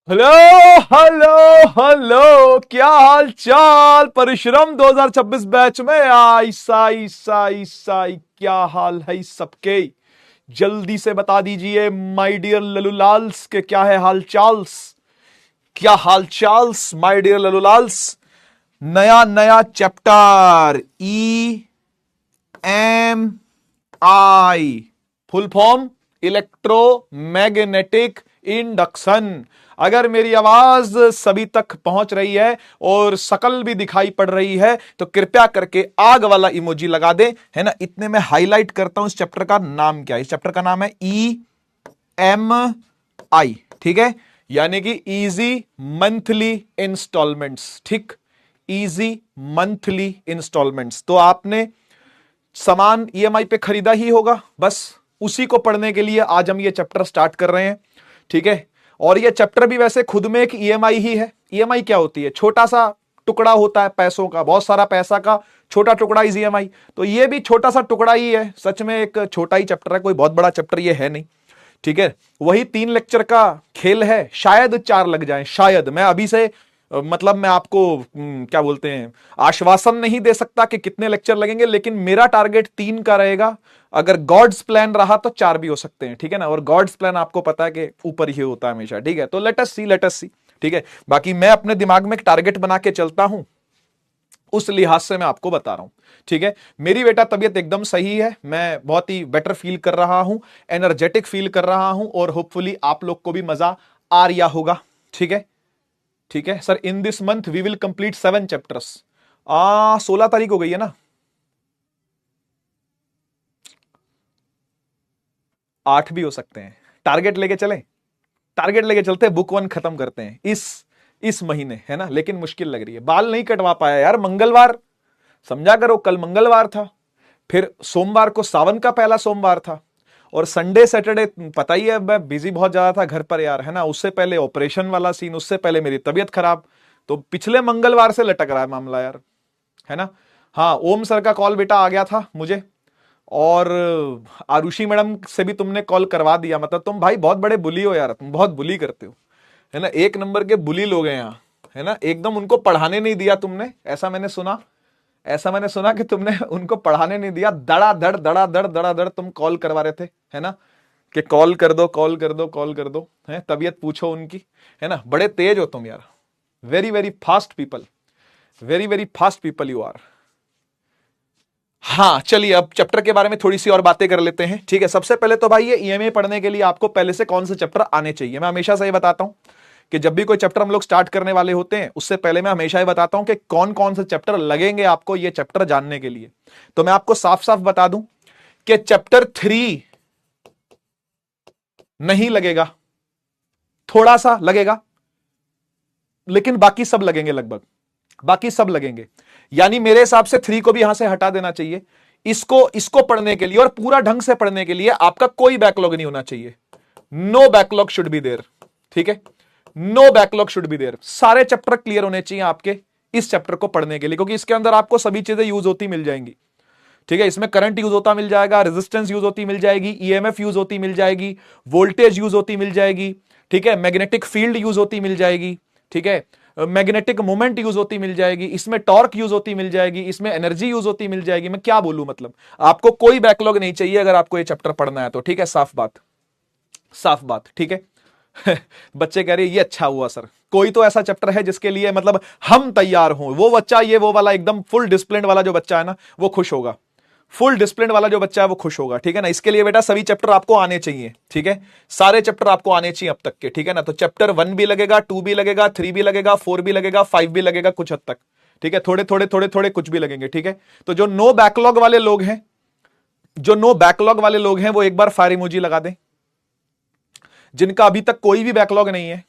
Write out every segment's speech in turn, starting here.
Hello hello hello, क्या हाल चाल। परिश्रम 2026 बैच में आईसा ईसा ईसा क्या हाल है सबके। जल्दी से बता दीजिए माय डियर ललूलाल्स के क्या है हाल चाल्स। क्या हाल चाल्स माय डियर ललूलाल्स। नया नया चैप्टर एम आई, फुल फॉर्म इलेक्ट्रोमैग्नेटिक इंडक्शन। अगर मेरी आवाज सभी तक पहुंच रही है और शकल भी दिखाई पड़ रही है तो कृपया करके आग वाला इमोजी लगा दे, है ना। इतने में हाईलाइट करता हूं इस चैप्टर का नाम क्या है। इस चैप्टर का नाम है एम आई, ठीक है, यानी कि इजी मंथली इंस्टॉलमेंट्स। ठीक, इजी मंथली इंस्टॉलमेंट्स। तो आपने सामान ईएमआई पे खरीदा ही होगा, बस उसी को पढ़ने के लिए आज हम ये चैप्टर स्टार्ट कर रहे हैं, ठीक है। और ये चैप्टर भी वैसे खुद में एक ईएमआई ही है। ईएमआई क्या होती है? छोटा सा टुकड़ा होता है पैसों का, बहुत सारा पैसा का छोटा टुकड़ा इज ईएमआई। तो ये भी छोटा सा टुकड़ा ही है, सच में एक छोटा ही चैप्टर है, कोई बहुत बड़ा चैप्टर ये है नहीं, ठीक है। वही 3 लेक्चर का खेल है, शायद 4 लग जाए, शायद। मैं अभी से मतलब मैं आपको क्या बोलते हैं, आश्वासन नहीं दे सकता कि कितने लेक्चर लगेंगे, लेकिन मेरा टारगेट 3 का रहेगा। अगर गॉड्स प्लान रहा तो 4 भी हो सकते हैं, ठीक है ना। और गॉड्स प्लान आपको पता है कि ऊपर ही होता है हमेशा, ठीक है। तो लेट अस सी, ठीक है। बाकी मैं अपने दिमाग में एक टारगेट बना के चलता हूं, उस लिहाज से मैं आपको बता रहा हूं, ठीक है। मेरी बेटा तबीयत एकदम सही है, मैं बहुत ही बेटर फील कर रहा हूं, एनर्जेटिक फील कर रहा हूं, और होपफुली आप लोग को भी मजा आ रहा होगा, ठीक है। ठीक है sir, in this month we will complete 7 chapters. 16 तारीख हो गई है ना, 8 भी हो सकते हैं। टारगेट लेके चले, टारगेट लेके चलते हैं, बुक 1 खत्म करते हैं इस महीने, है ना। लेकिन मुश्किल लग रही है, बाल नहीं कटवा पाया यार। मंगलवार समझा करो, कल मंगलवार था, फिर सोमवार को सावन का पहला सोमवार था, और संडे सैटरडे पता ही है मैं बिजी बहुत ज्यादा था घर पर यार, है ना। उससे पहले ऑपरेशन वाला सीन, उससे पहले मेरी तबीयत खराब, तो पिछले मंगलवार से लटक रहा है मामला यार, है ना। हाँ, ओम सर का कॉल बेटा आ गया था मुझे, और आरुषि मैडम से भी तुमने कॉल करवा दिया। मतलब तुम भाई बहुत बड़े बुली हो यार, तुम बहुत बुली करते हो, है ना। एक नंबर के बुली लोग हैं यहाँ, है ना। एकदम उनको पढ़ाने नहीं दिया तुमने, ऐसा मैंने सुना। ऐसा मैंने सुना कि तुमने उनको पढ़ाने नहीं दिया, दड़ा दड़ तुम कॉल करवा रहे थे, है ना, कि कॉल कर दो, कॉल कर दो, कॉल कर दो, है, तबीयत पूछो उनकी, है ना। बड़े तेज हो तुम यार, very very fast people, very very fast people you are. हाँ चलिए, अब चैप्टर के बारे में थोड़ी सी और बातें कर लेते हैं, ठीक है। सबसे पहले तो भाई ये ईएमए पढ़ने के लिए आपको पहले से कौन से चैप्टर आने चाहिए। मैं हमेशा से ये बताता हूं कि जब भी कोई चैप्टर हम लोग स्टार्ट करने वाले होते हैं, उससे पहले मैं हमेशा ये बताता हूं कि कौन कौन से चैप्टर लगेंगे आपको ये चैप्टर जानने के लिए। तो मैं आपको साफ साफ बता दूं कि चैप्टर 3 नहीं लगेगा, थोड़ा सा लगेगा, लेकिन बाकी सब लगेंगे, लगभग बाकी सब लगेंगे। यानी मेरे हिसाब से 3 को भी यहां से हटा देना चाहिए। इसको इसको पढ़ने के लिए और पूरा ढंग से पढ़ने के लिए आपका कोई बैकलॉग नहीं होना चाहिए। No backlog should be there, ठीक है। No backlog should be there. सारे चैप्टर क्लियर होने चाहिए आपके इस चैप्टर को पढ़ने के लिए, क्योंकि इसके अंदर आपको सभी चीजें यूज होती मिल जाएंगी, ठीक है। इसमें करंट यूज होता मिल जाएगा, रेजिस्टेंस यूज होती मिल जाएगी, ईएमएफ यूज होती मिल जाएगी, वोल्टेज यूज होती मिल जाएगी, ठीक है। मैग्नेटिक फील्ड यूज होती मिल जाएगी, ठीक है। मैग्नेटिक मोमेंट यूज होती मिल जाएगी, इसमें टॉर्क यूज होती मिल जाएगी, इसमें एनर्जी यूज होती मिल जाएगी। मैं क्या बोलूं, मतलब आपको कोई बैकलॉग नहीं चाहिए अगर आपको ये चैप्टर पढ़ना है तो, ठीक है। साफ बात, साफ बात, ठीक है। बच्चे कह रहे ये अच्छा हुआ सर, कोई तो ऐसा चैप्टर है जिसके लिए मतलब हम तैयार हों। वो बच्चा, ये वो वाला एकदम फुल डिसिप्लिन वाला जो बच्चा है ना, वो खुश होगा। फुल डिसिप्लिन वाला जो बच्चा है वो खुश होगा, ठीक है ना। इसके लिए बेटा सभी चैप्टर आपको आने चाहिए, ठीक है। सारे चैप्टर आपको आने चाहिए अब तक के, ठीक है ना। तो चैप्टर 1 भी लगेगा, 2 भी लगेगा, 3 भी लगेगा, 4 भी लगेगा, 5 भी लगेगा कुछ हद तक, ठीक है। थोड़े थोड़े थोड़े थोड़े कुछ भी लगेंगे, ठीक है। तो जो नो बैकलॉग वाले लोग हैं, जो नो बैकलॉग वाले लोग हैं, वो एक बार फायर इमोजी लगा दें। जिनका अभी तक कोई भी बैकलॉग नहीं है,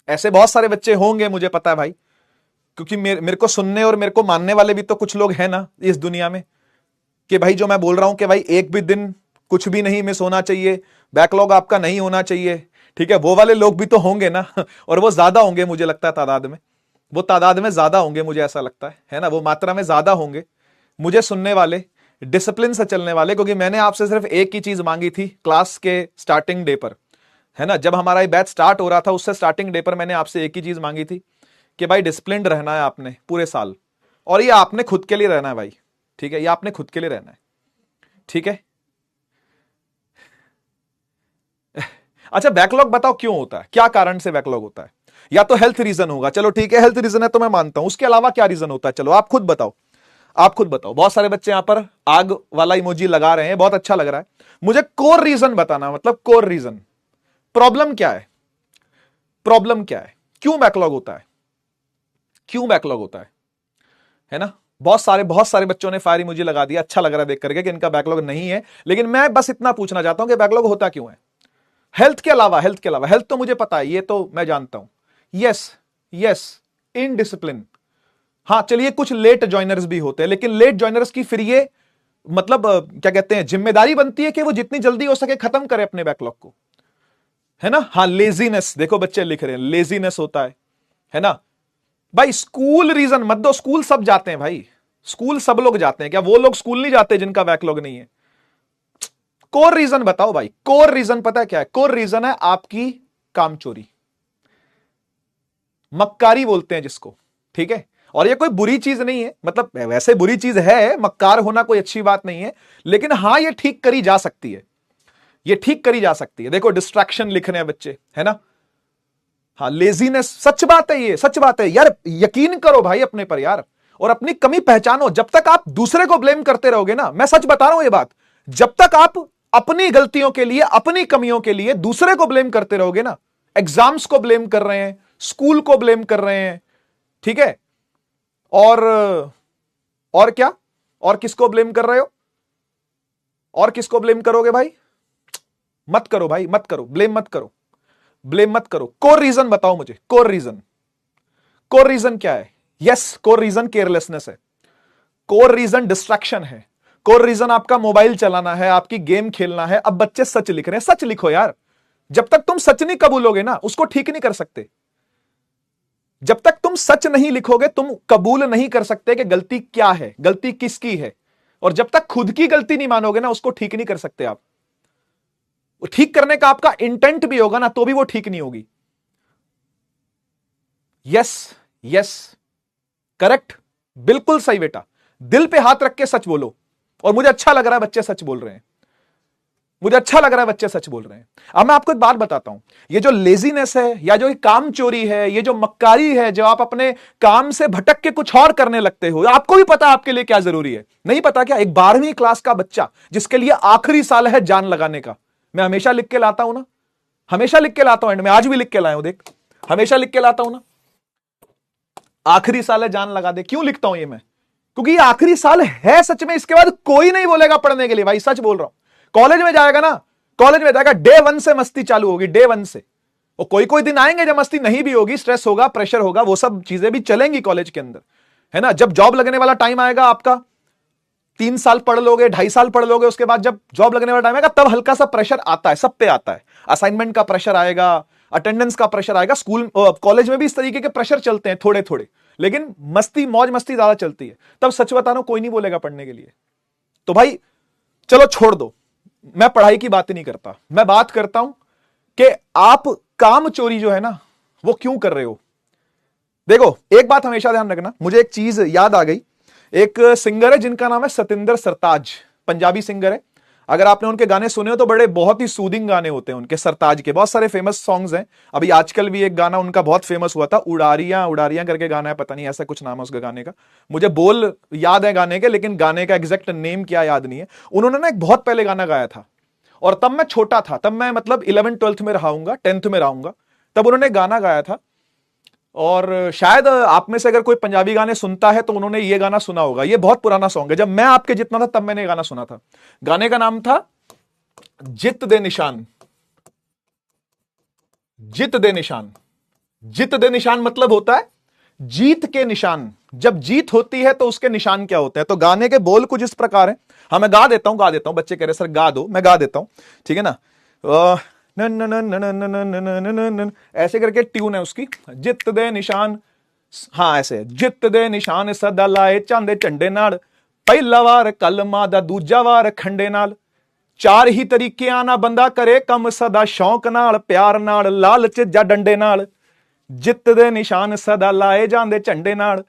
ऐसे बहुत सारे बच्चे होंगे मुझे पता है भाई, क्योंकि मेरे को सुनने और मेरे को मानने वाले भी तो कुछ लोग हैं ना इस दुनिया में, कि भाई जो मैं बोल रहा हूं कि भाई एक भी दिन कुछ भी नहीं मिस होना चाहिए, बैकलॉग आपका नहीं होना चाहिए, ठीक है। वो वाले लोग भी तो होंगे ना। और वो ज्यादा होंगे मुझे लगता है तादाद में, वो तादाद में ज्यादा होंगे मुझे ऐसा लगता है ना। वो मात्रा में ज्यादा होंगे मुझे सुनने वाले, डिसिप्लिन से चलने वाले। क्योंकि मैंने आपसे सिर्फ एक ही चीज मांगी थी क्लास के स्टार्टिंग डे पर, है ना। जब हमारा ये बैच स्टार्ट हो रहा था उससे स्टार्टिंग डे पर मैंने आपसे एक ही चीज मांगी थी कि भाई डिसिप्लिन्ड रहना है आपने पूरे साल, और ये आपने खुद के लिए रहना है भाई, ठीक है, ये आपने खुद के लिए रहना है, ठीक है। अच्छा बैकलॉग बताओ क्यों होता है, क्या कारण से बैकलॉग होता है? या तो हेल्थ रीजन होगा, चलो ठीक है हेल्थ रीजन है तो मैं मानता हूं, उसके अलावा क्या रीजन होता है? चलो आप खुद बताओ, आप खुद बताओ। बहुत सारे बच्चे यहां पर आग वाला इमोजी लगा रहे हैं, बहुत अच्छा लग रहा है। मुझे कोर रीजन बताना, मतलब कोर रीजन, प्रॉब्लम क्या है, प्रॉब्लम क्या है, क्यों बैकलॉग होता है, क्यों बैकलॉग होता है ना। बहुत सारे बच्चों ने फायर इमोजी लगा दिया, अच्छा लग रहा है देख करके कि इनका बैकलॉग नहीं है, लेकिन मैं बस इतना पूछना चाहता हूं कि बैकलॉग होता क्यों है? हेल्थ के अलावा, हेल्थ के अलावा, हेल्थ तो मुझे पता है, ये तो मैं जानता हूं। Yes yes, indiscipline. हाँ चलिए कुछ लेट ज्वाइनर्स भी होते हैं, लेकिन लेट ज्वाइनर्स की फिर ये मतलब क्या कहते हैं, जिम्मेदारी बनती है कि वो जितनी जल्दी हो सके खत्म करे अपने बैकलॉग को, है ना। हाँ लेजीनेस, देखो बच्चे लिख रहे हैं लेजीनेस होता है ना। भाई स्कूल रीजन मत दो, स्कूल सब जाते हैं भाई, स्कूल सब लोग जाते हैं, क्या वो लोग स्कूल नहीं जाते जिनका बैकलॉग नहीं है? कोर रीजन बताओ भाई, कोर रीजन पता है क्या है? कोर रीजन है आपकी कामचोरी, मक्कारी बोलते हैं जिसको, ठीक है। और ये कोई बुरी चीज नहीं है, मतलब वैसे बुरी चीज है, मक्कार होना कोई अच्छी बात नहीं है, लेकिन हां ये ठीक करी जा सकती है, ये ठीक करी जा सकती है। देखो डिस्ट्रैक्शन लिख रहे हैं बच्चे, है ना। हाँ लेजीनेस, सच बात है, ये सच बात है यार, यकीन करो भाई अपने पर यार, और अपनी कमी पहचानो। जब तक आप दूसरे को ब्लेम करते रहोगे ना, मैं सच बता रहा हूं ये बात, जब तक आप अपनी गलतियों के लिए, अपनी कमियों के लिए दूसरे को ब्लेम करते रहोगे ना, एग्जाम्स को ब्लेम कर रहे हैं, स्कूल को ब्लेम कर रहे हैं, ठीक है, और क्या, और किसको ब्लेम कर रहे हो, और किसको ब्लेम करोगे भाई? मत करो भाई, मत करो, ब्लेम मत करो, ब्लेम मत करो। कोर रीजन बताओ मुझे, कोर रीजन, कोर रीजन क्या है? यस कोर रीजन केयरलेसनेस है, कोर रीजन डिस्ट्रैक्शन है, कोर रीजन आपका मोबाइल चलाना है, आपकी गेम खेलना है। अब बच्चे सच लिख रहे हैं, सच लिखो यार, जब तक तुम सच नहीं कबूलोगे ना उसको ठीक नहीं कर सकते। जब तक तुम सच नहीं लिखोगे तुम कबूल नहीं कर सकते कि गलती क्या है, गलती किसकी है, और जब तक खुद की गलती नहीं मानोगे ना उसको ठीक नहीं कर सकते आप। वो ठीक करने का आपका इंटेंट भी होगा ना तो भी वो ठीक नहीं होगी। यस यस, करेक्ट, बिल्कुल सही बेटा, दिल पे हाथ रख के सच बोलो। और मुझे अच्छा लग रहा है बच्चे सच बोल रहे हैं, मुझे अच्छा लग रहा है बच्चे सच बोल रहे हैं। अब मैं आपको एक बात बताता हूं, ये जो लेजीनेस है या जो काम चोरी है, ये जो मक्कारी है, जो आप अपने काम से भटक के कुछ और करने लगते हो, आपको भी पता आपके लिए क्या जरूरी है, नहीं पता क्या? एक 12वीं क्लास का बच्चा जिसके लिए आखिरी साल है जान लगाने का, मैं हमेशा लिख के लाता हूं ना, हमेशा लिख के लाता हूं, एंड में आज भी लिख के लाया हूं, देख हमेशा लिख के लाता हूं ना, आखिरी साल है जान लगा दे। क्यों लिखता हूं ये मैं? क्योंकि ये आखिरी साल है सच में, इसके बाद कोई नहीं बोलेगा पढ़ने के लिए, भाई सच बोल रहा हूं। कॉलेज में जाएगा ना, कॉलेज में जाएगा डे 1 से मस्ती चालू होगी, डे 1 से। और कोई कोई दिन आएंगे जब मस्ती नहीं भी होगी, स्ट्रेस होगा, प्रेशर होगा, वो सब चीजें भी चलेंगी कॉलेज के अंदर, है ना। जब जॉब लगने वाला टाइम आएगा आपका, 3 साल पढ़ लोगे, 2.5 साल पढ़ लोगे, उसके बाद जब जॉब लगने वाला टाइम आएगा तब हल्का सा प्रेशर आता है, सब पे आता है। असाइनमेंट का प्रेशर आएगा, अटेंडेंस का प्रेशर आएगा, स्कूल कॉलेज में भी इस तरीके के प्रेशर चलते हैं थोड़े थोड़े, लेकिन मस्ती मौज मस्ती ज्यादा चलती है। तब सच बता रहा हूं कोई नहीं बोलेगा पढ़ने के लिए। तो भाई चलो छोड़ दो, मैं पढ़ाई की बात नहीं करता, मैं बात करता हूं कि आप काम चोरी जो है ना वो क्यों कर रहे हो। देखो एक बात हमेशा ध्यान रखना, मुझे एक चीज याद आ गई, एक सिंगर है जिनका नाम है सतिंदर सरताज, पंजाबी सिंगर है। अगर आपने उनके गाने सुने हो तो बड़े बहुत ही सूदिंग गाने होते हैं उनके, सरताज के बहुत सारे फेमस सॉन्ग्स हैं। अभी आजकल भी एक गाना उनका बहुत फेमस हुआ था, उड़ारियां उड़ारियां करके गाना है, पता नहीं ऐसा कुछ नाम है उसका गाने का, मुझे बोल याद है गाने के, लेकिन गाने का एग्जैक्ट नेम क्या याद नहीं है। उन्होंने ना एक बहुत पहले गाना गाया था, और तब मैं छोटा था, तब मैं मतलब 11th-12th में रहाऊंगा, 10th में रहूंगा, तब उन्होंने गाना गाया था। और शायद आप में से अगर कोई पंजाबी गाने सुनता है तो उन्होंने ये गाना सुना होगा, ये बहुत पुराना सॉन्ग है, जब मैं आपके जितना था तब मैंने ये गाना सुना था। गाने का नाम था जित दे निशान, जित दे निशान। जित दे निशान मतलब होता है जीत के निशान, जब जीत होती है तो उसके निशान क्या होते हैं। तो गाने के बोल कुछ इस प्रकार है, हाँ मैं गा देता हूं, बच्चे कह रहे सर गा दो, मैं गा देता हूं, ठीक है ना। न न न न न न न न न न ऐसे करके ट्यून है उसकी, जित दे निशान, हाँ ऐसे, जित दे निशान सदा लाए चांदे झंडे नाल, पहला वार कलमा दा दूजा वार खंडे नाल, चार ही तरीके ना बंदा करे कम सदा शौक नाल प्यार नाल लालच जा डंडे नाल जित दे निशान सदा लाए जांदे झंडे नाल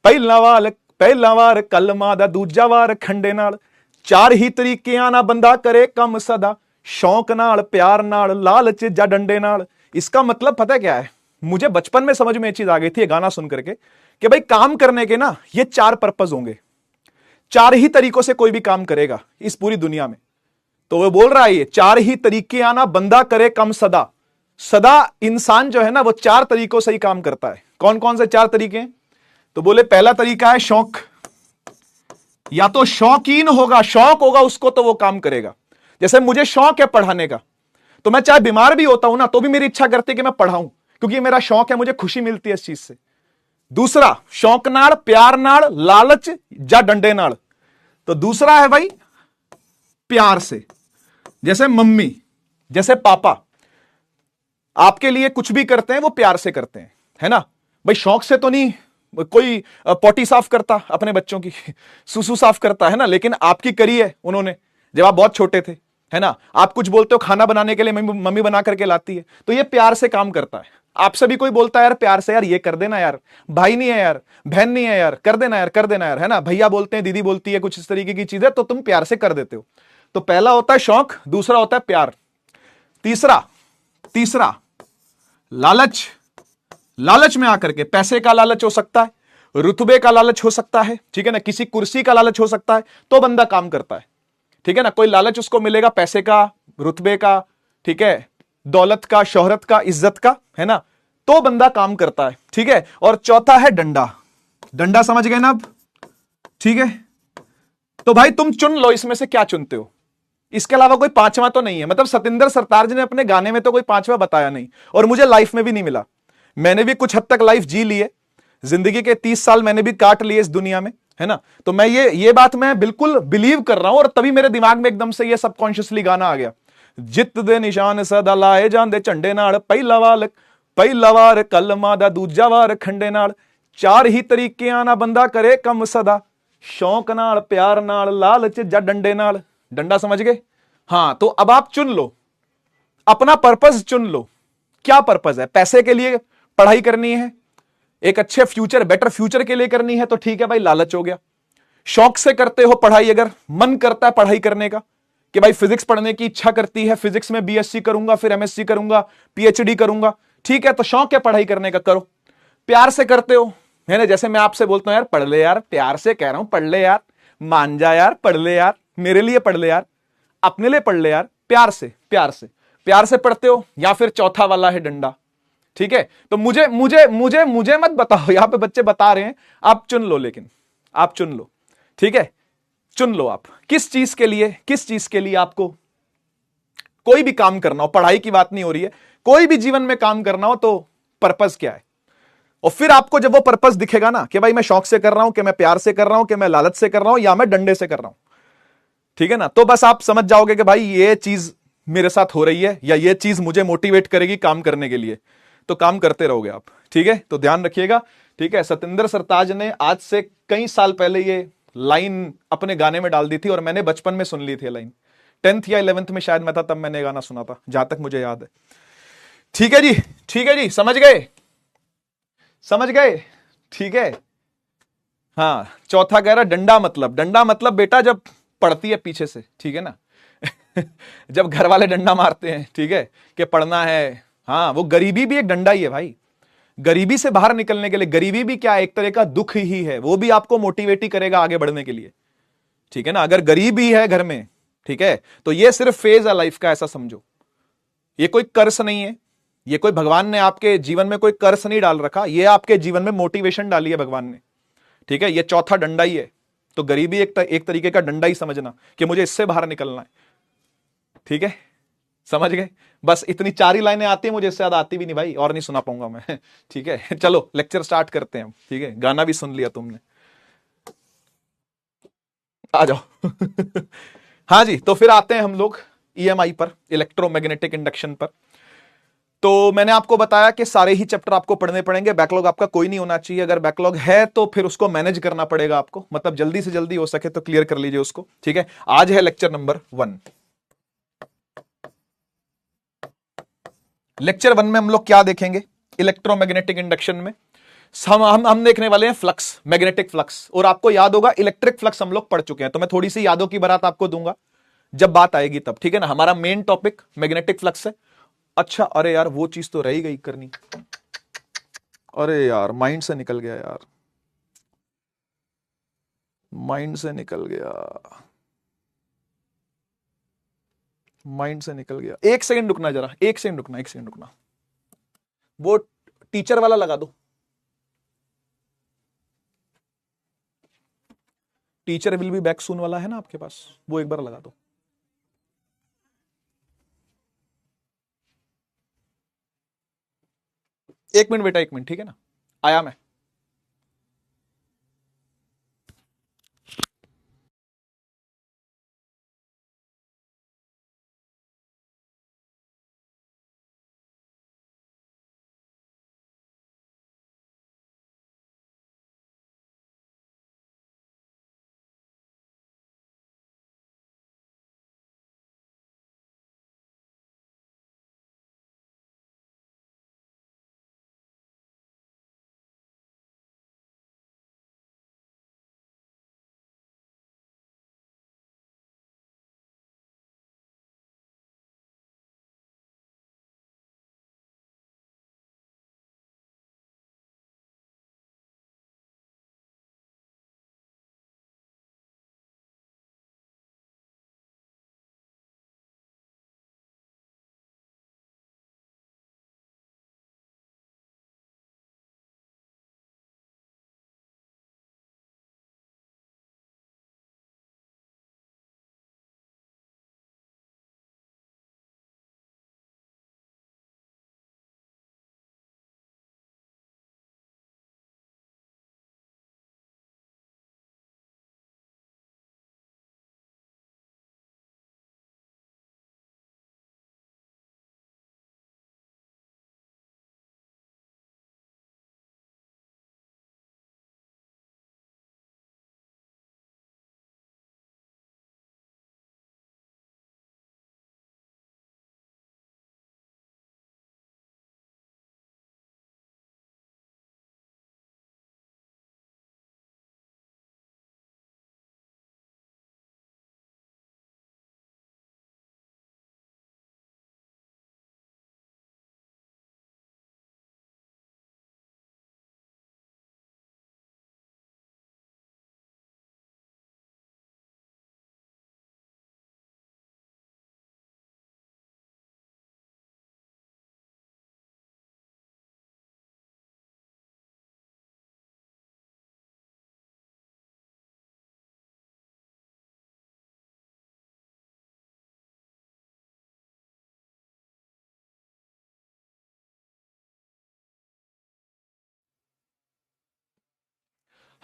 पहला वार कलमा दा दूजा वार खंडे नाल चार ही तरीके ना बंदा करे कम सदा शौक नाल प्यार नाल लालच जा डंडे नाल। इसका मतलब पता क्या है, मुझे बचपन में समझ में ये चीज आ गई थी ये गाना सुन करके कि भाई काम करने के ना ये चार पर्पस होंगे, चार ही तरीकों से कोई भी काम करेगा इस पूरी दुनिया में। तो वो बोल रहा है ये चार ही तरीके आना बंदा करे कम सदा। सदा इंसान जो है ना वो चार तरीकों से ही काम करता है। कौन कौन से चार तरीके हैं? तो बोले पहला तरीका है शौक, या तो शौकीन होगा, शौक होगा उसको तो वो काम करेगा। जैसे मुझे शौक है पढ़ाने का, तो मैं चाहे बीमार भी होता हूं ना तो भी मेरी इच्छा करती है कि मैं पढ़ाऊं, क्योंकि मेरा शौक है, मुझे खुशी मिलती है इस चीज से। दूसरा शौक नाड़ प्यार नाड़ लालच जा डंडे नाड़। तो दूसरा है भाई प्यार से, जैसे मम्मी जैसे पापा आपके लिए कुछ भी करते हैं वो प्यार से करते हैं, है ना भाई। शौक से तो नहीं कोई पोटी साफ करता अपने बच्चों की, सुसु साफ करता है ना, लेकिन आपकी करी है उन्होंने जब आप बहुत छोटे थे, है ना। आप कुछ बोलते हो खाना बनाने के लिए मम्मी बना करके लाती है, तो ये प्यार से काम करता है। आपसे भी कोई बोलता है यार प्यार से, यार ये कर देना यार, भाई नहीं है यार, बहन नहीं है यार, कर देना यार, कर देना यार, है ना। भैया बोलते हैं, दीदी बोलती है, कुछ इस तरीके की चीजें तो तुम प्यार से कर देते हो। तो पहला होता है शौक, दूसरा होता है प्यार, तीसरा लालच। लालच में आकर के पैसे का लालच हो सकता है, रुतबे का लालच हो सकता है, ठीक है ना, किसी कुर्सी का लालच हो सकता है, तो बंदा काम करता है, ठीक है ना। कोई लालच उसको मिलेगा पैसे का, रुतबे का, ठीक है, दौलत का, शोहरत का, इज्जत का, है ना, तो बंदा काम करता है, ठीक है। और चौथा है डंडा। डंडा समझ गए ना अब, ठीक है। तो भाई तुम चुन लो इसमें से क्या चुनते हो। इसके अलावा कोई पांचवा तो नहीं है, मतलब सतिंदर सरताज ने अपने गाने में तो कोई पांचवा बताया नहीं, और मुझे लाइफ में भी नहीं मिला। मैंने भी कुछ हद तक लाइफ जी ली है, जिंदगी के 30 साल मैंने भी काट लिए इस दुनिया में, है ना। तो मैं ये बात मैं बिल्कुल बिलीव कर रहा हूं, और तभी मेरे दिमाग में एकदम से ये सबकॉन्शियसली गाना आ गया। जित दे निशान सदा लाए जांदे झंडे नाल पहला वार कलमा दा दूजा वार खंडे नाल चार ही तरीके ना बंदा करे कम सदा शौक नाल प्यार नाल लालच जा डंडे नाल। डंडा समझ गए? हां, तो अब आप चुन लो अपना पर्पस, चुन लो क्या पर्पस है। पैसे के लिए पढ़ाई करनी है, एक अच्छे फ्यूचर, बेटर फ्यूचर के लिए करनी है, तो ठीक है भाई, लालच हो गया। शौक से करते हो पढ़ाई, अगर मन करता है पढ़ाई करने का कि भाई फिजिक्स पढ़ने की इच्छा करती है, फिजिक्स में बीएससी करूंगा, फिर एमएससी करूंगा, पीएचडी करूंगा, ठीक है, तो शौक है पढ़ाई करने का, करो। प्यार से करते हो, है ना, जैसे मैं आपसे बोलता हूं यार पढ़ ले यार, प्यार से कह रहा हूं पढ़ ले यार, मान जा यार, पढ़ ले यार, मेरे लिए पढ़ ले यार, अपने लिए पढ़ ले यार, प्यार से पढ़ते हो। या फिर चौथा वाला है डंडा, ठीक है। तो मुझे मत बताओ, यहां पे बच्चे बता रहे हैं, आप चुन लो, लेकिन आप चुन लो, ठीक है, चुन लो आप किस चीज के लिए आपको कोई भी काम करना हो। पढ़ाई की बात नहीं हो रही है, कोई भी जीवन में काम करना हो तो पर्पस क्या है। और फिर आपको जब वो पर्पस दिखेगा ना कि भाई मैं शौक से कर रहा हूं, कि मैं प्यार से कर रहा हूं, कि मैं लालच से कर रहा हूं, या मैं डंडे से कर रहा हूं, ठीक है ना, तो बस आप समझ जाओगे कि भाई ये चीज मेरे साथ हो रही है, या ये चीज मुझे मोटिवेट करेगी काम करने के लिए, तो काम करते रहोगे आप, ठीक है। तो ध्यान रखिएगा, ठीक है। सतिंदर सरताज ने आज से कई साल पहले ये लाइन अपने गाने में डाल दी थी, और मैंने बचपन में सुन ली थी लाइन, 10th या 11th में शायद मैं था, तब मैंने गाना सुना था, जहां तक मुझे याद है। ठीक है जी, ठीक है जी, समझ गए, ठीक है। हाँ, चौथा कह रहा डंडा मतलब बेटा जब पढ़ती है पीछे से, ठीक है ना जब घर वाले डंडा मारते हैं, ठीक है, कि पढ़ना है। हाँ, वो गरीबी भी एक डंडा ही है भाई। गरीबी से बाहर निकलने के लिए, गरीबी भी क्या है, एक तरह का दुख ही है, वो भी आपको मोटिवेट ही करेगा आगे बढ़ने के लिए, ठीक है ना। अगर गरीबी है घर में, ठीक है, तो ये सिर्फ फेज है लाइफ का, ऐसा समझो। ये कोई कर्ज नहीं है, ये कोई भगवान ने आपके जीवन में कोई कर्ज नहीं डाल रखा, ये आपके जीवन में मोटिवेशन डाली है भगवान ने, ठीक है। ये चौथा डंडा ही है। तो गरीबी एक तरीके का डंडा ही समझना कि मुझे इससे बाहर निकलना है, ठीक है, समझ गए। बस इतनी 4 ही लाइनें आती है, मुझे इससे ज्यादा आती भी नहीं भाई, और नहीं सुना पाऊंगा मैं ठीक है। चलो लेक्चर स्टार्ट करते हैं, ठीक है। गाना भी सुन लिया तुमने, आ जाओ हाँ जी, तो फिर आते हैं हम लोग ईएमआई पर, इलेक्ट्रोमैग्नेटिक इंडक्शन पर। तो मैंने आपको बताया कि सारे ही चैप्टर आपको पढ़ने पड़ेंगे, बैकलॉग आपका कोई नहीं होना चाहिए। अगर बैकलॉग है तो फिर उसको मैनेज करना पड़ेगा आपको, मतलब जल्दी से जल्दी हो सके तो क्लियर कर लीजिए उसको, ठीक है। आज है लेक्चर नंबर 1, लेक्चर 1 में हम लोग क्या देखेंगे इलेक्ट्रोमैग्नेटिक इंडक्शन में? हम देखने वाले हैं फ्लक्स, मैग्नेटिक फ्लक्स। और आपको याद होगा इलेक्ट्रिक फ्लक्स हम लोग पढ़ चुके हैं, तो मैं थोड़ी सी यादों की बारात आपको दूंगा जब बात आएगी तब, ठीक है ना। हमारा मेन टॉपिक मैग्नेटिक फ्लक्स है। अच्छा, अरे यार वो चीज तो रह ही गई करनी, अरे यार माइंड से निकल गया यार, माइंड से निकल गया, माइंड से निकल गया। एक सेकंड रुकना जरा, एक सेकंड रुकना, एक सेकंड रुकना। वो टीचर वाला लगा दो, teacher will be back soon वाला है ना आपके पास, वो एक बार लगा दो। एक मिनट बेटा, एक मिनट, ठीक है ना, आया मैं।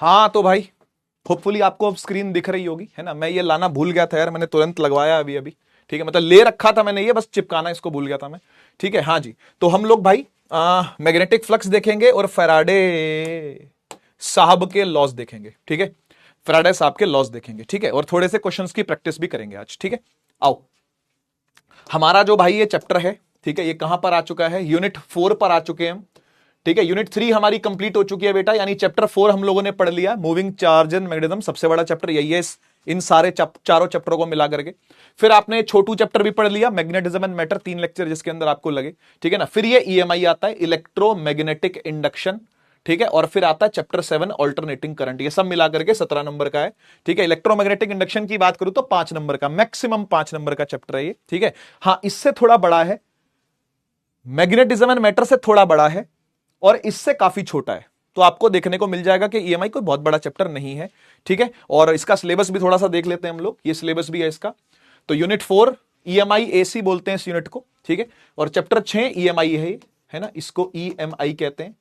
हाँ तो भाई होपफुली आपको अब स्क्रीन दिख रही होगी, है ना। मैं ये लाना भूल गया था यार, मैंने तुरंत लगवाया अभी अभी, ठीक है। मतलब ले रखा था मैंने, ये बस चिपकाना इसको भूल गया था मैं, ठीक है। हाँ जी, तो हम लोग भाई मैग्नेटिक फ्लक्स देखेंगे और फैराडे साहब के लॉस देखेंगे, ठीक है। फैराडे साहब के लॉस देखेंगे, ठीक है। और थोड़े से क्वेश्चंस की प्रैक्टिस भी करेंगे आज, ठीक है। आओ, हमारा जो भाई ये चैप्टर है, ठीक है, ये कहां पर आ चुका है, यूनिट 4 पर आ चुके हैं हम, ठीक है। यूनिट 3 हमारी कंप्लीट हो चुकी है बेटा, यानी चैप्टर 4 हम लोगों ने पढ़ लिया। मूविंग चार्ज एंड मैग्नेटिज्म, सबसे बड़ा चैप्टर यही है इन सारे चारों चैप्टरों को मिला करके। फिर आपने छोटू चैप्टर भी पढ़ लिया, मैग्नेटिज्म एंड मैटर, 3 लेक्चर जिसके अंदर आपको लगे, ठीक है ना। फिर ये ईएमआई आता है, इलेक्ट्रोमैग्नेटिक इंडक्शन, ठीक है। और फिर आता है चैप्टर 7 ऑल्टरनेटिंग करंट, ये सब मिला करके 17 नंबर का है, ठीक है। इलेक्ट्रोमैग्नेटिक इंडक्शन की बात करूं तो 5 नंबर का, मैक्सिमम 5 नंबर का चैप्टर है ये, ठीक है। हाँ, इससे थोड़ा बड़ा है, मैग्नेटिज्म एंड मैटर से थोड़ा बड़ा है और इससे काफी छोटा है। तो आपको देखने को मिल जाएगा कि ईएमआई कोई बहुत बड़ा चैप्टर नहीं है, ठीक है। और इसका सिलेबस भी थोड़ा सा देख लेते हैं हम लोग, ये सिलेबस भी है इसका। तो यूनिट 4 ईएमआई एसी बोलते हैं इस यूनिट को, ठीक है। और चैप्टर 6 ईएमआई है ना, इसको ईएमआई कहते हैं,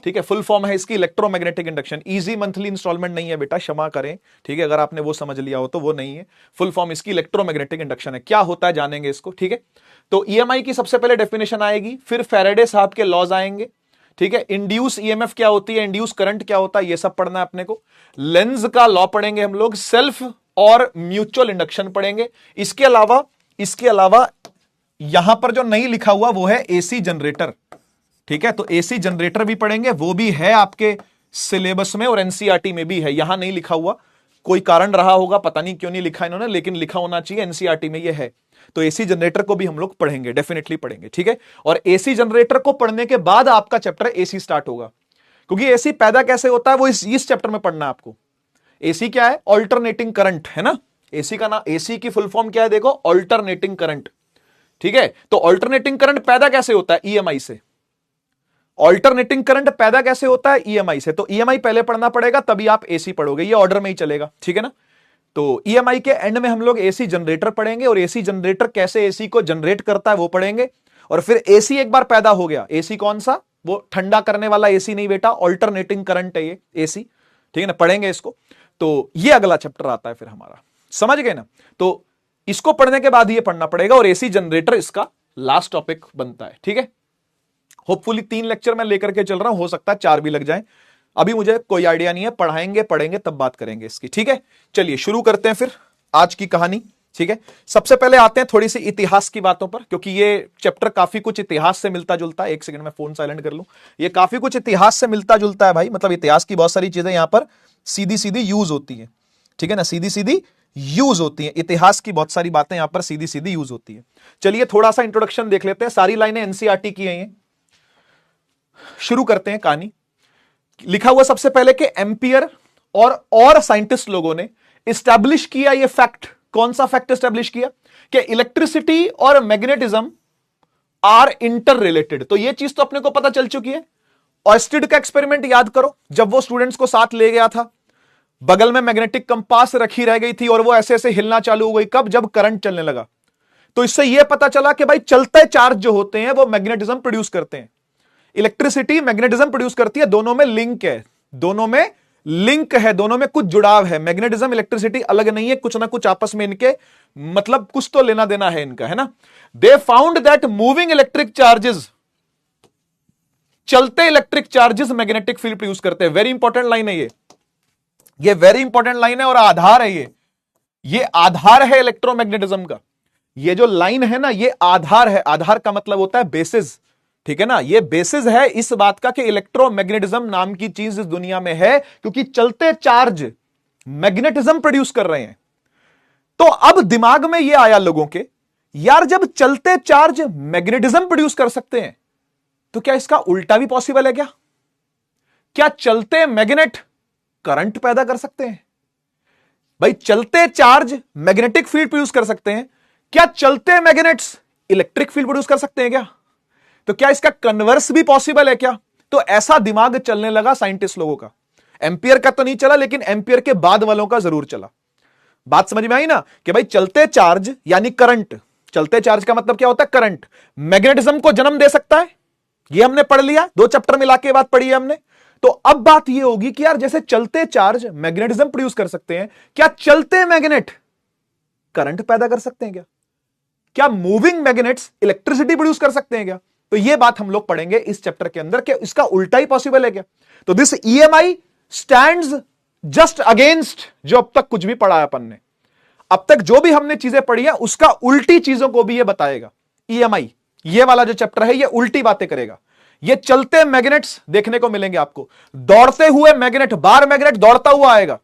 ठीक है। फुल फॉर्म है इसकी electromagnetic induction. Easy monthly installment नहीं है बेटा, क्षमा करें, ठीक है। अगर आपने वो समझ लिया हो तो वो नहीं है, फुल फॉर्म इसकी इलेक्ट्रोमैग्नेटिक इंडक्शन है। क्या होता है जानेंगे इसको, ठीक है। तो ईएमआई की सबसे पहले डेफिनेशन आएगी, फिर फैराडे साहब के लॉज आएंगे, ठीक है। इंड्यूस ईएमएफ क्या होती है, इंड्यूस करंट क्या होता है, ये सब पढ़ना है अपने को। लेंज का लॉ पढ़ेंगे हम लोग, सेल्फ और म्यूचुअल इंडक्शन पढ़ेंगे। इसके अलावा यहां पर जो नहीं लिखा हुआ वो है एसी जनरेटर, ठीक है। तो एसी जनरेटर भी पढ़ेंगे, वो भी है आपके सिलेबस में और एनसीईआरटी में भी है। यहां नहीं लिखा हुआ, कोई कारण रहा होगा, पता नहीं क्यों नहीं लिखा इन्होंने, लेकिन लिखा होना चाहिए, एनसीईआरटी में ये है। तो एसी जनरेटर को भी हम लोग पढ़ेंगे, डेफिनेटली पढ़ेंगे, ठीक है। और एसी जनरेटर को पढ़ने के बाद आपका चैप्टर एसी स्टार्ट होगा, क्योंकि एसी पैदा कैसे होता है वो इस चैप्टर में पढ़ना है आपको। एसी क्या है? ऑल्टरनेटिंग करंट, है ना। एसी का नाम, एसी की फुल फॉर्म क्या है? देखो, ऑल्टरनेटिंग करंट, ठीक है। तो ऑल्टरनेटिंग करंट पैदा कैसे होता है? ईएमआई से। ऑल्टरनेटिंग करंट पैदा कैसे होता है? ईएमआई से। तो ईएमआई पहले पढ़ना पड़ेगा, तभी आप एसी पढ़ोगे, ये ऑर्डर में ही चलेगा, ठीक है ना। तो ईएमआई के एंड में हम लोग एसी जनरेटर पढ़ेंगे, और एसी जनरेटर कैसे एसी को जनरेट करता है वो पढ़ेंगे। और फिर एसी एक बार पैदा हो गया, एसी कौन सा? वो ठंडा करने वाला एसी नहीं बेटा, ऑल्टरनेटिंग करंट है ये एसी, ठीक है ना, पढ़ेंगे इसको। तो ये अगला चैप्टर आता है फिर हमारा, समझ गए ना। तो इसको पढ़ने के बाद ये पढ़ना पड़ेगा, और एसी जनरेटर इसका लास्ट टॉपिक बनता है, ठीक है। होपफुली 3 लेक्चर मैं लेकर के चल रहा हूं, हो सकता है 4 भी लग जाएं, अभी मुझे कोई आइडिया नहीं है। पढ़ेंगे तब बात करेंगे इसकी, ठीक है। चलिए शुरू करते हैं फिर आज की कहानी, ठीक है। सबसे पहले आते हैं थोड़ी सी इतिहास की बातों पर, क्योंकि ये चैप्टर काफी कुछ इतिहास से मिलता जुलता है। एक सेकंड में फोन साइलेंट कर लूं। ये काफी कुछ इतिहास से मिलता जुलता है भाई, मतलब इतिहास की बहुत सारी चीजें यहां पर सीधी सीधी यूज होती है, ठीक है ना, सीधी सीधी यूज होती है। इतिहास की बहुत सारी बातें यहां पर सीधी सीधी यूज होती है। चलिए थोड़ा सा इंट्रोडक्शन देख लेते हैं, सारी लाइनें एनसीईआरटी की हैं। शुरू करते हैं कहानी। लिखा हुआ सबसे पहले कि एम्पियर और साइंटिस्ट लोगों ने इस्टेब्लिश किया ये फैक्ट। कौन सा फैक्ट इस्टेब्लिश किया? कि इलेक्ट्रिसिटी और मैग्नेटिज्म आर इंटर रिलेटेड। तो ये चीज तो अपने को पता चल चुकी है। ऑयस्टिड का एक्सपेरिमेंट याद करो, जब वो स्टूडेंट्स को साथ ले गया था, बगल में मैग्नेटिक कंपास रखी रह गई थी और वो ऐसे ऐसे हिलना चालू हो गई। कब? जब करंट चलने लगा। तो इससे यह पता चला कि भाई चलते चार्ज जो होते हैं वो मैग्नेटिज्म प्रोड्यूस करते हैं। इलेक्ट्रिसिटी मैग्नेटिज्म प्रोड्यूस करती है, दोनों में लिंक है, दोनों में लिंक है, दोनों में कुछ जुड़ाव है। मैग्नेटिज्म इलेक्ट्रिसिटी अलग नहीं है, कुछ ना कुछ आपस में इनके मतलब कुछ तो लेना देना है इनका, है ना। They found that moving electric charges, चलते electric charges magnetic field produce करते हैं। वेरी इंपॉर्टेंट लाइन है ये वेरी इंपॉर्टेंट लाइन है और आधार है ये आधार है इलेक्ट्रोमैग्नेटिज्म का। ये जो लाइन है ना, ये आधार है। आधार का मतलब होता है बेसिस, ठीक है ना। ये बेसिस है इस बात का कि इलेक्ट्रोमैग्नेटिज्म नाम की चीज इस दुनिया में है, क्योंकि चलते चार्ज मैग्नेटिज्म प्रोड्यूस कर रहे हैं। तो अब दिमाग में ये आया लोगों के, यार जब चलते चार्ज मैग्नेटिज्म प्रोड्यूस कर सकते हैं, तो क्या इसका उल्टा भी पॉसिबल है? क्या चलते मैग्नेट करंट पैदा कर सकते हैं? भाई चलते चार्ज मैग्नेटिक फील्ड प्रोड्यूस कर सकते हैं, क्या चलते मैग्नेट्स इलेक्ट्रिक फील्ड प्रोड्यूस कर सकते हैं क्या? तो क्या इसका कन्वर्स भी पॉसिबल है क्या? तो ऐसा दिमाग चलने लगा साइंटिस्ट लोगों का। एम्पियर का तो नहीं चला, लेकिन एम्पियर के बाद वालों का जरूर चला। बात समझ में आई ना, कि भाई चलते चार्ज यानी करंट, चलते चार्ज का मतलब क्या होता है? करंट मैग्नेटिज्म को जन्म दे सकता है। ये हमने पढ़ लिया, 2 चैप्टर मिला के बात पढ़ी है हमने। तो अब बात यह होगी कि यार जैसे चलते चार्ज मैग्नेटिज्म प्रोड्यूस कर सकते हैं, क्या चलते मैग्नेट करंट पैदा कर सकते हैं? क्या मूविंग मैग्नेट्स इलेक्ट्रिसिटी प्रोड्यूस कर सकते हैं क्या? तो यह बात हम लोग पढ़ेंगे इस चैप्टर के अंदर कि इसका उल्टा ही पॉसिबल है क्या। तो this EMI stands just against जो अब तक कुछ भी पढ़ा है अपन ने। अब तक जो भी हमने चीजें पढ़ी है उसका उल्टी चीजों को भी यह बताएगा। ईएमआई ये वाला जो चैप्टर है ये उल्टी बातें करेगा। ये चलते मैग्नेट्स देखने को मिलेंगे आपको, दौड़ते हुए मैग्नेट, बार मैग्नेट दौड़ता हुआ आएगा,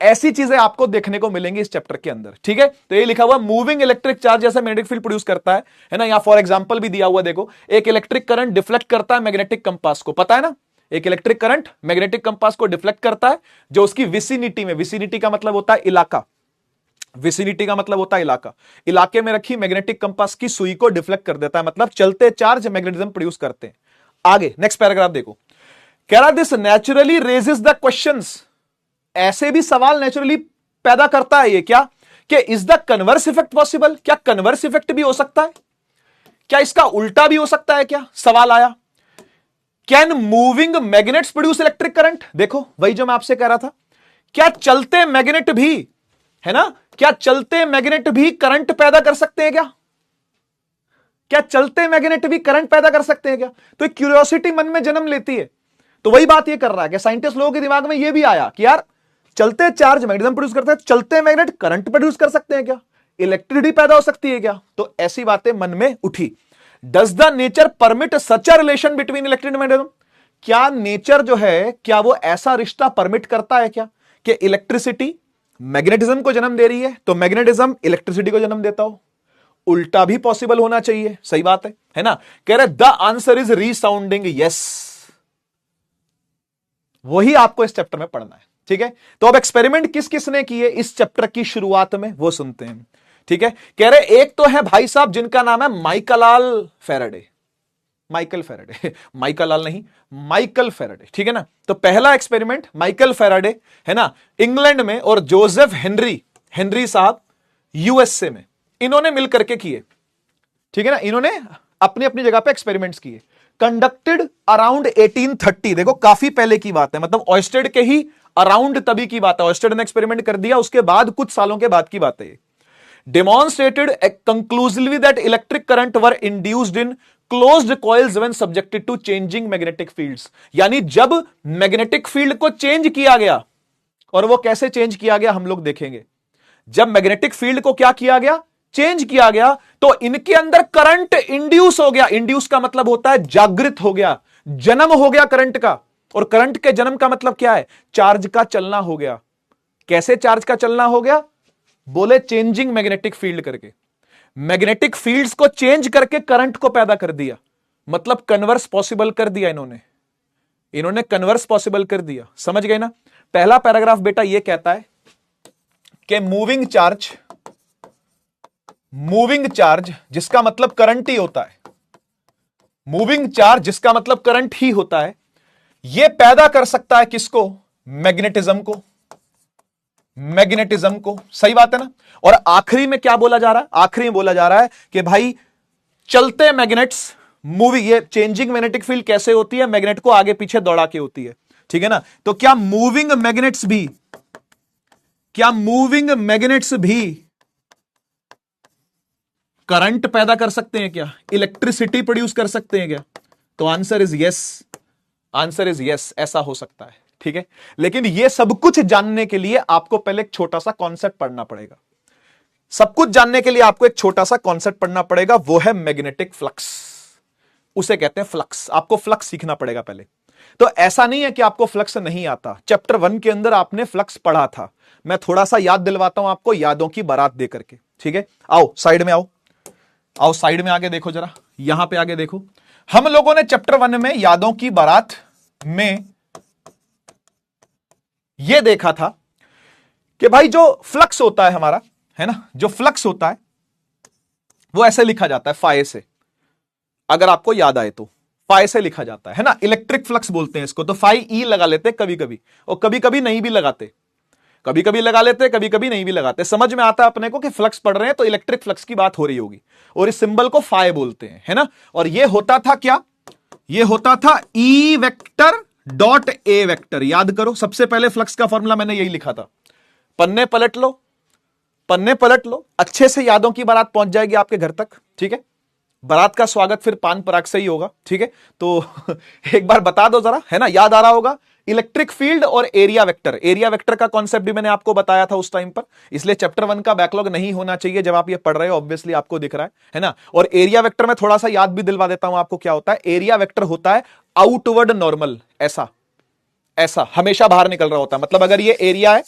ऐसी चीजें आपको देखने को मिलेंगी इस चैप्टर के अंदर, ठीक है। तो ये लिखा हुआ मूविंग इलेक्ट्रिक चार्ज जैसे मैग्नेटिक फील्ड प्रोड्यूस करता है ना। यहां फॉर एग्जांपल भी दिया हुआ, देखो एक इलेक्ट्रिक करंट डिफ्लेक्ट करता है मैग्नेटिक कंपास को, पता है ना। एक इलेक्ट्रिक करंट मैग्नेटिक कंपास को डिफ्लेक्ट करता है, जो उसकी विसिनिटी में, विसिनिटी का मतलब होता है इलाका, विसिनिटी का मतलब होता है इलाका, इलाके में रखी मैग्नेटिक कंपास की सुई को डिफ्लेक्ट कर देता है। मतलब चलते चार्ज मैग्नेटिज्म प्रोड्यूस करते हैं। आगे नेक्स्ट पैराग्राफ देखो, कह रहा this naturally raises the questions, ऐसे भी सवाल नेचुरली पैदा करता है ये, क्या कि is the converse effect possible? क्या कन्वर्स इफेक्ट भी हो सकता है? क्या इसका उल्टा भी हो सकता है क्या? सवाल आया। Can moving magnets produce electric current? देखो वही जो मैं आपसे कह रहा था, क्या चलते मैग्नेट भी, है ना, क्या चलते मैग्नेट भी करंट पैदा कर सकते हैं क्या? क्या चलते मैग्नेट भी करंट पैदा कर सकते हैं क्या? तो एक क्यूरियोसिटी मन में जन्म लेती है। तो वही बात ये कर रहा है कि साइंटिस्ट लोगों के दिमाग में ये भी आया कि यार चलते चार्ज मैग्नेटिज्म प्रोड्यूस करते हैं, चलते मैग्नेट करंट प्रोड्यूस कर सकते हैं क्या? इलेक्ट्रिसिटी पैदा हो सकती है क्या? तो ऐसी बातें मन में उठी। Does the nature permit such a relation between electricity and magnetism? क्या नेचर जो है, क्या वो ऐसा रिश्ता परमिट करता है क्या कि इलेक्ट्रिसिटी मैग्नेटिज्म को जन्म दे रही है तो मैग्नेटिज्म इलेक्ट्रिसिटी को जन्म देता हो? उल्टा भी पॉसिबल होना चाहिए। सही बात है ना? कह रहे द आंसर इज रीसाउंडिंग यस। वही आपको इस चैप्टर में पढ़ना है। ठीक है, तो अब एक्सपेरिमेंट किस किसने किए इस चैप्टर की शुरुआत में, वो सुनते हैं। ठीक है, कह रहे एक तो है भाई साहब जिनका नाम है माइकलाल फेराडे। माइकल फेराडे, माइकलाल नहीं, माइकल फेराडे। ठीक है ना? तो पहला एक्सपेरिमेंट माइकल फेराडे है ना, इंग्लैंड में, और जोसेफ हेनरी साहब यूएसए में, इन्होंने मिलकर के किए। ठीक है ना? इन्होंने अपनी अपनी जगह पे एक्सपेरिमेंट्स किए। Conducted around 1830। देखो काफी पहले की बात है, मतलब ऑयस्टेड के ही अराउंड तभी की बात है। ऑयस्टेड ने एक्सपेरिमेंट कर दिया, उसके बाद कुछ सालों के बाद की बात है। Demonstrated conclusively that electric current were induced in closed coils when subjected to changing magnetic fields. यानी जब मैग्नेटिक फील्ड को चेंज किया गया, और वो कैसे चेंज किया गया हम लोग देखेंगे। जब मैग्नेटिक फील्ड को क्या किया गया, चेंज किया गया, तो इनके अंदर करंट इंड्यूस हो गया। इंड्यूस का मतलब होता है जागृत हो गया, जन्म हो गया करंट का। और करंट के जन्म का मतलब क्या है? चार्ज का चलना हो गया। कैसे चार्ज का चलना हो गया? बोले चेंजिंग मैग्नेटिक फील्ड करके। मैग्नेटिक फील्ड्स को चेंज करके करंट को पैदा कर दिया, मतलब कन्वर्स पॉसिबल कर दिया इन्होंने कन्वर्स पॉसिबल कर दिया। समझ गए ना? पहला पैराग्राफ बेटा यह कहता है कि मूविंग चार्ज जिसका मतलब करंट ही होता है, मूविंग चार्ज जिसका मतलब करंट ही होता है, यह पैदा कर सकता है किसको? मैग्नेटिज्म को। सही बात है ना? और आखिरी में क्या बोला जा रहा है? आखिरी में बोला जा रहा है कि भाई चलते मैग्नेट्स, मूविंग, ये चेंजिंग मैग्नेटिक फील्ड कैसे होती है? मैग्नेट को आगे पीछे दौड़ा के होती है। ठीक है ना? तो क्या मूविंग मैग्नेट्स भी करंट पैदा कर सकते हैं क्या? इलेक्ट्रिसिटी प्रोड्यूस कर सकते हैं क्या? तो आंसर इज यस, ऐसा हो सकता है। ठीक है, लेकिन यह सब कुछ जानने के लिए आपको पहले एक छोटा सा कॉन्सेप्ट पढ़ना पड़ेगा। सब कुछ जानने के लिए आपको एक छोटा सा कॉन्सेप्ट पढ़ना पड़ेगा, वो है मैग्नेटिक फ्लक्स। उसे कहते हैं फ्लक्स। आपको फ्लक्स सीखना पड़ेगा पहले। तो ऐसा नहीं है कि आपको फ्लक्स नहीं आता। चैप्टर 1 के अंदर आपने फ्लक्स पढ़ा था। मैं थोड़ा सा याद दिलवाता हूं आपको, यादों की बारात दे करके। ठीक है, आओ साइड में आओ साइड में आगे देखो जरा, यहां पे आगे देखो। हम लोगों ने चैप्टर 1 में यादों की बारात में यह देखा था कि भाई जो फ्लक्स होता है हमारा, है ना, जो फ्लक्स होता है वो ऐसे लिखा जाता है फाइ से। अगर आपको याद आए तो फाइ से लिखा जाता है ना, इलेक्ट्रिक फ्लक्स बोलते हैं इसको। तो फाइ ई लगा लेते कभी कभी, और कभी कभी नहीं भी लगाते, कभी कभी लगा लेते, कभी कभी नहीं भी लगाते। समझ में आता है अपने को कि फ्लक्स पढ़ रहे हैं तो इलेक्ट्रिक फ्लक्स की बात हो रही होगी, और इस सिंबल को फाइ बोलते हैं, है ना। और ये होता था क्या? ये होता था E vector dot A vector. याद करो, सबसे पहले फ्लक्स का फॉर्मूला मैंने यही लिखा था। पन्ने पलट लो, अच्छे से यादों की बारात पहुंच जाएगी आपके घर तक। ठीक है, बारात का स्वागत फिर पान पराग से ही होगा। ठीक है, तो एक बार बता दो जरा, है ना, याद आ रहा होगा। इलेक्ट्रिक फील्ड और एरिया वेक्टर का कॉन्सेप्ट भी मैंने आपको बताया था उस टाइम पर, इसलिए चैप्टर 1 का बैकलॉग नहीं होना चाहिए जब आप ये पढ़ रहे हो। ऑब्वियसली आपको दिख रहा है ना। और एरिया वेक्टर में थोड़ा सा याद भी दिलवा देता हूं आपको क्या होता है। एरिया वेक्टर होता है आउटवर्ड नॉर्मल, ऐसा हमेशा बाहर निकल रहा होता है। मतलब अगर ये एरिया है,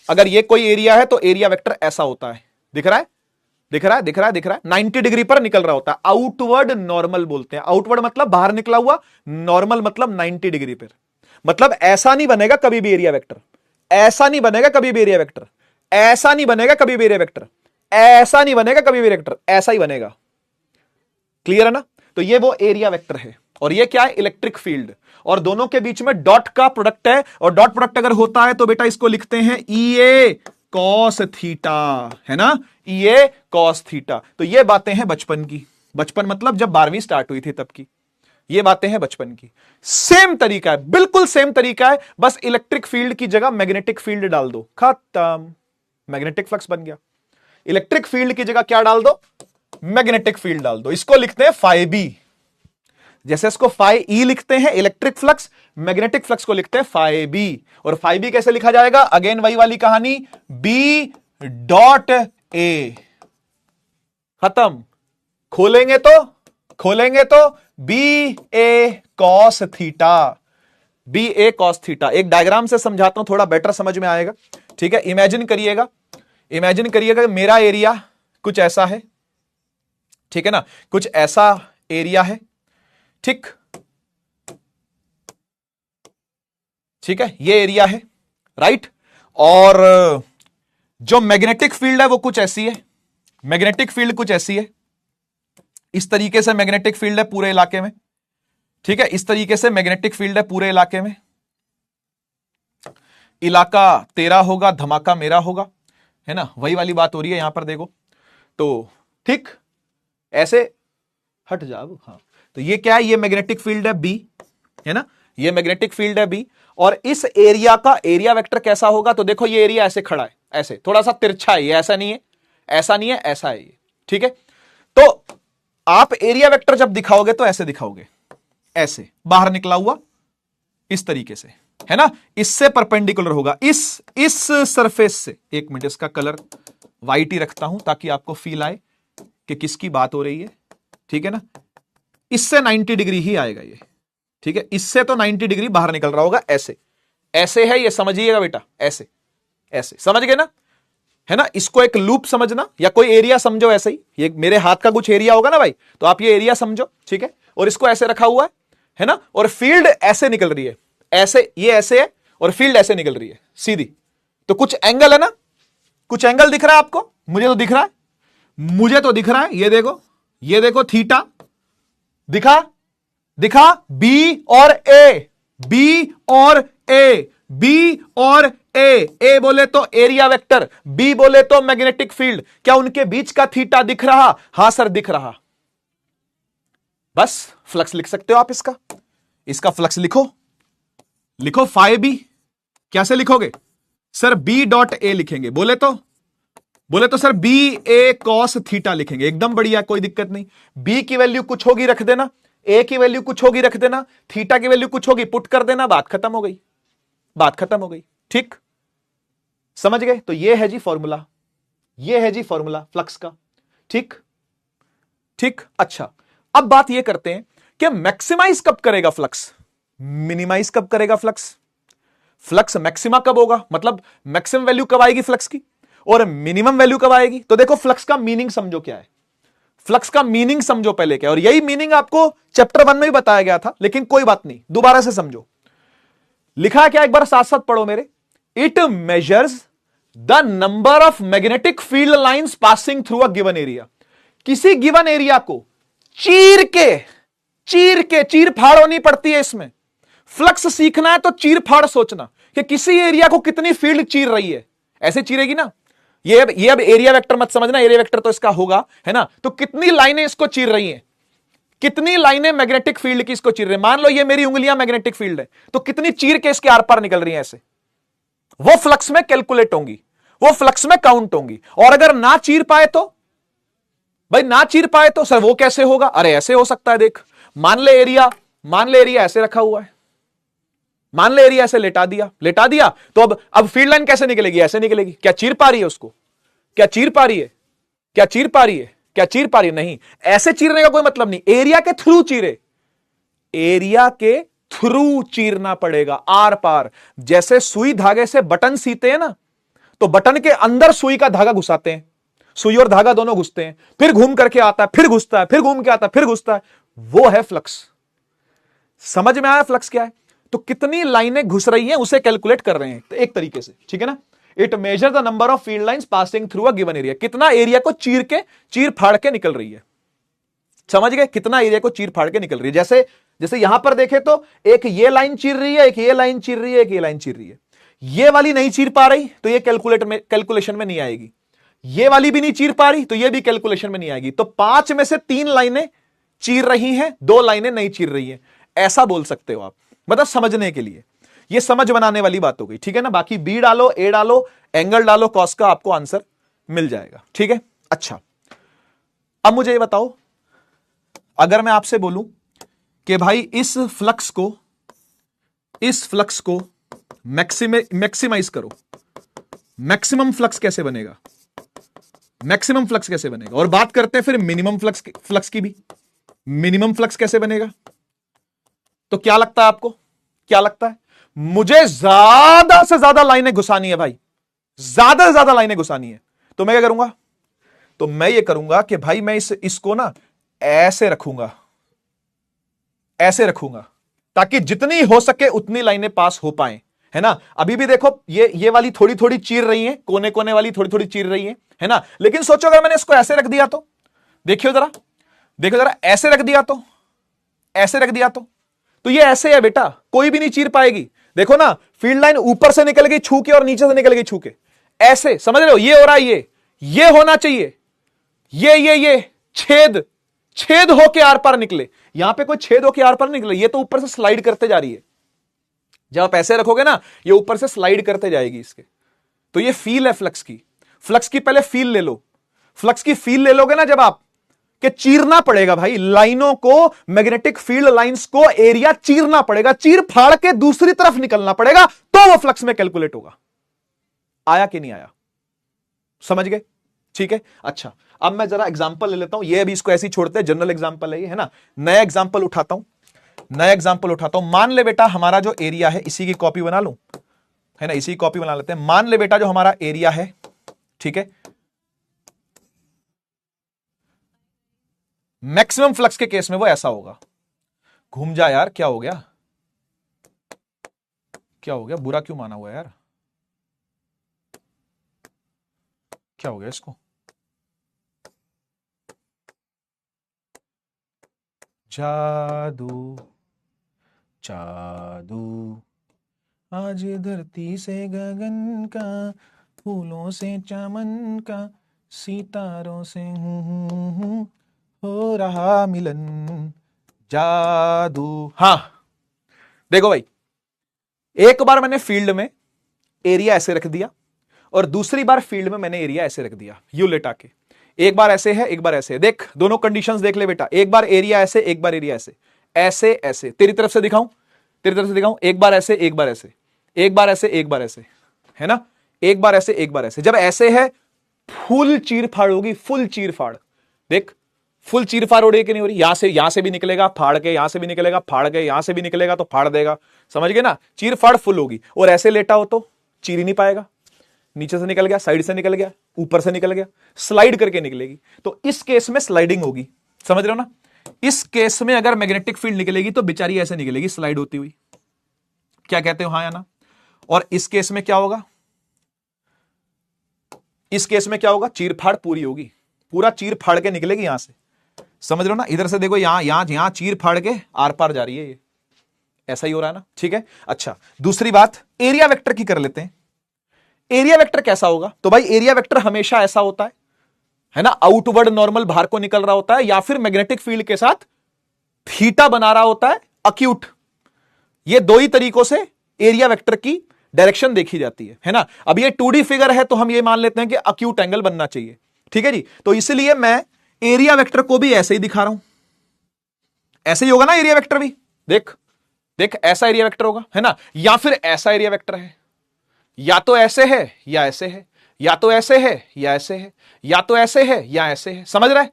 अगर ये कोई एरिया है तो एरिया वेक्टर ऐसा होता है। दिख रहा है 90 डिग्री पर निकल रहा होता है। आउटवर्ड नॉर्मल बोलते हैं। आउटवर्ड मतलब बाहर निकला हुआ, नॉर्मल मतलब 90 डिग्री पर। मतलब ऐसा नहीं बनेगा कभी भी एरिया वेक्टर, ऐसा नहीं बनेगा कभी भी एरिया वेक्टर, ऐसा नहीं बनेगा कभी भी एरिया वेक्टर, ऐसा नहीं बनेगा कभी भी एरिया वेक्टर, ऐसा ही बनेगा। क्लियर है ना? तो ये वो एरिया वेक्टर है, और ये क्या है? Electric field. और दोनों के बीच में डॉट का प्रोडक्ट है, और डॉट प्रोडक्ट अगर होता है तो बेटा इसको लिखते हैं ई ए कॉस थीटा, है ना, ई ए कॉस थीटा। तो ये बातें हैं बचपन की। बचपन मतलब जब 12वीं स्टार्ट हुई थी तब की ये बातें हैं बचपन की। सेम तरीका है, बिल्कुल सेम तरीका है, बस इलेक्ट्रिक फील्ड की जगह मैग्नेटिक फील्ड डाल दो, खत्म, मैग्नेटिक फ्लक्स बन गया। इलेक्ट्रिक फील्ड की जगह क्या डाल दो? मैग्नेटिक फील्ड डाल दो। इसको लिखते हैं फाइ बी। जैसे इसको फाइ ई लिखते हैं इलेक्ट्रिक फ्लक्स, मैग्नेटिक फ्लक्स को लिखते हैं फाइ बी। और फाइ बी कैसे लिखा जाएगा? अगेन वही वाली कहानी, बी डॉट ए, खत्म। खोलेंगे तो B A cos theta, B A cos theta. एक डायग्राम से समझाता हूं, थोड़ा बेटर समझ में आएगा। ठीक है, इमेजिन करिएगा मेरा एरिया कुछ ऐसा है, ठीक है ना, कुछ ऐसा एरिया है, ठीक है, ये एरिया है, राइट। और जो मैग्नेटिक फील्ड है वो कुछ ऐसी है, मैग्नेटिक फील्ड कुछ ऐसी है, इस तरीके से मैग्नेटिक फील्ड है पूरे इलाके में, ठीक है, इस तरीके से मैग्नेटिक फील्ड है पूरे इलाके में। इलाका तेरा होगा, धमाका मेरा होगा, है ना, वही वाली बात हो रही है यहां पर देखो तो, ठीक, ऐसे हट जाओ, हाँ। तो ये क्या है, ये मैग्नेटिक फील्ड है बी, है ना, ये मैग्नेटिक फील्ड है बी। और इस एरिया का एरिया वेक्टर कैसा होगा, तो देखो ये एरिया ऐसे खड़ा है, ऐसे थोड़ा सा तिरछा है, ये ऐसा नहीं है, ऐसा नहीं है, ऐसा है ये, ठीक है। तो आप एरिया वेक्टर जब दिखाओगे तो ऐसे दिखाओगे, ऐसे बाहर निकला हुआ इस तरीके से, है ना, इससे परपेंडिकुलर होगा, इस सरफेस से। एक मिनट, इसका कलर व्हाइट ही रखता हूं ताकि आपको फील आए कि किसकी बात हो रही है, ठीक है ना। इससे 90 डिग्री ही आएगा ये, ठीक है, इससे तो 90 डिग्री बाहर निकल रहा होगा, ऐसे ऐसे है ये, समझिएगा बेटा, ऐसे ऐसे, समझ गए ना, है ना। इसको एक लूप समझना या कोई एरिया समझो, ऐसे ही, ये मेरे हाथ का कुछ एरिया होगा ना भाई, तो आप ये एरिया समझो, ठीक है। और इसको ऐसे रखा हुआ है ना, और फील्ड ऐसे निकल रही है, ऐसे, ये ऐसे है और फील्ड ऐसे निकल रही है सीधी। तो कुछ एंगल है ना, कुछ एंगल दिख रहा है आपको, मुझे तो दिख रहा है, मुझे तो दिख रहा है, ये देखो थीटा दिखा, बी और ए, बी और ए, बी और ए बोले तो एरिया वेक्टर, बी बोले तो मैग्नेटिक फील्ड। क्या उनके बीच का थीटा दिख रहा? हां सर दिख रहा। बस फ्लक्स लिख सकते हो आप, इसका फ्लक्स लिखो फाइ बी। कैसे लिखोगे सर? बी डॉट ए लिखेंगे, बोले तो sir B A cos theta लिखेंगे, एकदम बढ़िया, कोई दिक्कत नहीं। बी की वैल्यू कुछ होगी रख देना, ए की वैल्यू कुछ होगी रख देना, थीटा की वैल्यू कुछ होगी पुट कर देना, बात खत्म हो गई, ठीक, समझ गए। तो ये है जी फॉर्मूला, फ्लक्स का, ठीक। अच्छा, अब बात ये करते हैं कि मैक्सिमाइज कब करेगा फ्लक्स, मिनिमाइज कब करेगा फ्लक्स। फ्लक्स मैक्सिमा कब होगा, मतलब मैक्सिमम वैल्यू कब आएगी फ्लक्स की, और मिनिमम वैल्यू कब आएगी। तो देखो फ्लक्स का मीनिंग समझो क्या है, फ्लक्स का मीनिंग समझो पहले क्या, और यही मीनिंग आपको चैप्टर 1 में भी बताया गया था, लेकिन कोई बात नहीं, दोबारा से समझो। लिखा क्या, एक बार साथ साथ पढ़ो मेरे। It measures the number of magnetic field lines passing through a given area. किसी गिवन एरिया को चीर फाड़ होनी पड़ती है इसमें। फ्लक्स सीखना है तो चीर फाड़ सोचना कि किसी एरिया को कितनी फील्ड चीर रही है, ऐसे चीरेगी ना। ये अब एरिया वेक्टर मत समझना, एरिया वेक्टर तो इसका होगा, है ना। तो कितनी लाइनें इसको चीर रही हैं, कितनी लाइनें मैग्नेटिक फील्ड की इसको चीर रही हैं। मान लो ये मेरी उंगलियां मैग्नेटिक फील्ड है, तो कितनी चीर के इसके आर पार निकल रही हैं ऐसे, वो फ्लक्स में कैलकुलेट होंगी, वो फ्लक्स में काउंट होंगी। और अगर ना चीर पाए तो भाई, ना चीर पाए तो सर वो कैसे होगा, अरे ऐसे हो सकता है, देख, मान ले एरिया ऐसे रखा हुआ है, मान ले एरिया ऐसे लेटा दिया, तो अब फील्ड लाइन कैसे निकलेगी, ऐसे निकलेगी। क्या चीर पा रही है उसको, क्या चीर पा रही है, नहीं, ऐसे चीरने का कोई मतलब नहीं, एरिया के थ्रू चीरे, एरिया के थ्रू चीरना पड़ेगा, आर पार। जैसे सुई धागे से बटन सीते हैं ना, तो बटन के अंदर सुई का धागा घुसाते हैं, सुई और धागा दोनों घुसते हैं, फिर घूम करके आता है, फिर घुसता है, फिर घूम के आता है, फिर घुसता है, वो है फ्लक्स। समझ में आया फ्लक्स क्या है। तो कितनी लाइनें घुस रही हैं उसे कैलकुलेट कर रहे हैं, तो एक तरीके से, ठीक है ना। It measure the number of field lines passing through a given area, कितना एरिया को चीर फाड़ के निकल रही है, समझ गए, कितना एरिया को चीर फाड़ के निकल रही है। जैसे यहां पर देखे तो एक ये लाइन चीर रही है, एक ये लाइन चीर रही है, एक ये लाइन चीर रही है, ये वाली नहीं चीर पा रही तो ये कैलकुलेशन में नहीं आएगी, ये वाली भी नहीं चीर पा रही तो ये भी कैलकुलेशन में नहीं आएगी। तो 5 में से 3 लाइनें चीर रही हैं, 2 लाइनें नहीं चीर रही हैं, ऐसा बोल सकते हो आप, मतलब समझने के लिए। ये समझ बनाने वाली बात हो गई, ठीक है ना। बाकी बी डालो, ए डालो, एंगल डालो, कॉस का आपको आंसर मिल जाएगा, ठीक है। अच्छा, अब मुझे ये बताओ, अगर मैं आपसे बोलूं कि भाई इस फ्लक्स को मैक्सिमाइज करो, मैक्सिमम फ्लक्स कैसे बनेगा, मैक्सिमम फ्लक्स कैसे बनेगा। और बात करते हैं फिर मिनिमम फ्लक्स की भी। मिनिमम फ्लक्स कैसे बनेगा? तो क्या लगता है आपको, क्या लगता है? मुझे ज्यादा से ज्यादा लाइनें घुसानी है भाई, ज्यादा से ज्यादा लाइनें घुसानी है। तो मैं क्या करूंगा? तो मैं ये करूंगा कि भाई मैं इसको ना ऐसे रखूंगा, ऐसे रखूंगा, ताकि जितनी हो सके उतनी लाइनें पास हो पाए, है ना। अभी भी देखो ये वाली थोड़ी थोड़ी चीर रही है, कोने कोने वाली थोड़ी थोड़ी चीर रही है ना। लेकिन सोचो अगर मैंने इसको ऐसे रख दिया तो, देखियो जरा, देखो जरा, ऐसे रख दिया तो, ऐसे रख दिया तो ये ऐसे है बेटा, कोई भी नहीं चीर पाएगी। देखो ना, फील्ड लाइन ऊपर से निकल गई छू के और नीचे से निकल गई छू के, ऐसे, समझ रहे हो? ये हो रहा है, ये होना चाहिए, ये छेद, छेद होके आर पार निकले। यहां पे कोई छेद होके आर पार निकले, ये तो ऊपर से स्लाइड करते जा रही है। जब आप ऐसे रखोगे ना, ये ऊपर से स्लाइड करते जाएगी इसके। तो ये फील है फ्लक्स की। फ्लक्स की पहले फील ले लो। फ्लक्स की फील ले लोगे ना जब आप, कि चीरना पड़ेगा भाई लाइनों को, मैग्नेटिक फील्ड लाइंस को एरिया चीरना पड़ेगा, चीर फाड़ के दूसरी तरफ निकलना पड़ेगा, तो वो फ्लक्स में कैलकुलेट होगा। आया कि नहीं आया? समझ गए? ठीक है। अच्छा, अब मैं जरा एग्जांपल ले लेता हूं। ये अभी इसको ऐसे ही छोड़ते हैं, जनरल एग्जांपल है ये, है ना। नया एग्जांपल उठाता हूं, नया एग्जांपल उठाता हूं। मान ले बेटा हमारा जो एरिया है, इसी की कॉपी बना लूं, है ना, इसी की कॉपी बना लेते हैं। मान ले बेटा जो हमारा एरिया है, ठीक है, मैक्सिमम फ्लक्स के केस में वो ऐसा होगा। घूम जा यार, क्या हो गया, क्या हो गया, बुरा क्यों माना हुआ यार, क्या हो गया इसको? जादू जादू आज धरती से गगन का, फूलों से चमन का, सितारों से हो रहा मिलन, जादू। हाँ देखो भाई, एक बार मैंने फील्ड में एरिया ऐसे रख दिया और दूसरी बार फील्ड में मैंने एरिया ऐसे रख दिया, यू लेटा के। एक बार ऐसे है, एक बार ऐसे है। देख दोनों कंडीशंस देख ले बेटा, एक बार एरिया ऐसे, एक बार एरिया ऐसे, ऐसे ऐसे। तेरी तरफ से दिखाऊं, तेरी तरफ से दिखाऊं, एक बार ऐसे, एक बार ऐसे, एक बार ऐसे, एक बार ऐसे, है ना, एक बार ऐसे, एक बार ऐसे। जब ऐसे है, फुल चीर फाड़ होगी, फुल चीर फाड़। देख फुल चीर फाड़ हो रही है कि नहीं हो रही? यहां से भी निकलेगा फाड़ के, यहां से भी निकलेगा फाड़ के, यहां से भी निकलेगा तो फाड़ देगा, समझ गए ना। चीर फाड़ फुल होगी। और ऐसे लेटा हो तो चीर ही नहीं पाएगा, नीचे से निकल गया, साइड से निकल गया, ऊपर से निकल गया, स्लाइड करके निकलेगी। तो इस केस में स्लाइडिंग होगी, समझ रहे हो ना। इस केस में अगर मैग्नेटिक फील्ड निकलेगी तो बेचारी ऐसे निकलेगी, स्लाइड होती हुई। क्या कहते हो, हाँ या ना? और इस केस में क्या होगा, इस केस में क्या होगा, चीर फाड़ पूरी होगी, पूरा चीर फाड़ के निकलेगी यहां से, समझ रहे हो ना। इधर से देखो, यहां यहां यहां चीर फाड़ के आर पार जा रही है, ये ऐसा ही हो रहा है ना, ठीक है। अच्छा, दूसरी बात एरिया वेक्टर की कर लेते हैं। एरिया वेक्टर कैसा होगा? तो भाई एरिया वेक्टर हमेशा ऐसा होता है ना, आउटवर्ड नॉर्मल बाहर को निकल रहा होता है, या फिर मैग्नेटिक फील्ड के साथ थीटा बना रहा होता है, अक्यूट। ये दो ही तरीकों से एरिया वेक्टर की डायरेक्शन देखी जाती है ना। अब ये 2D फिगर है तो हम ये मान लेते हैं कि अक्यूट एंगल बनना चाहिए, ठीक है जी। तो इसलिए मैं एरिया वेक्टर को भी ऐसे ही दिखा रहा हूं, ऐसे ही होगा ना एरिया वेक्टर भी। देख देख, ऐसा एरिया वेक्टर होगा, है ना, या फिर ऐसा एरिया वेक्टर है, या तो ऐसे है या ऐसे है, या तो ऐसे है या ऐसे है, या तो ऐसे है या ऐसे है, समझ रहा है,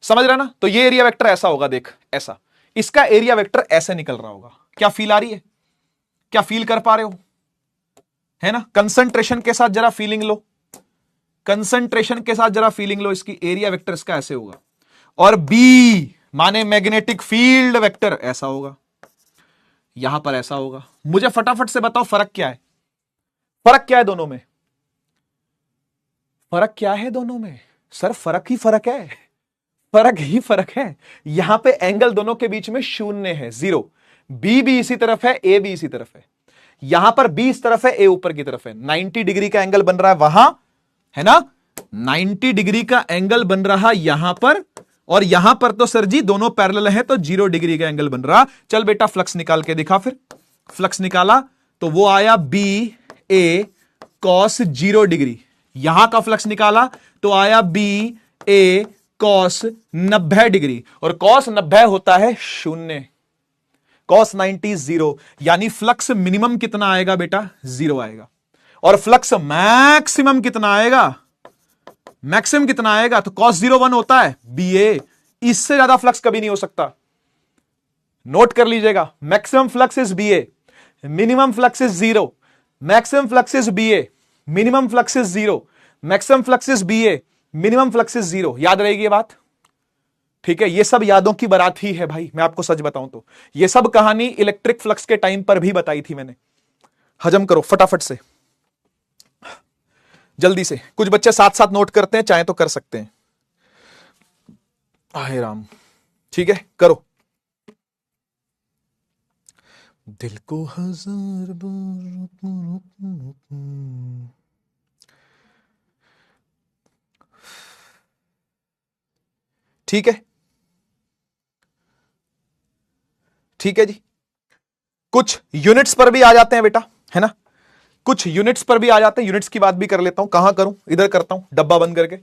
समझ रहा ना। तो ये एरिया वेक्टर ऐसा होगा, देख ऐसा, इसका एरिया वेक्टर ऐसे निकल रहा होगा। क्या फील आ रही है, क्या फील कर पा रहे हो, है ना। कंसंट्रेशन के साथ जरा फीलिंग लो, कंसंट्रेशन के साथ जरा फीलिंग लो, इसकी एरिया वेक्टर इसका ऐसे होगा। और बी माने मैग्नेटिक फील्ड वेक्टर ऐसा होगा, यहां पर ऐसा होगा। मुझे फटाफट से बताओ फर्क क्या है, फर्क क्या है दोनों में, फर्क क्या है दोनों में? सर फर्क ही फर्क है, फर्क ही फर्क है। यहां पे एंगल दोनों के बीच में शून्य है, जीरो। बी भी इसी तरफ है, ए भी इसी तरफ है। यहां पर बी इस तरफ है, ए ऊपर की तरफ है। 90 डिग्री का एंगल बन रहा है वहां, है ना, 90 डिग्री का एंगल बन रहा यहां पर, और यहां पर तो सर जी दोनों पैरेलल है तो 0 डिग्री का एंगल बन रहा। चल बेटा फ्लक्स निकाल के दिखा, फिर फ्लक्स निकाला तो वो आया बी ए कॉस 0 डिग्री। यहां का फ्लक्स निकाला तो आया बी ए कॉस 90 डिग्री, और कॉस 90 होता है 0, कॉस 90 0, यानी फ्लक्स मिनिमम कितना आएगा बेटा, 0 आएगा। और फ्लक्स मैक्सिमम कितना आएगा, मैक्सिमम कितना आएगा, तो cos 0 1 होता है BA, इससे ज्यादा फ्लक्स कभी नहीं हो सकता। नोट कर लीजिएगा, maximum flux is BA, minimum flux is 0, maximum flux is BA, minimum flux is 0, maximum flux is BA, minimum flux is 0। याद रहेगी ये बात, ठीक है। ये सब यादों की बारात ही है भाई, मैं आपको सच बताऊं तो ये सब कहानी इलेक्ट्रिक फ्लक्स के टाइम पर भी बताई थी मैंने। हजम करो फटाफट से, जल्दी से। कुछ बच्चे साथ साथ नोट करते हैं, चाहे तो कर सकते हैं। हाय राम, ठीक है, करो। दिल को हजार बार, ठीक है, ठीक है जी। कुछ यूनिट्स पर भी आ जाते हैं बेटा, है ना, कुछ यूनिट्स पर भी आ जाते हैं। यूनिट्स की बात भी कर लेता हूं, कहां करूं, इधर करता हूं, डब्बा बंद करके।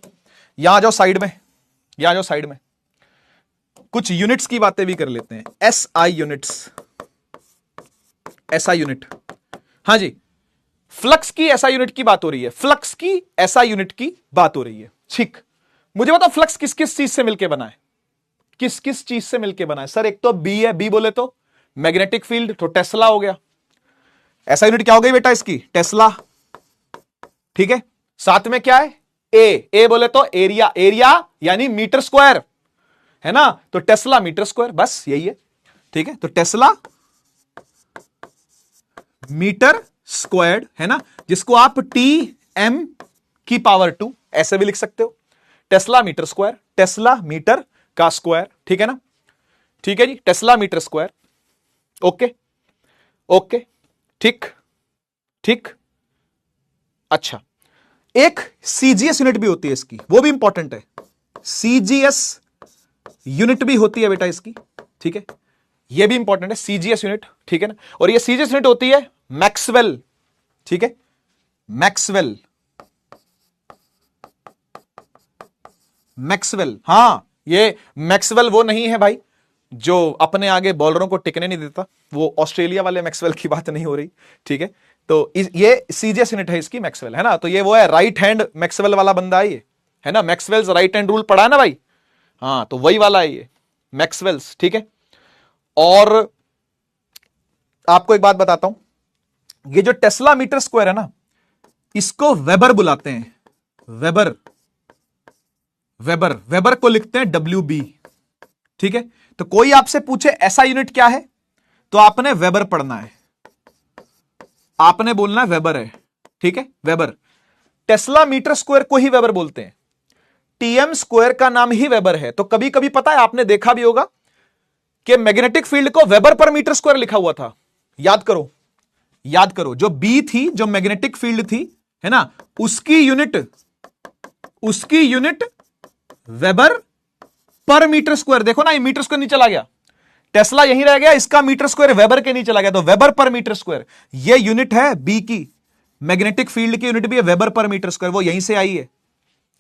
यहां जाओ साइड में, यहां जाओ साइड में। कुछ यूनिट्स की बातें भी कर लेते हैं। SI यूनिट्स, SI यूनिट, हां जी, फ्लक्स की SI यूनिट की बात हो रही है, फ्लक्स की SI यूनिट की बात हो रही है। ठीक, मुझे बताओ फ्लक्स किस किस चीज से मिलकर बना है, किस किस चीज से मिलकर बना है? सर एक तो बी है, बी बोले तो मैग्नेटिक फील्ड, तो टेस्ला हो गया। SI यूनिट क्या हो गई बेटा इसकी, टेस्ला, ठीक है। साथ में क्या है, ए बोले तो एरिया, एरिया यानी मीटर स्क्वायर, है ना, तो टेस्ला मीटर स्क्वायर, बस यही है, ठीक है। तो टेस्ला मीटर स्क्वायर्ड, है ना, जिसको आप TM की पावर 2 ऐसे भी लिख सकते हो। Tesla metre square, tesla metre का स्क्वायर, ठीक है ना, ठीक है जी, tesla metre square. Okay okay, ठीक ठीक। अच्छा, एक CGS यूनिट भी होती है इसकी, वो भी इंपॉर्टेंट है। CGS यूनिट भी होती है बेटा इसकी, ठीक है, ये भी इंपॉर्टेंट है, CGS यूनिट, ठीक है ना। और ये CGS यूनिट होती है मैक्सवेल, ठीक है, मैक्सवेल, मैक्सवेल, हां, ये मैक्सवेल वो नहीं है भाई जो अपने आगे बॉलरों को टिकने नहीं देता, वो ऑस्ट्रेलिया वाले मैक्सवेल की बात नहीं हो रही, ठीक है। तो ये CGS यूनिट है इसकी, मैक्सवेल, है ना। तो ये वो है राइट हैंड मैक्सवेल वाला बंदा है ये, है ना, मैक्सवेल्स राइट हैंड रूल पढ़ा है ना भाई, हाँ, तो वही वाला है ये मैक्सवेल्स, ठीक है। और आपको एक बात बताता हूं, ये जो टेस्ला मीटर स्क्वायर है ना, इसको वेबर बुलाते हैं, वेबर, वेबर, वेबर को लिखते हैं WB, ठीक है। तो कोई आपसे पूछे SI यूनिट क्या है, तो आपने वेबर पढ़ना है, आपने बोलना है वेबर है, ठीक है, वेबर। टेस्ला मीटर स्क्वायर को ही वेबर बोलते हैं, TM स्क्वायर का नाम ही वेबर है। तो कभी कभी पता है, आपने देखा भी होगा कि मैग्नेटिक फील्ड को वेबर पर मीटर स्क्वायर लिखा हुआ था। याद करो, याद करो, जो B थी, जो मैग्नेटिक फील्ड थी, है ना, उसकी unit weber per metre square. देखो ना, ये मीटर स्क्वायर नीचे चला गया, टेस्ला यहीं रह गया, इसका मीटर स्क्वायर वेबर के नीचे चला गया, तो वेबर पर मीटर स्क्वायर ये यूनिट है B की, मैग्नेटिक फील्ड की यूनिट भी है वेबर पर मीटर स्क्वायर, वो यहीं से आई है,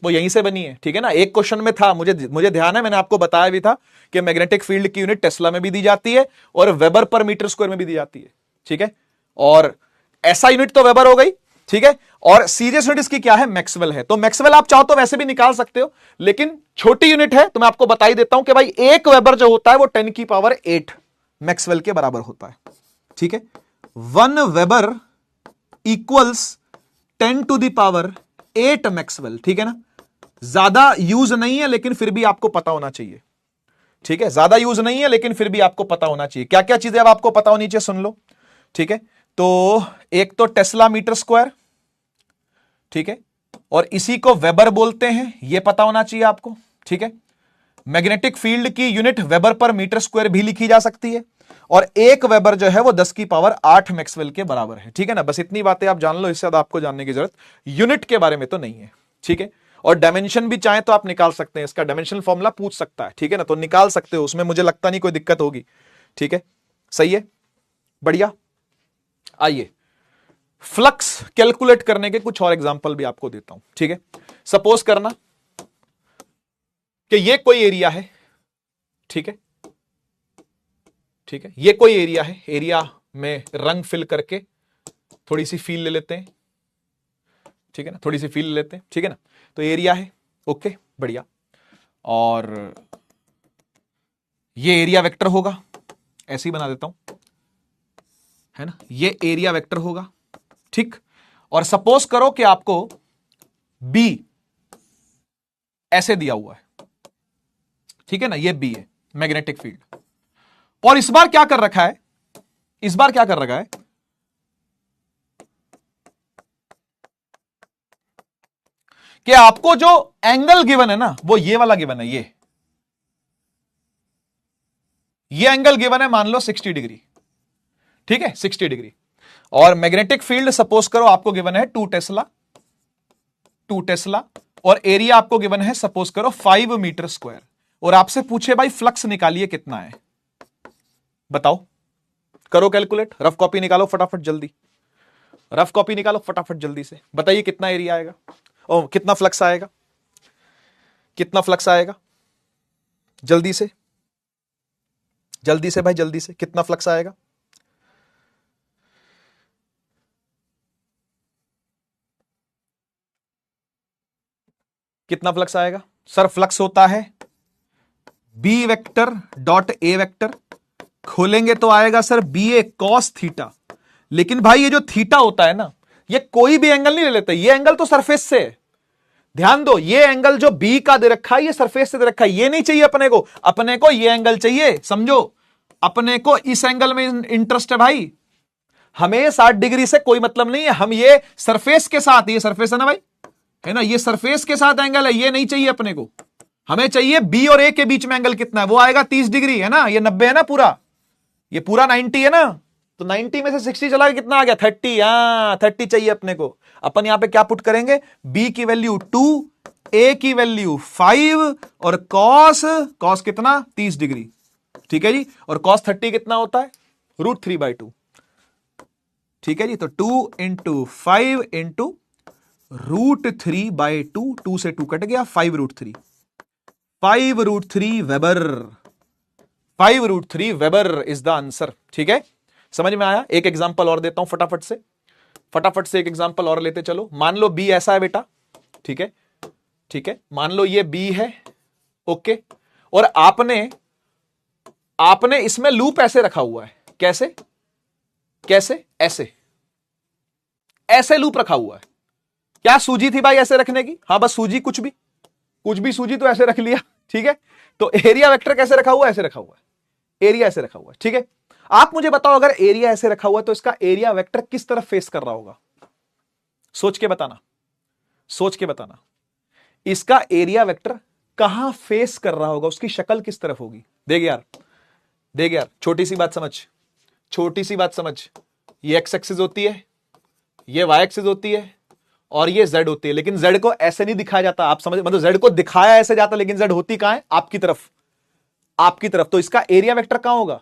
वो यहीं से बनी है, ठीक है ना। एक क्वेश्चन में था, मुझे ध्यान है, मैंने आपको बताया भी था कि मैग्नेटिक फील्ड की यूनिट टेस्ला में भी दी जाती है और वेबर पर मीटर स्क्वायर में भी दी जाती है, ठीक है। और SI यूनिट तो वेबर हो गई, ठीक है, और CGS यूनिट इसकी क्या है, मैक्सवेल है। तो मैक्सवेल आप चाहो तो वैसे भी निकाल सकते हो, लेकिन छोटी यूनिट है, तो मैं आपको बता ही देता हूं कि भाई एक वेबर जो होता है वो 10 की पावर 8 मैक्सवेल के बराबर होता है, ठीक है। 1 weber equals 10 to the power 8 maxwell, ठीक है ना। ज्यादा यूज नहीं है, लेकिन फिर भी आपको पता होना चाहिए, ठीक है, ज्यादा यूज नहीं है, लेकिन फिर भी आपको पता होना चाहिए। क्या क्या चीजें अब आपको पता होनी चाहिए, सुन लो, ठीक है। तो एक तो टेस्ला मीटर स्क्वायर, ठीक है, और इसी को वेबर बोलते हैं, यह पता होना चाहिए आपको, ठीक है। मैग्नेटिक फील्ड की unit weber per metre square भी लिखी जा सकती है, और एक वेबर जो है वो 10 की पावर 8 मैक्सवेल के बराबर है, ठीक है ना। बस इतनी बातें आप जान लो, इससे ज्यादा आपको जानने की जरूरत यूनिट के बारे में तो नहीं है, ठीक है। और डायमेंशन भी चाहे तो आप निकाल सकते हैं, इसका डायमेंशनल फॉर्मूला पूछ सकता है, ठीक है ना, तो निकाल सकते हो, उसमें मुझे लगता नहीं कोई दिक्कत होगी, ठीक है, सही है, बढ़िया। आइए फ्लक्स कैलकुलेट करने के कुछ और एग्जांपल भी आपको देता हूं, ठीक है। सपोज करना कि ये कोई एरिया है, ठीक है, ठीक है, ये कोई एरिया है, एरिया में रंग फिल करके थोड़ी सी फील ले लेते हैं, ठीक है ना, थोड़ी सी फील ले लेते हैं, ठीक है ना। तो एरिया है, ओके, बढ़िया। और ये एरिया वेक्टर होगा, ऐसे ही बना देता हूं, है ना, ये एरिया वेक्टर होगा, ठीक। और सपोज करो कि आपको बी ऐसे दिया हुआ है, ठीक है ना, ये बी है मैग्नेटिक फील्ड। और इस बार क्या कर रखा है, इस बार क्या कर रखा है, कि आपको जो एंगल गिवन है ना, वो ये वाला गिवन है, ये एंगल गिवन है, मान लो 60 डिग्री, ठीक है, 60 डिग्री। और मैग्नेटिक फील्ड सपोज करो आपको गिवन है 2 टेस्ला, 2 टेस्ला, और एरिया आपको गिवन है सपोज करो 5 मीटर स्क्वायर। और आपसे पूछे भाई फ्लक्स निकालिए कितना है, बताओ, करो कैलकुलेट, रफ कॉपी निकालो फटाफट जल्दी, रफ कॉपी निकालो फटाफट जल्दी से, बताइए कितना एरिया आएगा, ओ कितना फ्लक्स आएगा, कितना फ्लक्स आएगा, जल्दी से, जल्दी से भाई, जल्दी से, कितना फ्लक्स आएगा। कितना फ्लक्स आएगा सर, फ्लक्स होता है B vector dot A vector, खोलेंगे तो आएगा sir B A cos theta. लेकिन भाई ये जो थीटा होता है ना, ये कोई भी एंगल नहीं ले लेते, ये एंगल तो सरफेस से है, ध्यान दो, ये एंगल जो बी का दे रखा है ये सरफेस से दे रखा है, ये नहीं चाहिए अपने को, अपने को ये एंगल चाहिए, समझो, अपने को इस एंगल में इंटरेस्ट है भाई, हमें 60 डिग्री से कोई मतलब नहीं है, हम ये सरफेस के साथ, ये सरफेस है ना भाई, है ना, ये सरफेस के साथ एंगल है, ये नहीं चाहिए अपने को, हमें चाहिए बी और ए के बीच में एंगल कितना है, वो आएगा 30 डिग्री, है ना, ये 90 है ना पूरा, ये पूरा 90 है ना, तो 90 में से 60 चला के कितना आ गया 30, हाँ 30 चाहिए अपने को। अपन यहां पे क्या पुट करेंगे, बी की वैल्यू 2, ए की वैल्यू 5, और कॉस, कॉस कितना 30 डिग्री, ठीक है जी, और कॉस 30 कितना होता है √3/2, ठीक है जी, तो 2 × 5 × √3/2, 2 से 2 कट गया, 5√3, 5√3 weber, 5√3 weber is the answer, ठीक है, समझ में आया। एक एग्जांपल और देता हूं फटाफट से, फटाफट से एक एग्जांपल और लेते चलो। मान लो बी ऐसा है बेटा, ठीक है, ठीक है, मान लो ये बी है, ओके, और आपने इसमें लूप ऐसे रखा हुआ है, कैसे, कैसे, ऐसे, ऐसे लूप रखा हुआ है, क्या सूजी थी भाई ऐसे रखने की, हाँ बस सूजी, कुछ भी सूजी तो ऐसे रख लिया, ठीक है। तो एरिया वेक्टर कैसे रखा हुआ है, ऐसे रखा हुआ है, एरिया ऐसे रखा हुआ है, ठीक है। आप मुझे बताओ अगर एरिया ऐसे रखा हुआ है तो इसका एरिया वेक्टर किस तरफ फेस कर रहा होगा, सोच के बताना, सोच के बताना, इसका एरिया वेक्टर कहां फेस कर रहा होगा, उसकी शक्ल किस तरफ होगी। देख यार, देख यार, छोटी सी बात समझ, छोटी सी बात समझ, ये एक्स एक्सिस होती है, ये वाई एक्सिस होती है, और ये जेड होती है, लेकिन जेड को ऐसे नहीं दिखाया जाता, आप समझ, मतलब जेड को दिखाया ऐसे जाता, लेकिन जेड होती कहां है, आपकी तरफ, आपकी तरफ। तो इसका एरिया वेक्टर कहां होगा,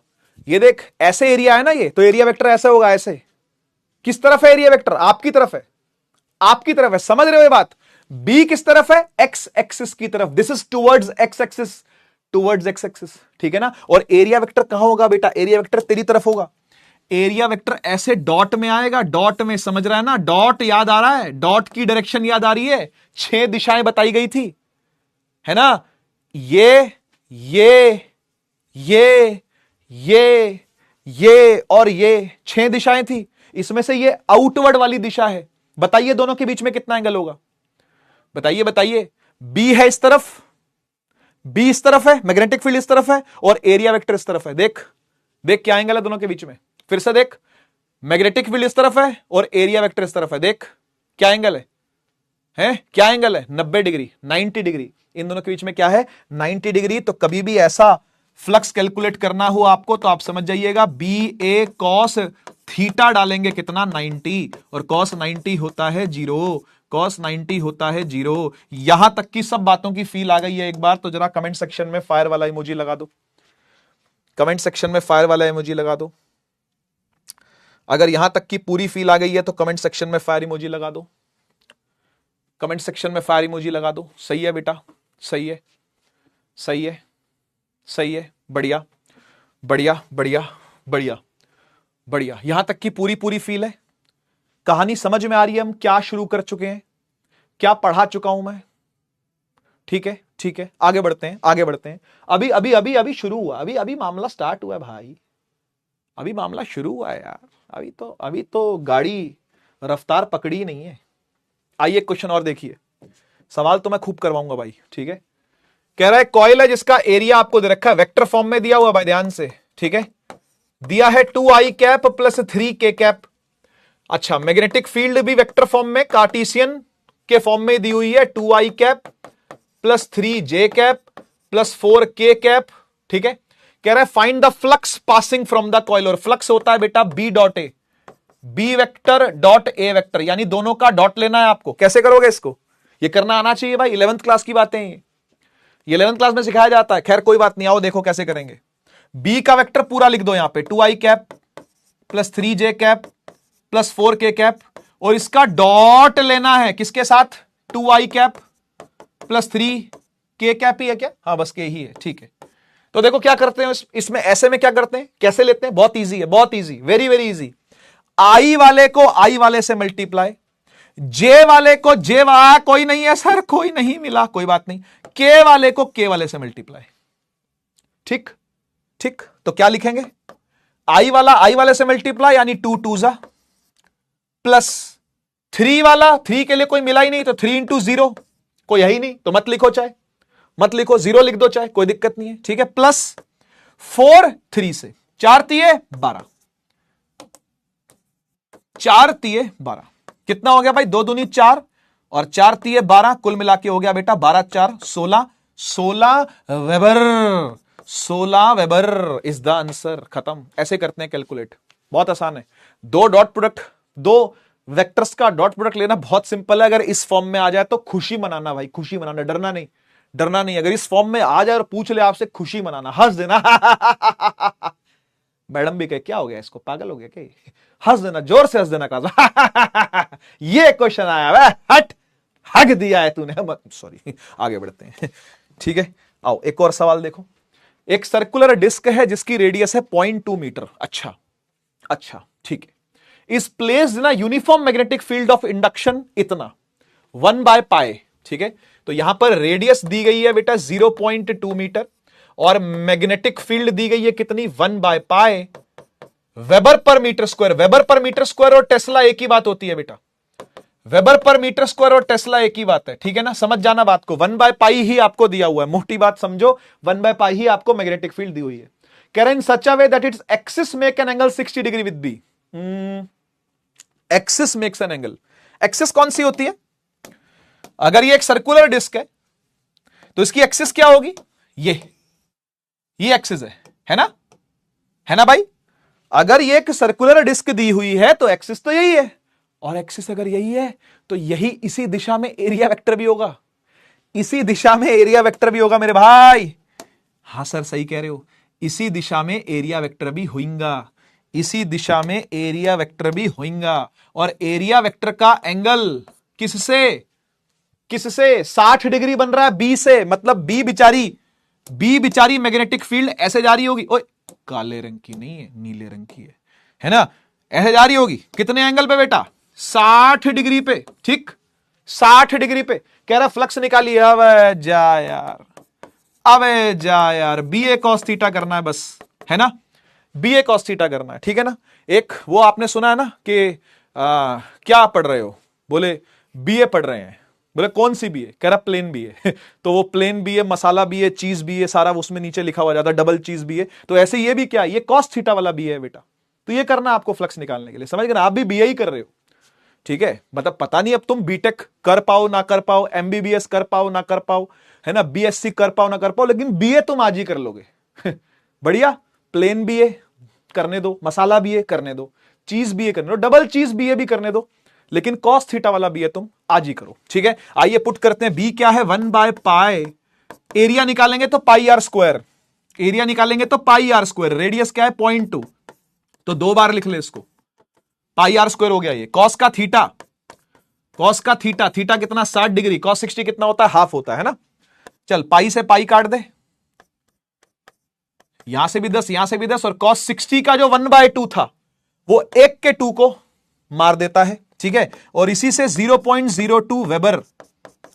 ये देख ऐसे एरिया है ना ये, तो एरिया वेक्टर ऐसे होगा, ऐसे, किस तरफ है एरिया वेक्टर, आपकी तरफ है, आपकी तरफ है, समझ रहे हो ये बात। बी किस तरफ है, एक्स एक्सिस की तरफ, this is towards x axis, towards x axis, ठीक है ना। और एरिया वेक्टर कहां होगा बेटा, एरिया वेक्टर तेरी तरफ होगा, एरिया वेक्टर ऐसे डॉट में आएगा, डॉट में, समझ रहा है ना, डॉट याद आ रहा है, डॉट की डायरेक्शन याद आ रही है, 6 दिशाएं बताई गई थी, है ना, ये ये और ये 6 दिशाएं थी, इसमें से ये आउटवर्ड वाली दिशा है, बताइए दोनों के बीच में कितना एंगल होगा, बताइए बताइए। बी है इस तरफ, बी इस तरफ है, मैग्नेटिक फील्ड इस तरफ है, और एरिया वेक्टर इस तरफ है, देख देख क्या एंगल है दोनों के बीच में, फिर से देख, मैग्नेटिक फील्ड इस तरफ है और एरिया वेक्टर इस तरफ है, देख क्या एंगल है क्या एंगल है, 90 डिग्री, 90 डिग्री, इन दोनों के बीच में क्या है, 90 डिग्री। तो कभी भी ऐसा फ्लक्स कैलकुलेट करना हो आपको तो आप समझ जाइएगा, बी ए कॉस थीटा डालेंगे कितना 90, और कॉस 90 होता है 0, कॉस 90 होता है 0। यहां तक की सब बातों की फील आ गई है एक बार तो जरा कमेंट सेक्शन में फायर वाला इमोजी लगा दो, कमेंट सेक्शन में फायर वाला इमोजी लगा दो। अगर यहां तक की पूरी फील आ गई है तो कमेंट सेक्शन में फायर इमोजी लगा दो, कमेंट सेक्शन में फायर इमोजी लगा दो। सही है बेटा, सही है, सही है, सही है, बढ़िया बढ़िया बढ़िया बढ़िया बढ़िया। यहां तक की पूरी फील है, कहानी समझ में आ रही है, हम क्या शुरू कर चुके हैं, क्या पढ़ा चुका हूं मैं, ठीक है, ठीक है, आगे बढ़ते हैं, आगे बढ़ते हैं। अभी अभी अभी अभी शुरू हुआ, अभी अभी मामला स्टार्ट हुआ है भाई, अभी मामला शुरू हुआ है यार, अभी तो गाड़ी रफ्तार पकड़ी नहीं है। आइए क्वेश्चन और देखिए, सवाल तो मैं खूब करवाऊंगा भाई, ठीक है। कह रहा है कॉइल है जिसका एरिया आपको दे रखा है, वेक्टर फॉर्म में दिया हुआ भाई, ध्यान से, ठीक है। दिया है 2i cap plus 3k cap. अच्छा, मैग्नेटिक फील्ड भी वेक्टर फॉर्म में कार्टेशियन के फॉर्म में दी हुई है, 2i cap plus 3j cap plus 4k cap, ठीक है। कह रहा है find the flux passing from the coil, और फ्लक्स होता है बेटा b dot A, B vector dot A vector, यानी दोनों का डॉट लेना है आपको। कैसे करोगे इसको, ये करना आना चाहिए भाई, 11th क्लास की बातें हैं ये 11th क्लास में सिखाया जाता है। खैर कोई बात नहीं, आओ देखो कैसे करेंगे। बी का वेक्टर पूरा लिख दो यहां पे, 2i cap plus 3j cap plus 4k cap, और इसका डॉट लेना है किसके साथ, 2i cap plus 3k cap ही है क्या, हाँ बस के ही है, ठीक है। तो देखो क्या करते हैं इसमें, ऐसे में क्या करते हैं, कैसे लेते हैं, बहुत ईजी है, बहुत ईजी, वेरी वेरी ईजी। आई वाले को आई वाले से मल्टीप्लाई, जे वाले को जे वाला, कोई नहीं है सर, कोई नहीं मिला, कोई बात नहीं, के वाले को के वाले से मल्टीप्लाई, ठीक ठीक। तो क्या लिखेंगे, आई वाला आई वाले से मल्टीप्लाई, यानी 2 2 जा, प्लस 3 वाला 3 के लिए कोई मिला ही नहीं, तो 3 इंटू 0, कोई है ही नहीं तो मत लिखो, चाहे मत लिखो, 0 लिख दो चाहे, कोई दिक्कत नहीं है, ठीक है। प्लस 4 3 से, 4 तिये 12, 4 तिये 12, कितना हो गया भाई, 2 दूनी 4 और 4 तिये 12, कुल मिला के हो गया बेटा 12 4 16, 16 weber, 16 weber is the answer. खत्म, ऐसे करते हैं कैलकुलेट, बहुत आसान है। दो डॉट प्रोडक्ट, दो वेक्टर्स का डॉट प्रोडक्ट लेना बहुत सिंपल है। अगर इस फॉर्म में आ जाए तो खुशी मनाना भाई, खुशी मनाना, डरना नहीं, डरना नहीं। अगर इस फॉर्म में आ जाए और पूछ ले आपसे, खुशी मनाना, हंस देना। मैडम भी कहे क्या हो गया इसको, पागल हो गया क्या, हंस देना, जोर से हंस देना का। ये क्वेश्चन आया है, हट हक दिया है तूने, सॉरी। आगे बढ़ते हैं, ठीक है। आओ एक और सवाल देखो। एक सर्कुलर डिस्क है जिसकी रेडियस है 0.2 मीटर। अच्छा अच्छा, ठीक है। इस प्लेस्ड ना uniform magnetic field of induction इतना 1/π, ठीक है। तो यहां पर रेडियस दी गई है बेटा 0.2 मीटर और मैग्नेटिक फील्ड दी गई है कितनी, 1/π weber per metre square. Weber per metre square और टेस्ला एक ही बात होती है बेटा, वेबर पर मीटर स्क्वायर और टेस्ला एक ही बात है, ठीक है ना, समझ जाना बात को। 1/π ही आपको दिया हुआ है, मोटी बात समझो, 1/π ही आपको मैग्नेटिक फील्ड दी हुई है। कह रहे in such a way that it's axis make an angle 60 degree with B. Axis makes an angle, axis कौन सी होती है, अगर ये एक सर्कुलर डिस्क है तो इसकी एक्सिस क्या होगी, ये एक्सिस है ना, है ना भाई। अगर ये एक सर्कुलर डिस्क दी हुई है तो एक्सिस तो यही है, और एक्सिस अगर यही है तो यही इसी दिशा में एरिया वेक्टर भी होगा, इसी दिशा में एरिया वेक्टर भी होगा मेरे भाई। हां सर सही कह रहे हो, इसी दिशा में एरिया वेक्टर भी होगा, इसी दिशा में एरिया वेक्टर भी होगा। और एरिया वेक्टर का एंगल किससे किससे 60 डिग्री बन रहा है बी से, मतलब बी बिचारी मैग्नेटिक फील्ड ऐसे जा रही होगी, ओए काले रंग की नहीं है, नीले रंग की है ना, ऐसे जा रही होगी कितने एंगल पे बेटा, 60 डिग्री पे, ठीक 60 डिग्री पे। कह रहा फ्लक्स निकालिए, अब जा यार, अबे जा यार, बी ए कॉस थीटा करना है बस, है ना, बी ए कॉस थीटा करना है, ठीक है ना। एक वो आपने सुना है ना कि क्या पढ़ रहे हो, बोले बी ए पढ़ रहे हैं, बोले कौन सी बी ए, कह रहा प्लेन बी ए। तो वो प्लेन बी ए, मसाला बी ए, चीज बी ए, सारा उसमें नीचे लिखा हुआ जाता है, डबल चीज बी ए। तो ऐसे ये भी क्या, ये कॉस थीटा वाला बी है बेटा। तो ये करना आपको फ्लक्स निकालने के लिए, समझ गए ना, आप भी बी ए ही कर रहे हो, ठीक है। मतलब पता नहीं अब तुम बीटेक कर पाओ ना कर पाओ, एमबीबीएस कर पाओ ना कर पाओ, है ना, बीएससी कर पाओ ना कर पाओ, लेकिन बीए तुम आज ही कर लोगे। बढ़िया, प्लेन बीए करने दो, मसाला बीए करने दो, चीज बीए करने दो, डबल चीज बीए भी करने दो, लेकिन कॉस थीटा वाला बीए तुम आज ही करो, ठीक है। आइए पुट करते हैं, बी क्या है 1/π, एरिया निकालेंगे तो पाई आर स्क्वायर, एरिया निकालेंगे तो पाई आर स्क्वायर, रेडियस क्या है 0.2, तो 2 बार लिख ले इसको, पाई आर स्क्वायर हो गया ये। कॉस का थीटा, कॉस का थीटा, थीटा कितना 60 डिग्री, कॉस 60 कितना होता है, हाफ होता है ना। चल पाई से पाई काट दे, यहां से भी 10 यहां से भी 10, और कॉस 60 का जो 1/2 था वो 1 के 2 को मार देता है, ठीक है। और इसी से 0.02 वेबर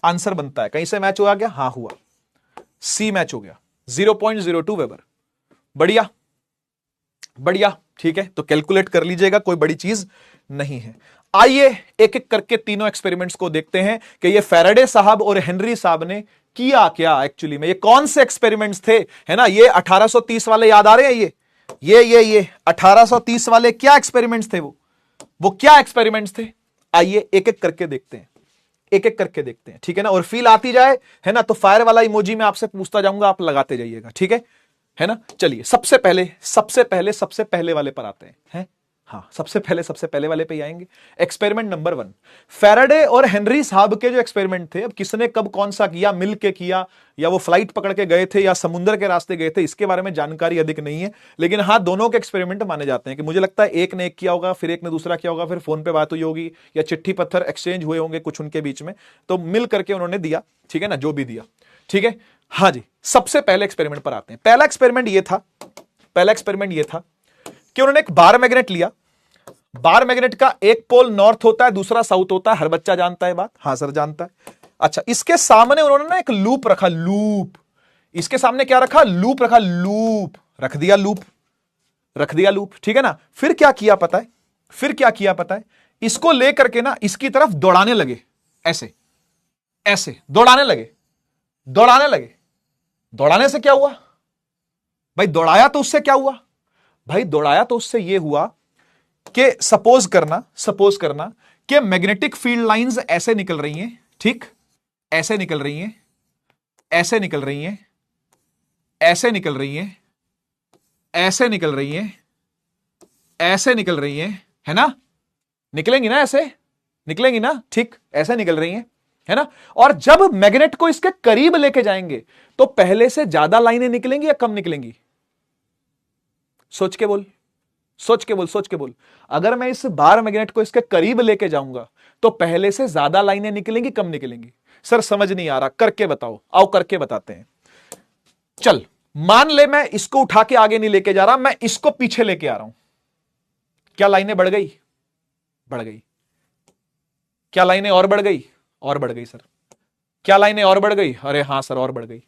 आंसर बनता है। कहीं से मैच हुआ क्या? हां हुआ, सी मैच हो गया, 0.02 वेबर। बढ़िया बढ़िया, ठीक है, तो कैलकुलेट कर लीजिएगा, कोई बड़ी चीज नहीं है। आइए एक एक करके तीनों एक्सपेरिमेंट्स को देखते हैं कि ये फैराडे साहब और हेनरी साहब ने किया क्या एक्चुअली में। ये कौन से एक्सपेरिमेंट्स थे, है ना? ये 1830 वाले याद आ रहे हैं? ये 1830 वाले क्या एक्सपेरिमेंट्स थे? वो क्या एक्सपेरिमेंट्स थे? आइए एक एक करके देखते हैं, एक एक करके देखते हैं, ठीक है ना? और फील आती जाए, है ना, तो फायर वाला इमोजी मैं आपसे पूछता जाऊंगा, आप लगाते जाइएगा, ठीक है ना? चलिए सबसे पहले वाले पर आते हैं। हाँ, सबसे पहले वाले पे ही आएंगे। एक्सपेरिमेंट नंबर 1, फैराडे और हेनरी साहब के जो एक्सपेरिमेंट थे, अब किसने कब कौन सा किया, मिल के किया या वो फ्लाइट पकड़ के गए थे या समुद्र के रास्ते गए थे, इसके बारे में जानकारी अधिक नहीं है, लेकिन हाँ दोनों के एक्सपेरिमेंट माने जाते हैं कि मुझे लगता है एक ने एक किया होगा, फिर एक ने दूसरा किया होगा, फिर फोन पे बात हुई होगी या चिट्ठी पत्थर एक्सचेंज हुए होंगे कुछ उनके बीच में, तो मिल करके उन्होंने दिया, ठीक है ना, जो भी दिया, ठीक है। हाँ जी, सबसे पहले एक्सपेरिमेंट पर आते हैं। पहला एक्सपेरिमेंट ये था कि उन्होंने एक बार मैग्नेट लिया। बार मैग्नेट का एक पोल नॉर्थ होता है, दूसरा साउथ होता है, हर बच्चा जानता है बात। हाँ सर जानता है। अच्छा, इसके सामने उन्होंने ना एक लूप रखा, लूप। इसके सामने क्या रखा? लूप रखा, लूप रख दिया, लूप, ठीक है ना। फिर क्या किया पता है? इसको लेकर के ना इसकी तरफ दौड़ाने लगे, ऐसे दौड़ाने लगे। दौड़ाने से क्या हुआ भाई? दौड़ाया तो उससे क्या हुआ भाई? दौड़ाया तो उससे यह हुआ कि सपोज करना कि मैग्नेटिक फील्ड लाइंस ऐसे निकल रही हैं, ठीक, ऐसे निकल रही हैं, ऐसे निकल रही हैं, ऐसे निकल रही हैं, ऐसे निकल रही हैं, ऐसे निकल रही हैं, है ना? निकलेंगी ना, ऐसे निकलेंगी ना, ठीक, ऐसे निकल रही हैं, है ना। और जब मैग्नेट को इसके करीब लेके जाएंगे तो पहले से ज्यादा लाइनें निकलेंगी या कम निकलेंगी? सोच के बोल। अगर मैं इस बार मैग्नेट को इसके करीब लेके जाऊंगा तो पहले से ज्यादा लाइनें निकलेंगी, कम निकलेंगी? सर समझ नहीं आ रहा, करके बताओ। आओ करके बताते हैं। चल, मान ले मैं इसको उठा के आगे नहीं लेके जा रहा, मैं इसको पीछे लेके आ रहा हूं। क्या लाइनें बढ़ गई? बढ़ गई। क्या लाइनें और बढ़ गई? और बढ़ गई सर। क्या लाइनें और बढ़ गई? अरे हां सर और बढ़ गई।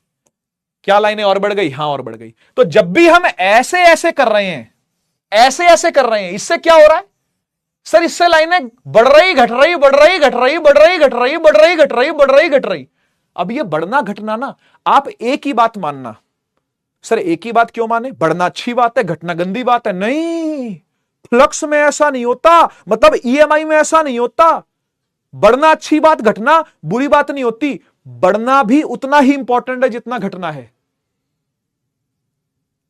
क्या लाइनें और बढ़ गई? हां और बढ़ गई। तो जब भी हम ऐसे ऐसे कर रहे हैं, इससे क्या हो रहा है सर? इससे लाइनें बढ़ रही, घट रही, बढ़ रही, घट रही, बढ़ रही, घट रही, बढ़ रही, घट रही, बढ़ रही, घट रही। अब ये बढ़ना घटना ना, आप एक ही बात मानना। सर एक ही बात क्यों माने? बढ़ना अच्छी बात है, घटना गंदी बात है? नहीं, फ्लक्स में ऐसा नहीं होता, मतलब ईएमआई में ऐसा नहीं होता। बढ़ना अच्छी बात, घटना बुरी बात नहीं होती। बढ़ना भी उतना ही इंपॉर्टेंट है जितना घटना है।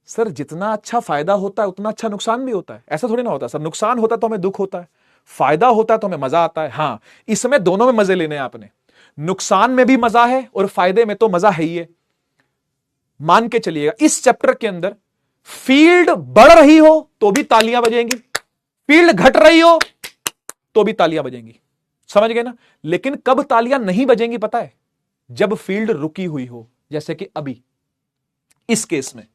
सर जितना अच्छा फायदा होता है उतना अच्छा नुकसान भी होता है, ऐसा थोड़ी ना होता सर। नुकसान होता है तो हमें दुख होता है, फायदा होता है तो हमें मजा आता है। हां, इसमें दोनों में मजे लेने हैं आपने। नुकसान में भी मजा है और फायदे में तो मजा है ही है। मान के चलिएगा इस चैप्टर के अंदर फील्ड बढ़ रही हो तो भी तालियां बजेंगी, फील्ड घट रही हो तो भी तालियां बजेंगी, समझ गए ना। लेकिन कब तालियां नहीं बजेंगी पता है? जब फील्ड रुकी हुई हो, जैसे कि अभी इस केस में,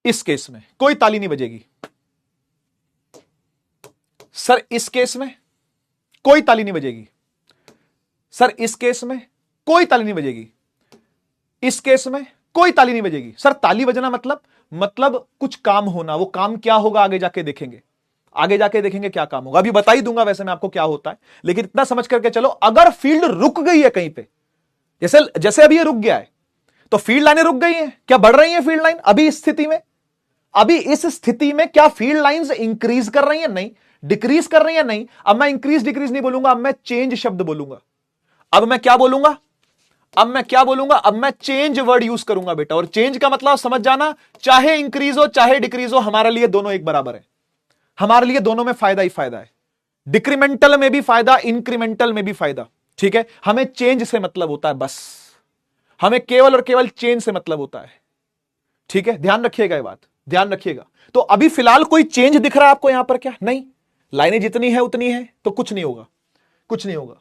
इस केस में कोई ताली नहीं बजेगी। सर इस केस में कोई ताली नहीं बजेगी। सर इस केस में कोई ताली नहीं बजेगी। इस केस में कोई ताली नहीं बजेगी। सर ताली बजना मतलब कुछ काम होना। वो काम क्या होगा आगे जाके देखेंगे, आगे जाके देखेंगे क्या काम होगा। अभी बता ही दूंगा वैसे मैं आपको क्या होता है, लेकिन इतना समझ करके चलो, अगर फील्ड रुक गई है कहीं पे, जैसे अभी ये रुक गया है, तो फील्ड लाइनें रुक गई हैं। क्या बढ़ रही हैं फील्ड लाइन अभी इस स्थिति में? अभी इस स्थिति में क्या फील्ड लाइंस इंक्रीज कर रही हैं? नहीं। डिक्रीज कर रही हैं? नहीं। अब मैं इंक्रीज डिक्रीज नहीं बोलूंगा, अब मैं चेंज शब्द बोलूंगा। अब मैं क्या बोलूंगा? अब मैं चेंज वर्ड यूज करूंगा बेटा। और चेंज का मतलब समझ जाना, चाहे इंक्रीज हो चाहे डिक्रीज हो, हमारे लिए दोनों एक बराबर है। हमारे लिए दोनों में फायदा ही फायदा है। डिक्रीमेंटल में भी फायदा, इंक्रीमेंटल में भी फायदा, ठीक है। हमें चेंज से मतलब होता है, बस हमें केवल और केवल चेंज से मतलब होता है, ठीक है। ध्यान रखिएगा, ये बात ध्यान रखिएगा। तो अभी फिलहाल कोई चेंज दिख रहा है आपको यहां पर? क्या नहीं, लाइनें जितनी है उतनी है, तो कुछ नहीं होगा, कुछ नहीं होगा,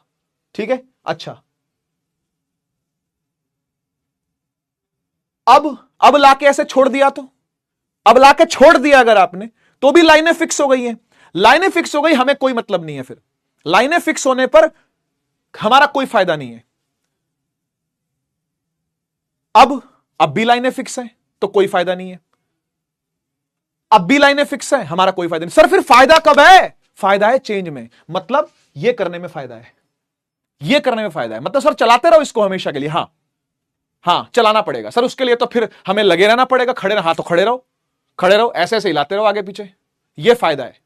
ठीक है। अच्छा, अब लाके ऐसे छोड़ दिया, तो अब लाके छोड़ दिया अगर आपने, तो भी लाइनें फिक्स हो गई हैं। लाइनें फिक्स हो गई, हमें कोई मतलब नहीं है फिर। लाइनें फिक्स होने पर हमारा कोई फायदा नहीं है। अब भी लाइनें फिक्स हैं तो कोई फायदा नहीं है। अब भी लाइनें फिक्स हैं, हमारा कोई फायदा नहीं। सर फिर फायदा कब है? फायदा है चेंज में, मतलब ये करने में फायदा है, ये करने में फायदा है। मतलब सर चलाते रहो इसको हमेशा के लिए। हाँ चलाना पड़ेगा सर, उसके लिए तो फिर हमें लगे रहना पड़ेगा, खड़े हाँ तो खड़े रहो, खड़े रहो, ऐसे ऐसे हिलाते रहो आगे पीछे। ये फायदा है,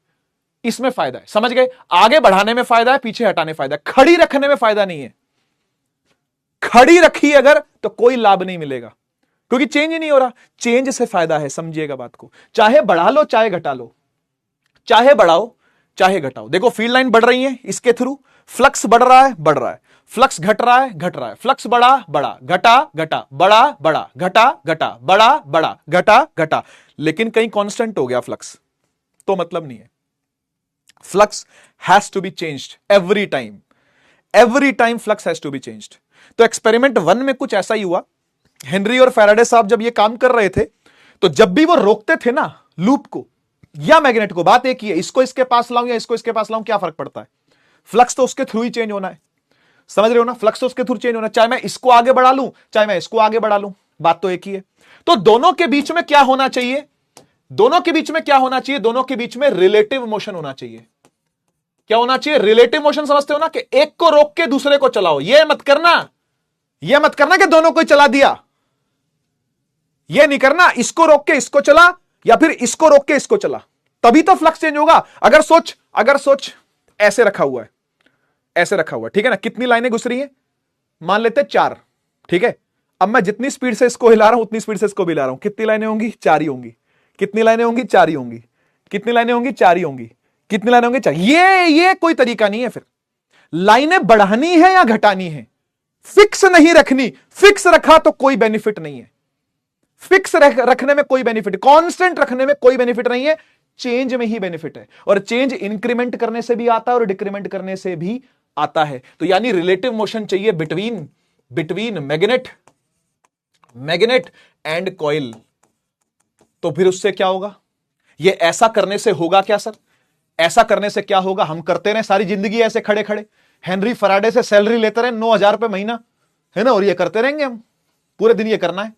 इसमें फायदा है, समझ गए? आगे बढ़ाने में फायदा है, पीछे हटाने फायदा है, खड़ी रखने में फायदा नहीं है। खड़ी रखी अगर तो कोई लाभ नहीं मिलेगा, क्योंकि चेंज ही नहीं हो रहा। चेंज से फायदा है, समझिएगा बात को। चाहे बढ़ा लो चाहे घटा लो, चाहे बढ़ाओ चाहे घटाओ। देखो फील्ड लाइन बढ़ रही है, इसके थ्रू फ्लक्स बढ़ रहा है, बढ़ रहा है, फ्लक्स घट रहा है, घट रहा है, फ्लक्स बढ़ा बढ़ा, घटा घटा, बढ़ा बढ़ा, घटा घटा, बढ़ा बढ़ा, घटा घटा, लेकिन कहीं कांस्टेंट हो गया फ्लक्स तो मतलब नहीं है। Flux has to be changed every time, every time flux has to be changed. तो एक्सपेरिमेंट 1 में कुछ ऐसा ही हुआ। हेनरी और फैराडे साहब जब ये काम कर रहे थे, तो जब भी वो रोकते थे ना लूप को या मैग्नेट को, बात एक ही है, इसको इसके पास लाऊं या इसको इसके पास लाऊं, क्या फर्क पड़ता है? फ्लक्स तो उसके थ्रू ही चेंज होना है, समझ रहे हो ना? फ्लक्स तो उसके थ्रू चेंज होना है, चाहे मैं इसको आगे बढ़ा लूं चाहे मैं इसको आगे बढ़ा लूं, बात तो एक ही है। तो दोनों के बीच में क्या होना चाहिए? दोनों के बीच में क्या होना चाहिए? दोनों के बीच में रिलेटिव मोशन होना चाहिए। क्या होना चाहिए? Relative motion. समझते हो ना, कि एक को रोक के दूसरे को चलाओ। यह मत करना, यह मत करना कि दोनों को चला दिया, यह नहीं करना, इसको रोक के इसको चला या फिर इसको रोक के इसको चला, तभी तो फ्लक्स चेंज होगा। अगर सोच ऐसे रखा हुआ है, ऐसे रखा हुआ है, ठीक है ना? कितनी लाइनें घुस रही हैं? मान लेते 4, ठीक है? अब मैं जितनी स्पीड से इसको हिला रहा हूं उतनी स्पीड से इसको भी हिला रहा हूं, कितनी लाइनें होंगी? 4 ही होंगी। कितनी लाइनें होंगी? 4 ही होंगी। कितनी लाइनें होंगी? 4 ही होंगी। कितनी लाइनें होंगी? 4। ये कोई तरीका नहीं है फिर लाइनें बढ़ानी है या घटानी है, फिक्स नहीं रखनी। फिक्स रखा तो कोई बेनिफिट नहीं है, फिक्स रखने में कोई बेनिफिट, कांस्टेंट रखने में कोई बेनिफिट नहीं है, चेंज में ही बेनिफिट है। और चेंज इंक्रीमेंट करने से भी आता है और डिक्रीमेंट करने से भी आता है। तो यानी रिलेटिव मोशन चाहिए बिटवीन मैग्नेट एंड कॉइल। तो फिर उससे क्या होगा? ये ऐसा करने से होगा क्या सर? ऐसा करने से क्या होगा? हम करते रहे सारी जिंदगी ऐसे खड़े खड़े, हेनरी फैराडे से सैलरी लेते रहे 9,000 रुपए महीना, है ना, और ये करते रहेंगे हम पूरे दिन, ये करना है।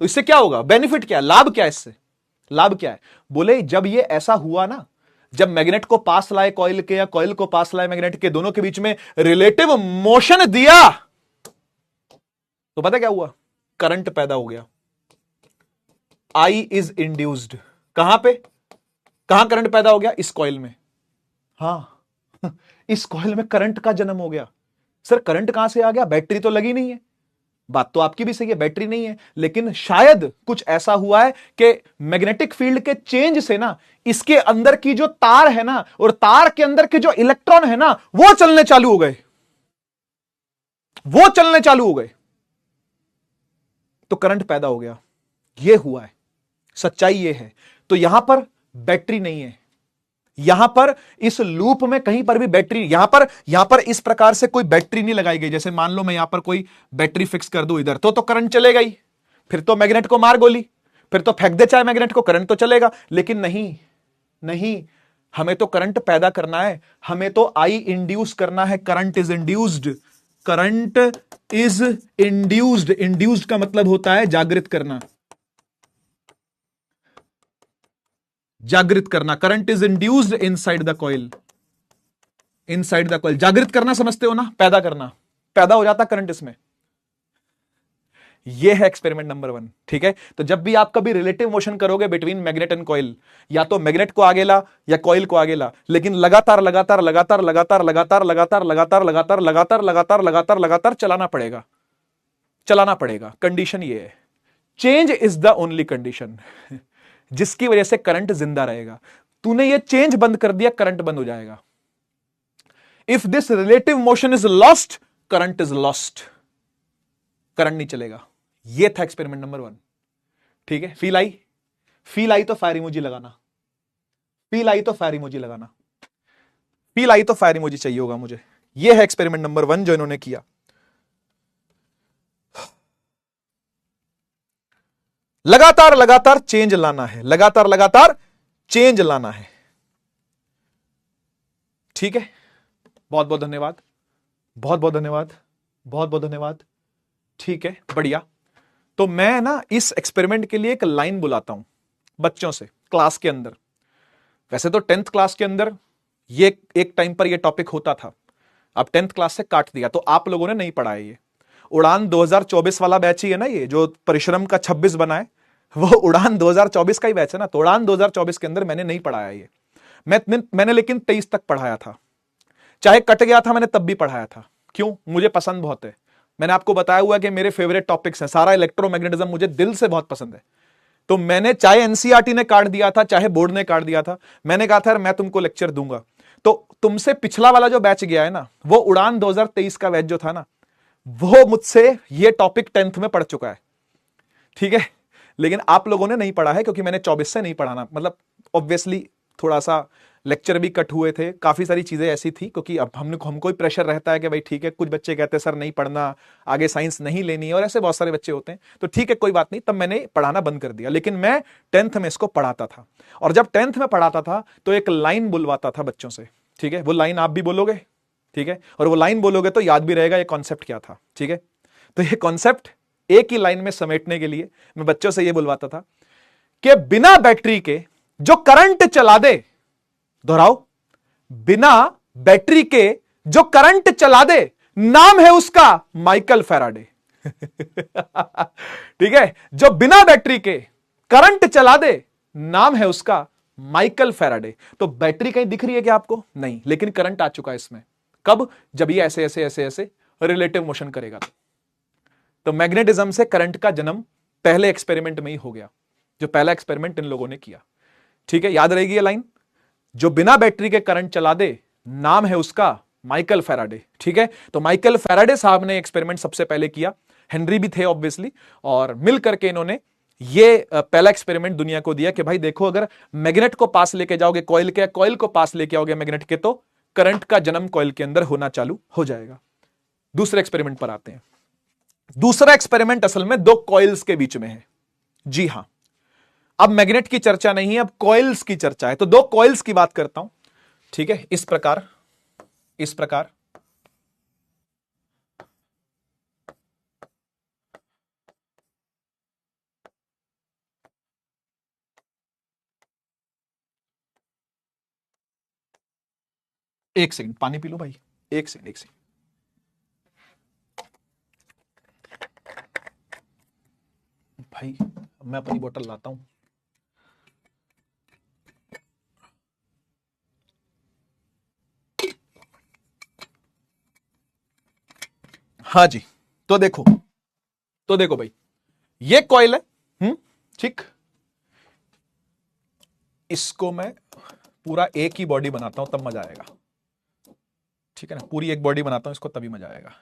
तो इससे क्या होगा? बेनिफिट क्या है? लाभ क्या है इससे? लाभ क्या है? बोले जब ये ऐसा हुआ ना, जब मैग्नेट को पास लाए कॉइल के या कॉइल को पास लाए मैग्नेट के, दोनों के बीच में रिलेटिव मोशन दिया, तो पता क्या हुआ? करंट पैदा हो गया। I is induced. कहां पे? कहां करंट पैदा हो गया? इस कॉइल में। हां इस कॉइल में करंट का जन्म हो गया। सर करंट कहां से आ गया? बैटरी तो लगी नहीं है, बात तो आपकी भी सही है, बैटरी नहीं है, लेकिन शायद कुछ ऐसा हुआ है कि मैग्नेटिक फील्ड के चेंज से ना, इसके अंदर की जो तार है ना, और तार के अंदर के जो इलेक्ट्रॉन है ना, वो चलने चालू हो गए, वो चलने चालू हो गए, तो करंट पैदा हो गया। ये हुआ है, सच्चाई ये है। तो यहां पर बैटरी नहीं है, यहां पर इस लूप में कहीं पर भी बैटरी, यहां पर इस प्रकार से कोई बैटरी नहीं लगाई गई। जैसे मान लो मैं यहां पर कोई बैटरी फिक्स कर दूं इधर, तो करंट चलेगा ही, फिर तो मैग्नेट को मार गोली, फिर तो फेंक दे चाहे मैग्नेट को, करंट तो चलेगा। लेकिन नहीं, हमें तो करंट पैदा करना है, हमें तो आई इंड्यूस करना है। Current is induced, current is induced. Induced का मतलब होता है जागृत करना, जागृत करना। Current is induced inside the coil, inside the coil. जागृत करना समझते हो ना? पैदा करना, पैदा हो जाता करंट इसमें। यह है एक्सपेरिमेंट नंबर 1, ठीक है? तो जब भी आप कभी रिलेटिव मोशन करोगे बिटवीन मैग्नेट एंड कॉइल, या तो मैग्नेट को आगे ला या कॉइल को आगे ला, लेकिन लगातार लगातार लगातार लगातार लगातार लगातार लगातार लगातार लगातार लगातार लगातार लगातार चलाना पड़ेगा, चलाना पड़ेगा। कंडीशन ये है, change is the only condition जिसकी वजह से करंट जिंदा रहेगा। तूने ये चेंज बंद कर दिया, करंट बंद हो जाएगा। If this relative motion is lost, current is lost, current नहीं चलेगा। ये था एक्सपेरिमेंट नंबर 1, ठीक है? Feel I? फील आई तो फायर इमोजी लगाना, फील आई तो फायर इमोजी लगाना, फील आई तो फायर इमोजी चाहिए होगा मुझे। ये है एक्सपेरिमेंट नंबर 1 जो इन्होंने किया। लगातार लगातार चेंज लाना है, लगातार लगातार चेंज लाना है, ठीक है? बहुत बहुत धन्यवाद, बहुत बहुत धन्यवाद, बहुत बहुत धन्यवाद। ठीक है, बढ़िया। तो मैं ना इस एक्सपेरिमेंट के लिए एक लाइन बुलाता हूं बच्चों से क्लास के अंदर। वैसे तो 10th क्लास के अंदर ये एक टाइम पर ये टॉपिक होता था, अब 10th क्लास से काट दिया, तो आप लोगों ने नहीं पढ़ा है ये। उड़ान 2024 वाला बैच ही है ना, ये जो परिश्रम का 26 बना है वो उड़ान 2024 का ही बैच है ना। तो उड़ान 2024 के अंदर मैंने नहीं पढ़ाया ये। मैंने लेकिन 23 तक पढ़ाया था, चाहे कट गया था मैंने तब भी पढ़ाया था। क्यों? मुझे पसंद बहुत है। मैंने आपको बताया हुआ कि मेरे फेवरेट टॉपिक्स हैं, सारा इलेक्ट्रोमैग्नेटिज्म मुझे दिल से बहुत पसंद है। तो मैंने, चाहे एनसीईआरटी ने काट दिया था, चाहे बोर्ड ने काट दिया था, मैंने कहा था यार मैं तुमको लेक्चर दूंगा। तो तुमसे पिछला वाला जो बैच गया है ना, वो उड़ान 2023 का बैच जो था ना, वो मुझसे ये टॉपिक 10th में पढ़ चुका है। ठीक है, लेकिन आप लोगों ने नहीं पढ़ा है क्योंकि मैंने 24 से नहीं पढ़ाना, मतलब ऑब्वियसली थोड़ा सा लेक्चर भी कट हुए थे, काफी सारी चीजें ऐसी थी, क्योंकि अब हमको ही प्रेशर रहता है कि भाई ठीक है, कुछ बच्चे कहते हैं सर नहीं पढ़ना, आगे साइंस नहीं लेनी है, और ऐसे बहुत सारे बच्चे होते हैं। तो ठीक है, कोई बात नहीं, तब मैंने पढ़ाना बंद कर दिया। लेकिन मैं 10th में इसको पढ़ाता था, और जब 10th में पढ़ाता था तो एक लाइन बुलवाता था बच्चों से। ठीक है, वो लाइन आप भी बोलोगे, ठीक है, और वो लाइन बोलोगे तो याद भी रहेगा ये कॉन्सेप्ट क्या था। ठीक है, तो ये कॉन्सेप्ट एक ही लाइन में समेटने के लिए मैं बच्चों से ये बुलवाता था कि बिना बैटरी के जो करंट चला दे, दोहराओ, बिना बैटरी के जो करंट चला दे, नाम है उसका माइकल फैराडे। ठीक है, जो बिना बैटरी के करंट चला दे, नाम है उसका माइकल फैराडे। तो बैटरी कहीं दिख रही है क्या आपको? नहीं, लेकिन करंट आ चुका है इसमें। कब? जब ये ऐसे ऐसे ऐसे ऐसे रिलेटिव मोशन करेगा। तो मैग्नेटिज्म से करंट का जन्म पहले एक्सपेरिमेंट में ही हो गया, जो पहला एक्सपेरिमेंट इन लोगों ने किया। ठीक है, याद रहेगी ये लाइन, जो बिना बैटरी के करंट चला दे, नाम है उसका माइकल फैराडे। ठीक है, तो माइकल फैराडे साहब ने एक्सपेरिमेंट सबसे पहले किया, हेनरी भी थे ऑब्वियसली, और मिल करके इन्होंने ये पहला एक्सपेरिमेंट दुनिया को दिया कि भाई देखो, अगर मैग्नेट को पास लेके जाओगे कॉइल के, कॉइल को पास लेके आओगे मैग्नेट के, तो करंट का जन्म कॉइल के अंदर होना चालू हो जाएगा। दूसरे एक्सपेरिमेंट पर आते हैं। दूसरा एक्सपेरिमेंट असल में दो कॉइल्स के बीच में है। जी हां, अब मैग्नेट की चर्चा नहीं है, अब कॉइल्स की चर्चा है। तो दो कॉइल्स की बात करता हूं। ठीक है, इस प्रकार, इस प्रकार, एक सेकंड पानी पी लो भाई, एक सेकंड, एक सेकंड। भाई मैं अपनी बोतल लाता हूं। हाँ जी, तो देखो, तो देखो भाई, ये कॉइल है, ठीक, इसको मैं पूरा एक ही बॉडी बनाता हूं तब मजा आएगा। ठीक है ना, पूरी एक बॉडी बनाता हूं इसको तभी मजा आएगा।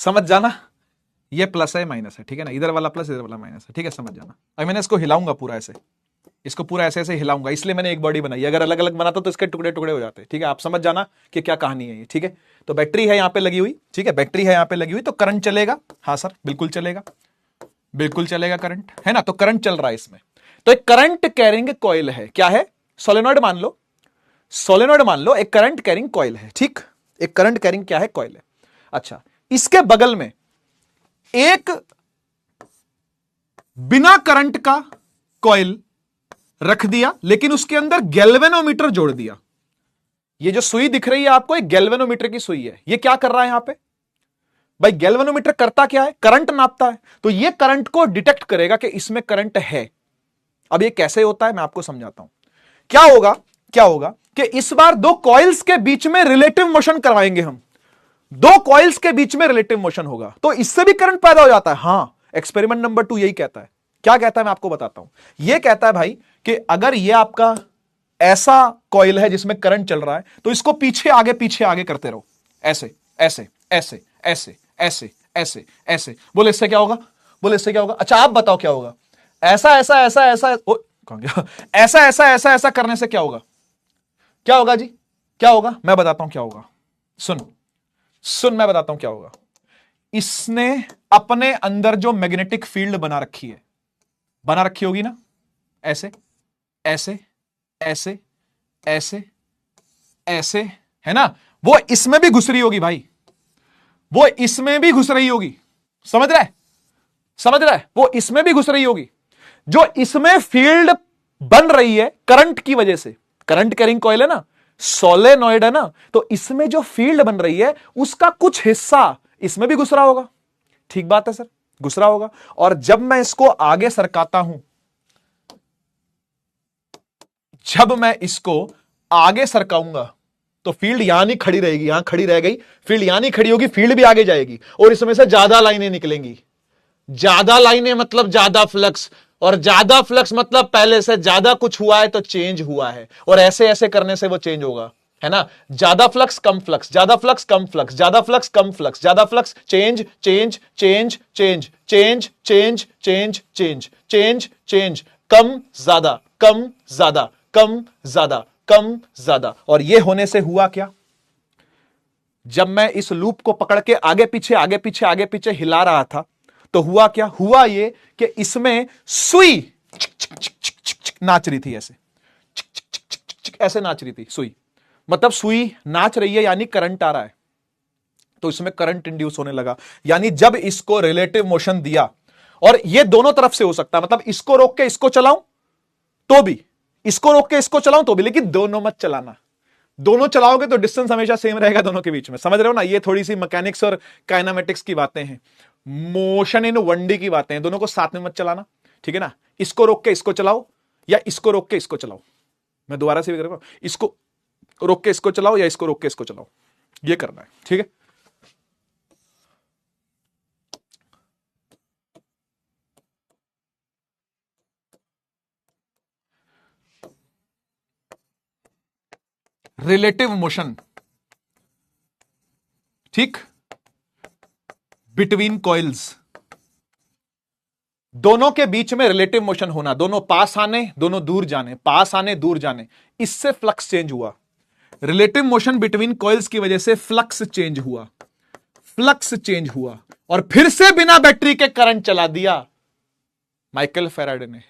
समझ जाना, ये प्लस है माइनस है, ठीक है ना, इधर वाला प्लस इधर वाला माइनस है। ठीक है, समझ जाना। अब मैंने इसको हिलाऊंगा पूरा ऐसे, इसको पूरा ऐसे ऐसे हिलाऊंगा, इसलिए मैंने एक बॉडी बनाई। अगर अलग अलग बनाता तो इसके टुकड़े टुकड़े हो जाते। ठीक है, आप समझ जाना कि क्या कहानी है ये। ठीक है, तो बैटरी है यहां पे लगी हुई। ठीक है, बैटरी है यहां पे लगी हुई, तो करंट चलेगा। हाँ सर, बिल्कुल चलेगा, बिल्कुल चलेगा, करंट है ना, तो करंट चल रहा है इसमें। तो एक करंट कैरिंग कॉइल है, क्या है? सोलेनॉइड मान लो, सोलेनॉइड मान लो, एक करंट कैरिंग कॉइल है। ठीक, एक करंट कैरिंग क्या है? कॉइल है। अच्छा, इसके बगल में एक बिना करंट का कॉइल रख दिया, लेकिन उसके अंदर गैल्वेनोमीटर जोड़ दिया। ये जो सुई दिख रही है आपको, एक गैल्वेनोमीटर की सुई है। ये क्या कर रहा है यहां पे? भाई गैल्वेनोमीटर करता क्या है? करंट नापता है। तो ये करंट को डिटेक्ट करेगा कि इसमें करंट है। अब ये कैसे होता है मैं आपको समझाता हूं। क्या होगा, क्या होगा कि इस बार दो कॉइल्स के बीच में रिलेटिव मोशन करवाएंगे हम। दो कॉइल्स के बीच में रिलेटिव मोशन होगा, तो इससे भी करंट पैदा हो जाता है। हां, एक्सपेरिमेंट नंबर 2 यही कहता है। क्या कहता है मैं आपको बताता हूं। यह कहता है भाई कि अगर यह आपका ऐसा कॉइल है जिसमें करंट चल रहा है, तो इसको पीछे आगे करते रहो, ऐसे ऐसे ऐसे ऐसे ऐसे ऐसे ऐसे। बोले इससे क्या होगा? बोले इससे क्या होगा? अच्छा आप बताओ क्या होगा? ऐसा ऐसा ऐसा ऐसा, कौन गया? ऐसा ऐसा ऐसा ऐसा करने से क्या होगा? क्या होगा जी? क्या होगा? मैं बताता हूं क्या होगा। सुन सुन, मैं बताता हूं क्या होगा। इसने अपने अंदर जो मैग्नेटिक फील्ड बना रखी होगी ना, ऐसे ऐसे ऐसे ऐसे ऐसे, है ना, वो इसमें भी घुस रही होगी भाई, वो इसमें भी घुस रही होगी। समझ रहा है, वो इसमें भी घुस रही होगी। जो इसमें फील्ड बन रही है करंट की वजह से, करंट कैरिंग कॉइल है ना, सोलेनॉइड है ना, तो इसमें जो फील्ड बन रही है उसका कुछ हिस्सा इसमें भी घुस रहा होगा। ठीक बात है सर, घुस रहा होगा। और जब मैं इसको आगे सरकाता हूं, जब मैं इसको आगे सरकाऊंगा तो फील्ड यहां नहीं खड़ी रहेगी, यहां खड़ी रह गई, फील्ड यहां नहीं खड़ी होगी, फील्ड भी आगे जाएगी और इसमें से ज्यादा लाइनें निकलेंगी। ज्यादा लाइनें मतलब ज्यादा फ्लक्स, और ज्यादा फ्लक्स मतलब पहले से ज्यादा कुछ हुआ है तो चेंज हुआ है, और ऐसे ऐसे करने से वो चेंज होगा, है ना। ज्यादा फ्लक्स कम फ्लक्स, ज्यादा फ्लक्स कम फ्लक्स, ज्यादा फ्लक्स कम फ्लक्स, ज्यादा flux change change change change change change change change change change, कम ज्यादा कम ज्यादा कम ज्यादा कम ज्यादा। और ये होने से हुआ क्या, जब मैं इस लूप को पकड़ के आगे पीछे आगे पीछे आगे पीछे हिला रहा था तो हुआ क्या, हुआ ये कि इसमें सुई नाच रही थी, ऐसे ऐसे नाच रही थी सुई, मतलब सुई नाच रही है यानी करंट आ रहा है, तो इसमें करंट इंड्यूस होने लगा। यानी जब इसको रिलेटिव मोशन दिया, और ये दोनों तरफ से हो सकता है, मतलब इसको रोक के इसको चलाऊं तो भी, इसको रोक के इसको चलाऊं तो भी, लेकिन दोनों मत चलाना। दोनों चलाओगे तो डिस्टेंस हमेशा सेम रहेगा दोनों के बीच में। समझ रहे हो ना, ये थोड़ी सी मैकेनिक्स और काइनेमेटिक्स की बातें हैं, मोशन इन 1D की बातें हैं, दोनों को साथ में मत चलाना, ठीक है ना। इसको रोक के इसको चलाओ या इसको रोक के इसको चलाओ, मैं दोबारा से भी करूंगा, इसको रोक के इसको चलाओ या इसको रोक के इसको चलाओ, ये करना है, ठीक है। रिलेटिव मोशन, ठीक, बिटवीन कॉइल्स, दोनों के बीच में रिलेटिव मोशन होना, दोनों पास आने दोनों दूर जाने, पास आने दूर जाने, इससे फ्लक्स चेंज हुआ। रिलेटिव मोशन बिटवीन कॉइल्स की वजह से फ्लक्स चेंज हुआ, फ्लक्स चेंज हुआ, और फिर से बिना बैटरी के करंट चला दिया माइकल फैराडे ने।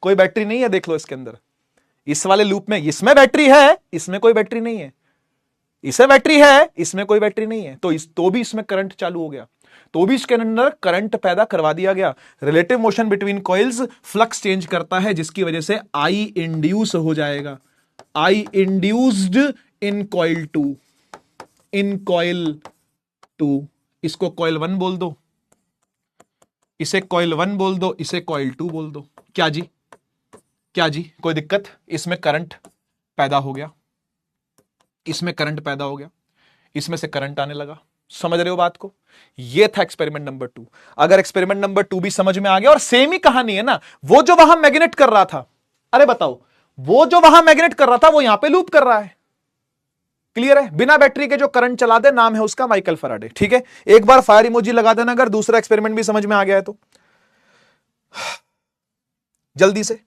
कोई बैटरी नहीं है, देख लो इसके अंदर, इस वाले लूप में, इसमें बैटरी है, इसमें कोई बैटरी नहीं है, इसमें बैटरी है, इसमें कोई बैटरी नहीं है, तो भी इसमें करंट चालू हो गया, तो भी इसके अंदर करंट पैदा करवा दिया गया। Relative motion between coils flux change करता है, जिसकी वजह से आई इंड्यूस हो जाएगा, I induced in coil 2, in coil 2। इसको कॉइल 1 बोल दो, इसे कॉइल 1 बोल दो, इसे कॉइल 2 बोल दो। क्या जी, क्या जी, कोई दिक्कत, इसमें करंट पैदा हो गया, इसमें करंट पैदा हो गया, इसमें से करंट आने लगा। समझ रहे हो बात को, ये था एक्सपेरिमेंट नंबर 2। अगर एक्सपेरिमेंट नंबर 2 भी समझ में आ गया, और सेम ही कहानी है ना, वो जो वहां मैग्नेट कर रहा था, अरे बताओ, वो जो वहां मैग्नेट कर रहा था वो यहां पे लूप कर रहा है, क्लियर है, बिना बैटरी के जो करंट चला दे, नाम है उसका माइकल फैराडे, ठीक है। एक बार फायर इमोजी लगा देना अगर दूसरा एक्सपेरिमेंट भी समझ में आ गया है तो। जल्दी से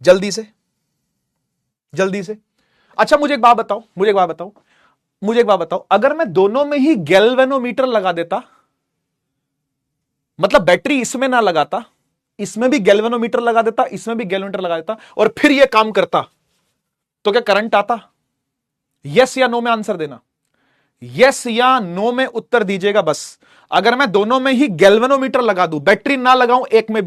जल्दी से जल्दी से। अच्छा मुझे एक बात बताओ, मुझे एक बात बताओ, मुझे एक बात बताओ, अगर मैं दोनों में ही गैल्वेनोमीटर लगा देता, मतलब बैटरी इसमें ना लगाता, इसमें भी गैल्वेनोमीटर लगा देता, इसमें भी गैल्वेनोमीटर लगा देता, और फिर यह काम करता, तो क्या करंट आता? यस या नो में आंसर देना, यस या नो में उत्तर दीजिएगा बस। अगर मैं दोनों में ही गैल्वेनोमीटर लगा दूं, बैटरी ना लगाऊं, एक में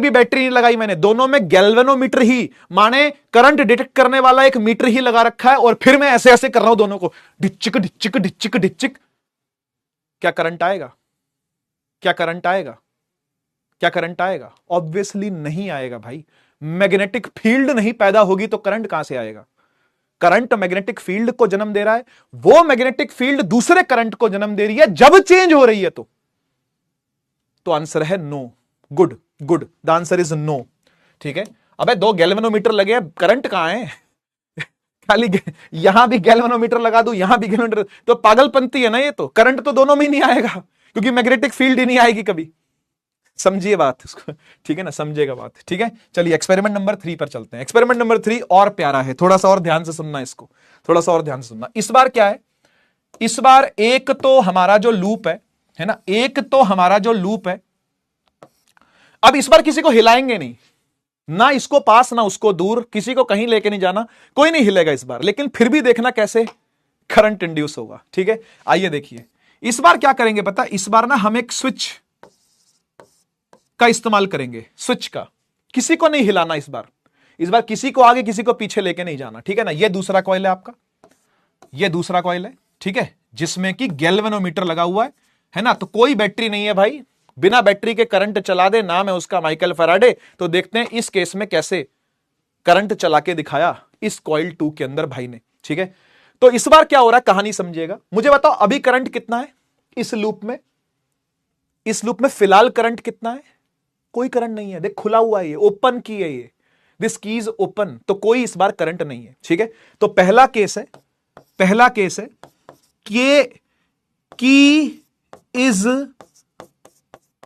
भी बैटरी नहीं लगाई मैंने, दोनों में गैल्वेनोमीटर ही, माने करंट डिटेक्ट करने वाला एक मीटर ही लगा रखा है, और फिर मैं ऐसे ऐसे कर रहा हूं दोनों को, डिचिक डिचिक डिचिक डिचिक, क्या करंट आएगा? क्या करंट आएगा? क्या करंट आएगा? ऑब्वियसली नहीं आएगा भाई। मैग्नेटिक फील्ड नहीं पैदा होगी तो करंट कहां से आएगा? करंट मैग्नेटिक फील्ड को जन्म दे रहा है, वो मैग्नेटिक फील्ड दूसरे करंट को जन्म दे रही है जब चेंज हो रही है, तो आंसर है no. Good good, the answer is no, ठीक है। अबे दो गैल्वेनोमीटर लगे हैं, करंट कहां है? खाली यहां भी गैल्वेनोमीटर लगा दूं, यहां भी गैल्वेनोमीटर, तो पागलपंती है ना ये, तो करंट तो दोनों में ही नहीं आएगा, क्योंकि मैग्नेटिक फील्ड ही नहीं आएगी कभी। समझिए बात इसको, ठीक है ना, समझिएगा बात, ठीक है। चलिए एक्सपेरिमेंट नंबर 3 पर चलते हैं। एक्सपेरिमेंट नंबर 3 और प्यारा है, थोड़ा सा और ध्यान से सुनना इसको, थोड़ा सा और ध्यान से सुनना। इस बार क्या है, इस बार एक तो हमारा जो लूप है ना, एक तो हमारा जो लूप है, अब इस बार किसी को हिलाएंगे नहीं, ना इसको पास ना उसको दूर, किसी को कहीं लेके नहीं जाना, कोई नहीं हिलेगा इस बार। लेकिन फिर भी देखना कैसे करंट इंड्यूस होगा। ठीक है, आइए देखिए इस बार क्या करेंगे पता, इस बार ना हम एक स्विच का इस्तेमाल करेंगे, स्विच का। किसी को नहीं हिलाना इस बार किसी को आगे किसी को पीछे लेके नहीं जाना। ठीक है ना, ये दूसरा कॉइल है आपका, ये दूसरा कॉइल है। ठीक है, जिसमें कि गैल्वेनोमीटर लगा हुआ है ना। तो कोई बैटरी नहीं है भाई, बिना बैटरी के करंट चला दे, नाम है उसका माइकल फैराडे। तो देखते हैं इस केस में कैसे करंट चला के दिखाया इस कॉइल 2 के अंदर भाई ने। ठीक है, तो इस बार क्या हो रहा है कहानी समझिएगा। मुझे बताओ अभी करंट कितना है इस लूप में, इस लूप में फिलहाल करंट कितना है? कोई करंट नहीं है, देख खुला हुआ है, ये ओपन की है, ये दिस की इज ओपन, तो कोई इस बार करंट नहीं है। ठीक है, तो पहला केस है, पहला केस है कि की इज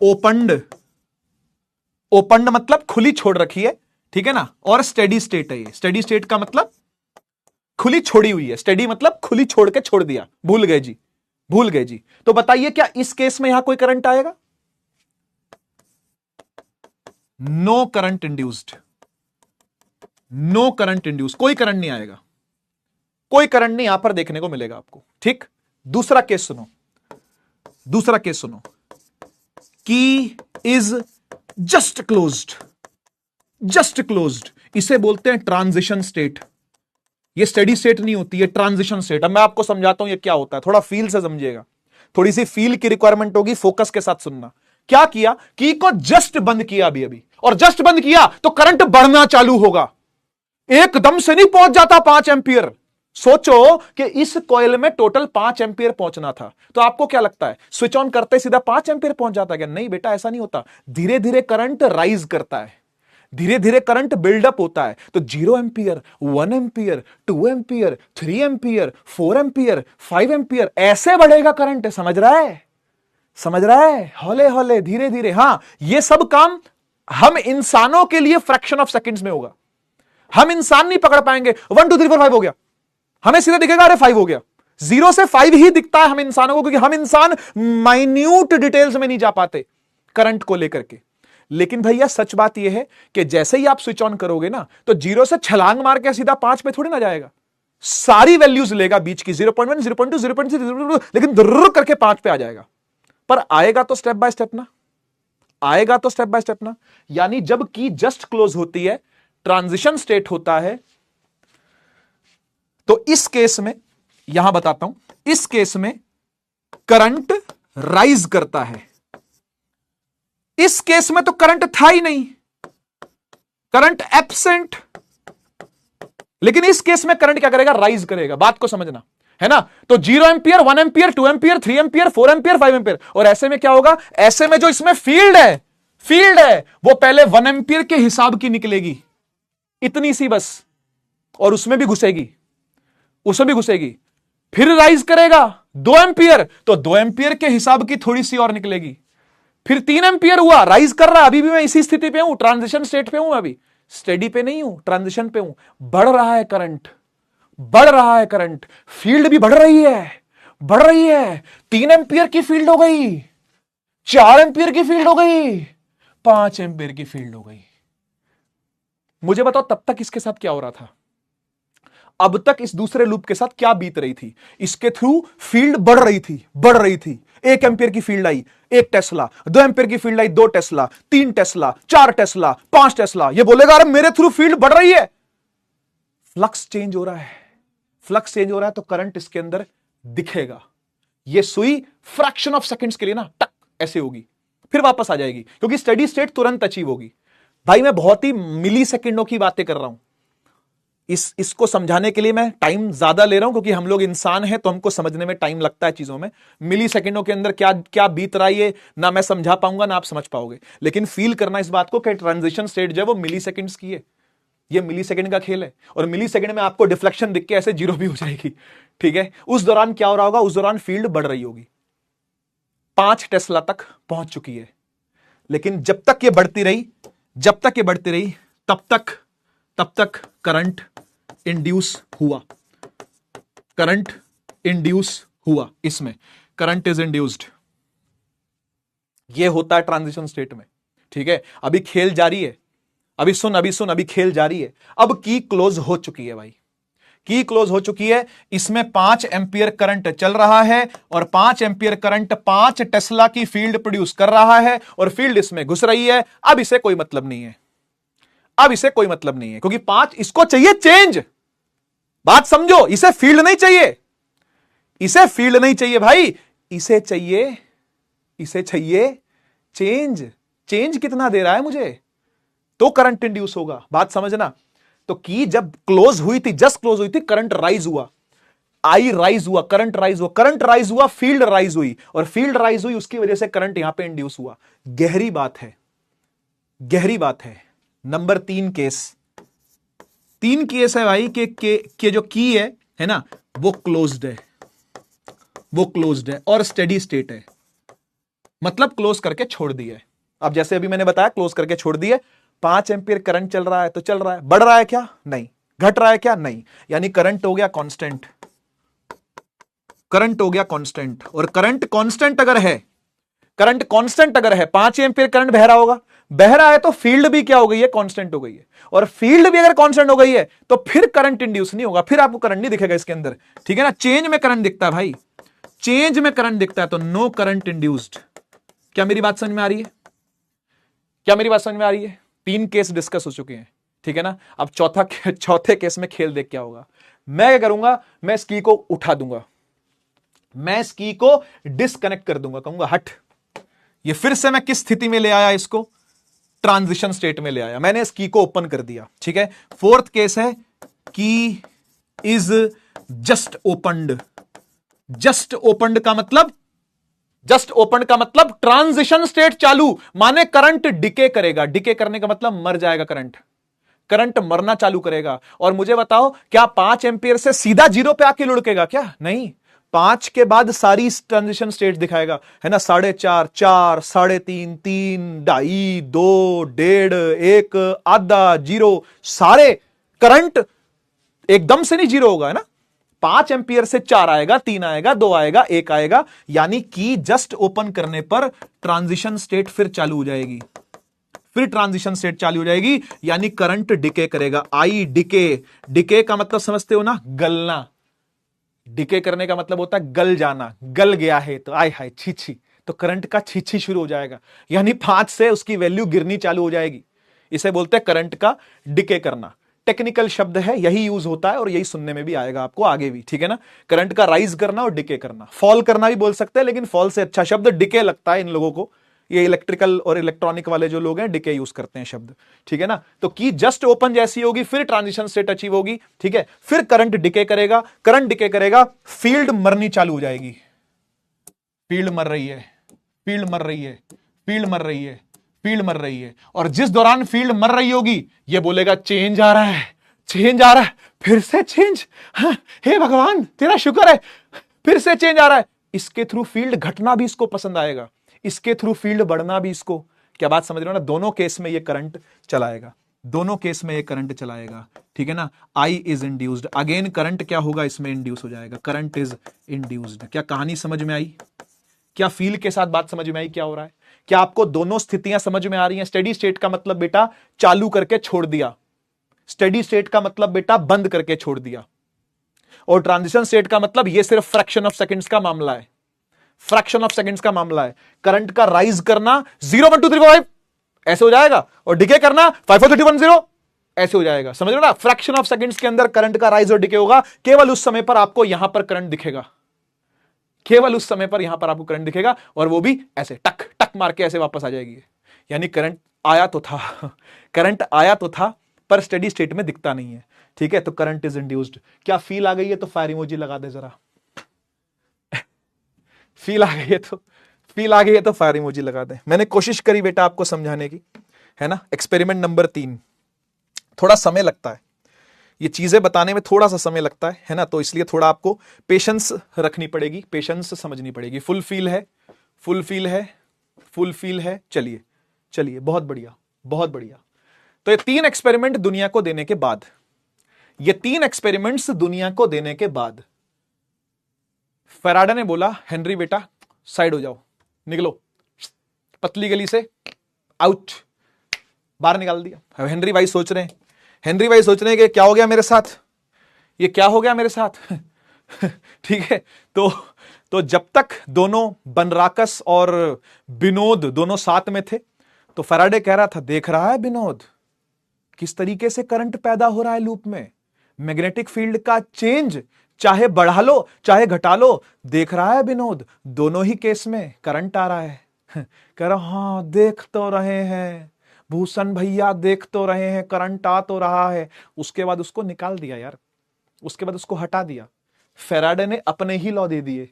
ओपनड, ओपनड मतलब खुली छोड़ रखी है। ठीक है ना, और स्टेडी स्टेट है ये। स्टेडी स्टेट का मतलब खुली छोड़ी हुई है, स्टेडी मतलब खुली छोड़ के छोड़ दिया, भूल गए जी, भूल गए जी। तो बताइए क्या इस केस में यहां कोई करंट आएगा? No current induced, no current induced, कोई करंट नहीं आएगा, कोई करंट नहीं यहां पर देखने को मिलेगा आपको। ठीक, दूसरा केस सुनो, दूसरा केस सुनो, की is just closed, just closed, इसे बोलते हैं ट्रांजिशन स्टेट। ये स्टेडी स्टेट नहीं होती है, ट्रांजिशन स्टेट। अब मैं आपको समझाता हूं ये क्या होता है, थोड़ा फील से समझिएगा, थोड़ी सी फील की रिक्वायरमेंट होगी, फोकस के साथ सुनना। क्या किया, की को जस्ट बंद किया अभी अभी, और जस्ट बंद किया तो करंट बढ़ना चालू होगा, एकदम से नहीं पहुंच जाता 5 एंपियर। सोचो कि इस कॉइल में टोटल 5 एंपियर पहुंचना था, तो आपको क्या लगता है स्विच ऑन करते सीधा 5 एंपियर पहुंच जाता है क्या? नहीं बेटा, ऐसा नहीं होता, धीरे धीरे करंट राइज करता है, धीरे धीरे करंट बिल्डअप होता है। तो 0 ampere, 1 ampere, 2 ampere, 3 ampere, 4 ampere, 5 ampere, ऐसे बढ़ेगा करंट। समझ रहा है, समझ रहा है, हौले हौले धीरे धीरे। हां, ये सब काम हम इंसानों के लिए फ्रैक्शन ऑफ सेकंड्स में होगा, हम इंसान नहीं पकड़ पाएंगे। 1 2 3 4 5 हो गया, हमें सीधा दिखेगा अरे 5 हो गया। 0 से 5 ही दिखता है हम इंसानों को, क्योंकि हम इंसान माइन्यूट डिटेल्स में नहीं जा पाते करंट को लेकर के। लेकिन भैया सच बात यह है कि जैसे ही आप स्विच ऑन करोगे ना, तो 0 से छलांग मार के सीधा 5 पे थोड़ी ना जाएगा, सारी वैल्यूज लेगा बीच की, 0.1 0.2 0.3, लेकिन दुर्र करके 5 पे आ जाएगा। पर आएगा तो स्टेप बाय स्टेप ना, आएगा तो स्टेप बाय स्टेप ना। यानी जब की जस्ट क्लोज होती है, ट्रांजिशन स्टेट होता है, तो इस केस में यहां बताता हूं, इस केस में करंट राइज करता है। इस केस में तो करंट था ही नहीं, करंट एब्सेंट, लेकिन इस केस में करंट क्या करेगा, राइज करेगा। बात को समझना है ना। तो 0 ampere, 1 ampere, 2 ampere, 3 ampere, 4 ampere, 5 ampere. और ऐसे में क्या होगा, ऐसे में जो इसमें फील्ड है, फील्ड है वो पहले 1 एंपियर के हिसाब की निकलेगी, इतनी सी बस, और उसमें भी घुसेगी, उसमें भी घुसेगी। फिर राइज करेगा 2 एंपियर, तो 2 एंपियर के हिसाब की थोड़ी सी और निकलेगी। फिर 3 एंपियर हुआ, राइज कर रहा, अभी भी मैं इसी स्थिति पे हूं, ट्रांजिशन स्टेट पे हूं, अभी स्टेडी पे नहीं हूं, ट्रांजिशन पे हूं। बढ़ रहा है करंट, बढ़ रहा है करंट, फील्ड भी बढ़ रही है, बढ़ रही है। 3 एंपियर की फील्ड हो गई, 4 एंपियर की फील्ड हो गई, 5 एंपियर की फील्ड हो गई। मुझे बताओ तब तक इसके साथ क्या हो रहा था, अब तक इस दूसरे लूप के साथ क्या बीत रही थी? इसके थ्रू फील्ड बढ़ रही थी, बढ़ रही थी। 1 एंपियर की फील्ड आई, 1 टेस्ला, 2 एंपियर की field I, 2 Tesla, 3 Tesla, 4 Tesla, 5 Tesla. ये बोलेगा अरे मेरे थ्रू फील्ड बढ़ रही है, फ्लक्स चेंज हो रहा है, फ्लक्स चेंज हो रहा है, तो करंट इसके अंदर दिखेगा। ये सुई फ्रैक्शन ऑफ सेकंड्स के लिए ना टक ऐसे होगी, फिर वापस आ जाएगी, क्योंकि स्टेडी स्टेट तुरंत अचीव होगी। भाई मैं बहुत ही मिली सेकेंडों की बातें कर रहा हूं, इसको समझाने के लिए मैं टाइम ज्यादा ले रहा हूं, क्योंकि हम लोग इंसान हैं तो हमको समझने में टाइम लगता है चीजों में। मिली सेकेंडों के अंदर क्या क्या बीत रहा है ना मैं समझा पाऊंगा ना आप समझ पाओगे, लेकिन फील करना इस बात को कि ट्रांजिशन स्टेट जो है वो मिली सेकेंड्स की है, ये मिली सेकेंड का खेल है। और मिली सेकेंड में आपको डिफ्लेक्शन दिख के ऐसे 0 भी हो जाएगी, ठीक है। उस दौरान क्या हो रहा होगा, उस दौरान फील्ड बढ़ रही होगी, 5 टेस्ला तक पहुंच चुकी है। लेकिन जब तक ये बढ़ती रही, जब तक ये बढ़ती रही, तब तक करंट इंड्यूस हुआ, करंट इंड्यूस हुआ, इसमें करंट इज इंड्यूस्ड। ये होता है ट्रांजिशन स्टेट में, ठीक है। अभी खेल जारी है, अभी सुन, अभी खेल जारी है। अब की क्लोज हो चुकी है भाई, की क्लोज हो चुकी है। इसमें 5 एंपियर करंट चल रहा है और 5 एंपियर करंट 5 टेस्ला की फील्ड प्रोड्यूस कर रहा है और फील्ड इसमें घुस रही है। अब इसे कोई मतलब नहीं है, अब इसे कोई मतलब नहीं है, क्योंकि 5 इसको चाहिए चेंज। बात समझो, इसे फील्ड नहीं चाहिए, इसे फील्ड नहीं चाहिए भाई, इसे चाहिए, इसे चाहिए चेंज। चेंज कितना दे रहा है मुझे, तो करंट इंड्यूस होगा। बात समझना। तो की जब क्लोज हुई थी, जस्ट क्लोज हुई थी, करंट राइज हुआ, आई राइज हुआ, करंट राइज हुआ, करंट राइज हुआ, फील्ड राइज हुई, और फील्ड राइज हुई, उसकी वजह से करंट यहां पे इंड्यूस हुआ। गहरी बात है, गहरी बात है। नंबर 3 केस, 3 केस है भाई के जो की है ना, वो क्लोज्ड है, वो क्लोज्ड है और स्टेडी स्टेट है, मतलब क्लोज करके छोड़ दिया है। अब जैसे अभी मैंने बताया, क्लोज करके छोड़ दिया, 5 एंपियर करंट चल रहा है तो चल रहा है, बढ़ रहा है क्या, नहीं, घट रहा है क्या, नहीं, यानी करंट हो गया कांस्टेंट, करंट हो गया कांस्टेंट। और करंट कांस्टेंट अगर है, करंट कांस्टेंट अगर है, 5 एंपियर करंट बह रहा होगा, बह रहा है तो फील्ड भी क्या हो गई है, कांस्टेंट हो गई है। और फील्ड भी अगर कांस्टेंट हो गई है तो फिर करंट इंड्यूस नहीं होगा, फिर आपको करंट नहीं दिखेगा इसके अंदर, ठीक है ना। चेंज में करंट दिखता है भाई, चेंज में करंट दिखता है, तो नो करंट इंड्यूस्ड। क्या मेरी बात समझ में आ रही है, क्या मेरी बात समझ में आ रही है। 3 केस डिस्कस हो चुके हैं, ठीक है ना। अब चौथे केस में खेल देख क्या होगा। मैं क्या करूंगा, मैं इस की को उठा दूंगा, मैं इस की को डिस्कनेक्ट कर दूंगा, कहूंगा हट। ये फिर से मैं किस स्थिति में ले आया इसको, ट्रांजिशन स्टेट में ले आया, मैंने इस की को ओपन कर दिया, ठीक है। 4th केस है, की is just opened. Just opened का मतलब, जस्ट ओपन का मतलब ट्रांजिशन स्टेट चालू, माने करंट डिके करेगा। डिके करने का मतलब मर जाएगा करंट, करंट मरना चालू करेगा। और मुझे बताओ, क्या 5 एंपियर से सीधा 0 पे आके लुढ़केगा क्या, नहीं, 5 के बाद सारी ट्रांजिशन स्टेट दिखाएगा, है ना। 4.5, 4, 3.5, 3, 2.5, 2, 1.5, 1, आधा, 0, सारे करंट एकदम से नहीं 0 होगा, है ना। 5 एंपियर से 4 आएगा, 3 आएगा, 2 आएगा, 1 आएगा, यानी कि जस्ट ओपन करने पर ट्रांजिशन स्टेट फिर चालू हो जाएगी, फिर ट्रांजिशन स्टेट चालू हो जाएगी, यानी करंट डिके करेगा। आई डिके, डिके का मतलब समझते हो ना, गलना। डिके करने का मतलब होता है गल जाना, गल गया है तो आय हाय छी, तो करंट का छी शुरू हो जाएगा, यानी 5 से उसकी वैल्यू गिरनी चालू हो जाएगी। इसे बोलते हैं करंट का डिके करना। टेक्निकल शब्द है, यही यूज होता है और यही सुनने में भी आएगा आपको आगे भी, ठीक है ना। करंट का राइज करना और डिके करना, फॉल करना भी बोल सकते हैं, लेकिन फॉल से अच्छा शब्द डिके लगता है इन लोगों को। ये इलेक्ट्रिकल और इलेक्ट्रॉनिक वाले जो लोग हैं डिके यूज करते हैं शब्द, ठीक है ना। तो की जस्ट ओपन जैसी होगी, फिर ट्रांजिशन स्टेट अचीव होगी, ठीक है। फिर करंट डिके करेगा, करंट डिके करेगा, फील्ड मरनी चालू हो जाएगी। फील्ड मर रही है, फील्ड मर रही है, फील्ड मर रही है, फील्ड मर रही है। और जिस दौरान फील्ड मर रही होगी, ये बोलेगा चेंज आ रहा है, चेंज आ रहा है, फिर से चेंज, हाँ, हे भगवान तेरा शुक्र है, फिर से चेंज आ रहा है। इसके थ्रू फील्ड घटना भी इसको पसंद आएगा, इसके थ्रू फील्ड बढ़ना भी इसको। क्या बात समझ रहे हो ना। दोनों केस में ये करंट चलाएगा, दोनों केस में ये करंट चलाएगा, ठीक है ना। I is induced, again current क्या होगा इसमें, इंड्यूस हो जाएगा, करंट इज इंड्यूस्ड। क्या कहानी समझ में आई, क्या फील के साथ बात समझ में आई, क्या हो रहा है। क्या आपको दोनों स्थितियां समझ में आ रही हैं। स्टेडी स्टेट का मतलब बेटा चालू करके छोड़ दिया, स्टेडी स्टेट का मतलब बेटा बंद करके छोड़ दिया, और ट्रांजिशन स्टेट का मतलब यह सिर्फ फ्रैक्शन ऑफ सेकंड्स का मामला है, फ्रैक्शन ऑफ सेकंड्स का मामला है। करंट का राइज करना 0, 1, 2, 3, 4, 5 ऐसे हो जाएगा, और डिके करना 5, 4, 3, 2, 1, 0 ऐसे हो जाएगा। समझ रहे हो ना। फ्रैक्शन ऑफ सेकंड्स के अंदर करंट का राइज और डिके होगा। केवल उस समय पर आपको यहां पर करंट दिखेगा, केवल उस समय पर यहां पर आपको करंट दिखेगा, और वो भी ऐसे टक टक मार के ऐसे वापस आ जाएगी। यानी करंट आया तो था, करंट आया तो था, पर स्टेडी स्टेट में दिखता नहीं है, ठीक है। तो करंट इज इंड्यूस्ड। क्या फील आ गई है तो फायर इमोजी लगा दे जरा। फील आ गई है तो, फील आ गई है तो फायर इमोजी लगा दे। मैंने कोशिश करी बेटा आपको समझाने की, है ना। एक्सपेरिमेंट नंबर 3, थोड़ा समय लगता है, ये चीजें बताने में थोड़ा सा समय लगता है ना। तो इसलिए थोड़ा आपको पेशेंस रखनी पड़ेगी, पेशेंस समझनी पड़ेगी। फुल फील है, फुल फील है, फुल फील है। चलिए चलिए, बहुत बढ़िया, बहुत बढ़िया। तो ये 3 एक्सपेरिमेंट दुनिया को देने के बाद, ये 3 एक्सपेरिमेंट्स दुनिया को देने के बाद फैराडे ने बोला हेनरी बेटा साइड हो जाओ, निकलो पतली गली से, आउट, बाहर निकाल दिया। हेनरी भाई सोच रहे हैं कि क्या हो गया मेरे साथ, ये क्या हो गया मेरे साथ ठीक है। तो जब तक दोनों बनराकस और विनोद दोनों साथ में थे तो फैराडे कह रहा था, देख रहा है विनोद किस तरीके से करंट पैदा हो रहा है लूप में, मैग्नेटिक फील्ड का चेंज चाहे बढ़ा लो चाहे घटा लो, देख रहा है विनोद, दोनों ही केस में करंट आ रहा है कह रहा हां देख तो रहे हैं भूषण भैया, देख तो रहे हैं करंट आ तो रहा है। उसके बाद उसको निकाल दिया यार, उसके बाद उसको हटा दिया। फैराडे ने अपने ही लॉ दे दिए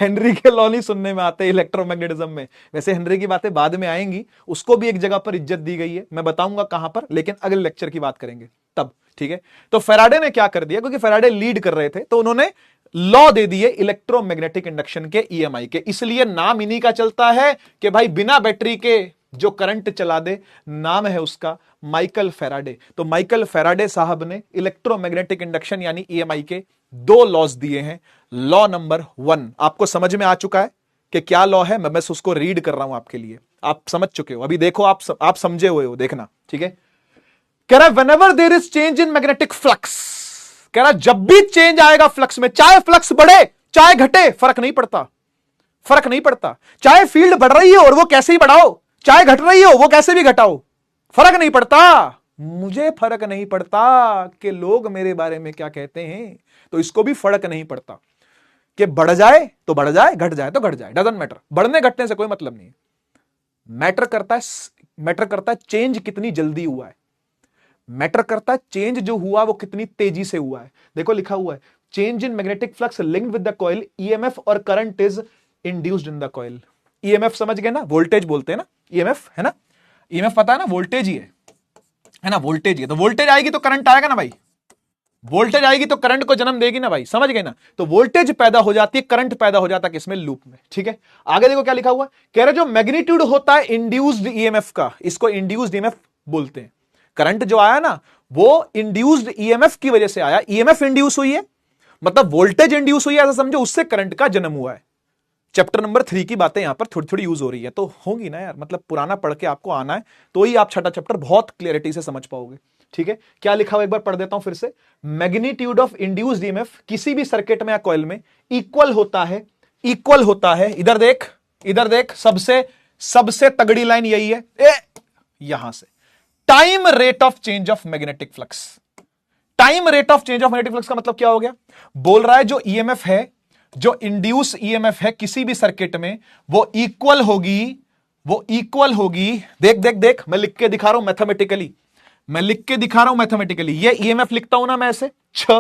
हेनरी के लॉ नहीं सुनने में आते इलेक्ट्रोमैग्नेटिज्म में। वैसे हेनरी की बातें बाद में आएंगी, उसको भी एक जगह पर इज्जत दी गई है, मैं बताऊंगा कहां पर, लेकिन अगले लेक्चर की बात करेंगे तब, ठीक है। तो फैराडे ने क्या कर दिया, क्योंकि फैराडे लीड कर रहे थे तो उन्होंने लॉ दे दिए इलेक्ट्रोमैग्नेटिक इंडक्शन के, ईएमआई के। इसलिए नाम इन्हीं का चलता है कि भाई बिना बैटरी के जो करंट चला दे, नाम है उसका माइकल फैराडे। तो माइकल फैराडे साहब ने इलेक्ट्रोमैग्नेटिक इंडक्शन यानी ईएमआई के दो लॉज दिए हैं। लॉ नंबर 1 आपको समझ में आ चुका है कि क्या लॉ है, मैं बस उसको रीड कर रहा हूं आपके लिए, आप समझ चुके हो। अभी देखो आप समझे हुए हो, देखना, ठीक है। कह रहा whenever there is change in magnetic flux, कह रहा जब भी चेंज आएगा फ्लक्स में, चाहे फ्लक्स बढ़े चाहे घटे, फर्क नहीं पड़ता, फर्क नहीं पड़ता। चाहे फील्ड बढ़ रही हो और वो कैसे ही बढ़ाओ, चाहे घट रही हो वो कैसे भी घटाओ, फर्क नहीं पड़ता। मुझे फर्क नहीं पड़ता कि लोग मेरे बारे में क्या कहते हैं, तो इसको भी फर्क नहीं पड़ता कि बढ़ जाए तो बढ़ जाए, घट जाए तो घट जाए, डजंट मैटर। बढ़ने घटने से कोई मतलब नहीं है। मैटर करता है चेंज कितनी जल्दी हुआ है, मैटर करता है चेंज जो हुआ वो कितनी तेजी से हुआ है। देखो लिखा हुआ है change in magnetic flux linked with the coil, EMF और current is induced in the coil. EMF समझ गए ना, वोल्टेज बोलते हैं ना, ईएमएफ है ना, ईएमएफ पता है ना, वोल्टेज ही है ना, वोल्टेज ही है। तो वोल्टेज आएगी तो करंट आएगा ना भाई, वोल्टेज आएगी तो करंट को जन्म देगी ना भाई, समझ गए ना। तो वोल्टेज पैदा हो जाती है, करंट पैदा हो जाता है किसमें, लूप में, ठीक है। आगे देखो क्या लिखा हुआ, कह रहे जो मैग्नीट्यूड होता है इंड्यूस्ड ईएमएफ का, इसको इंड्यूस्ड ईएमएफ बोलते हैं। करंट जो आया ना वो इंड्यूस्ड ईएमएफ की वजह से आया, ईएमएफ इंड्यूस हुई है मतलब वोल्टेज इंड्यूस हुई है, ऐसा समझो, उससे करंट का जन्म हुआ है। चैप्टर नंबर 3 की बातें यहां पर थोड़ी थोड़ी यूज हो रही है, तो होंगी ना यार, मतलब पुराना पढ़ के आपको आना है तो ही आप छठा चैप्टर बहुत क्लियरिटी से समझ पाओगे, ठीक है। क्या लिखा हुआ एक बार पढ़ देता हूं फिर से, मैग्नीट्यूड ऑफ इंड्यूस्ड ईएमएफ किसी भी सर्किट में या कॉइल में इक्वल होता है, इधर देख, सबसे तगड़ी लाइन यही है, यहां से, time rate of change of magnetic flux. Time rate of change of magnetic flux का मतलब क्या हो गया, बोल रहा है जो ईएमएफ है, जो इंड्यूस ईएमएफ है किसी भी सर्किट में, वो इक्वल होगी, देख मैं लिख के दिखा रहा हूं मैथमेटिकली, ये ईएमएफ लिखता हूं ना मैं ऐसे, छ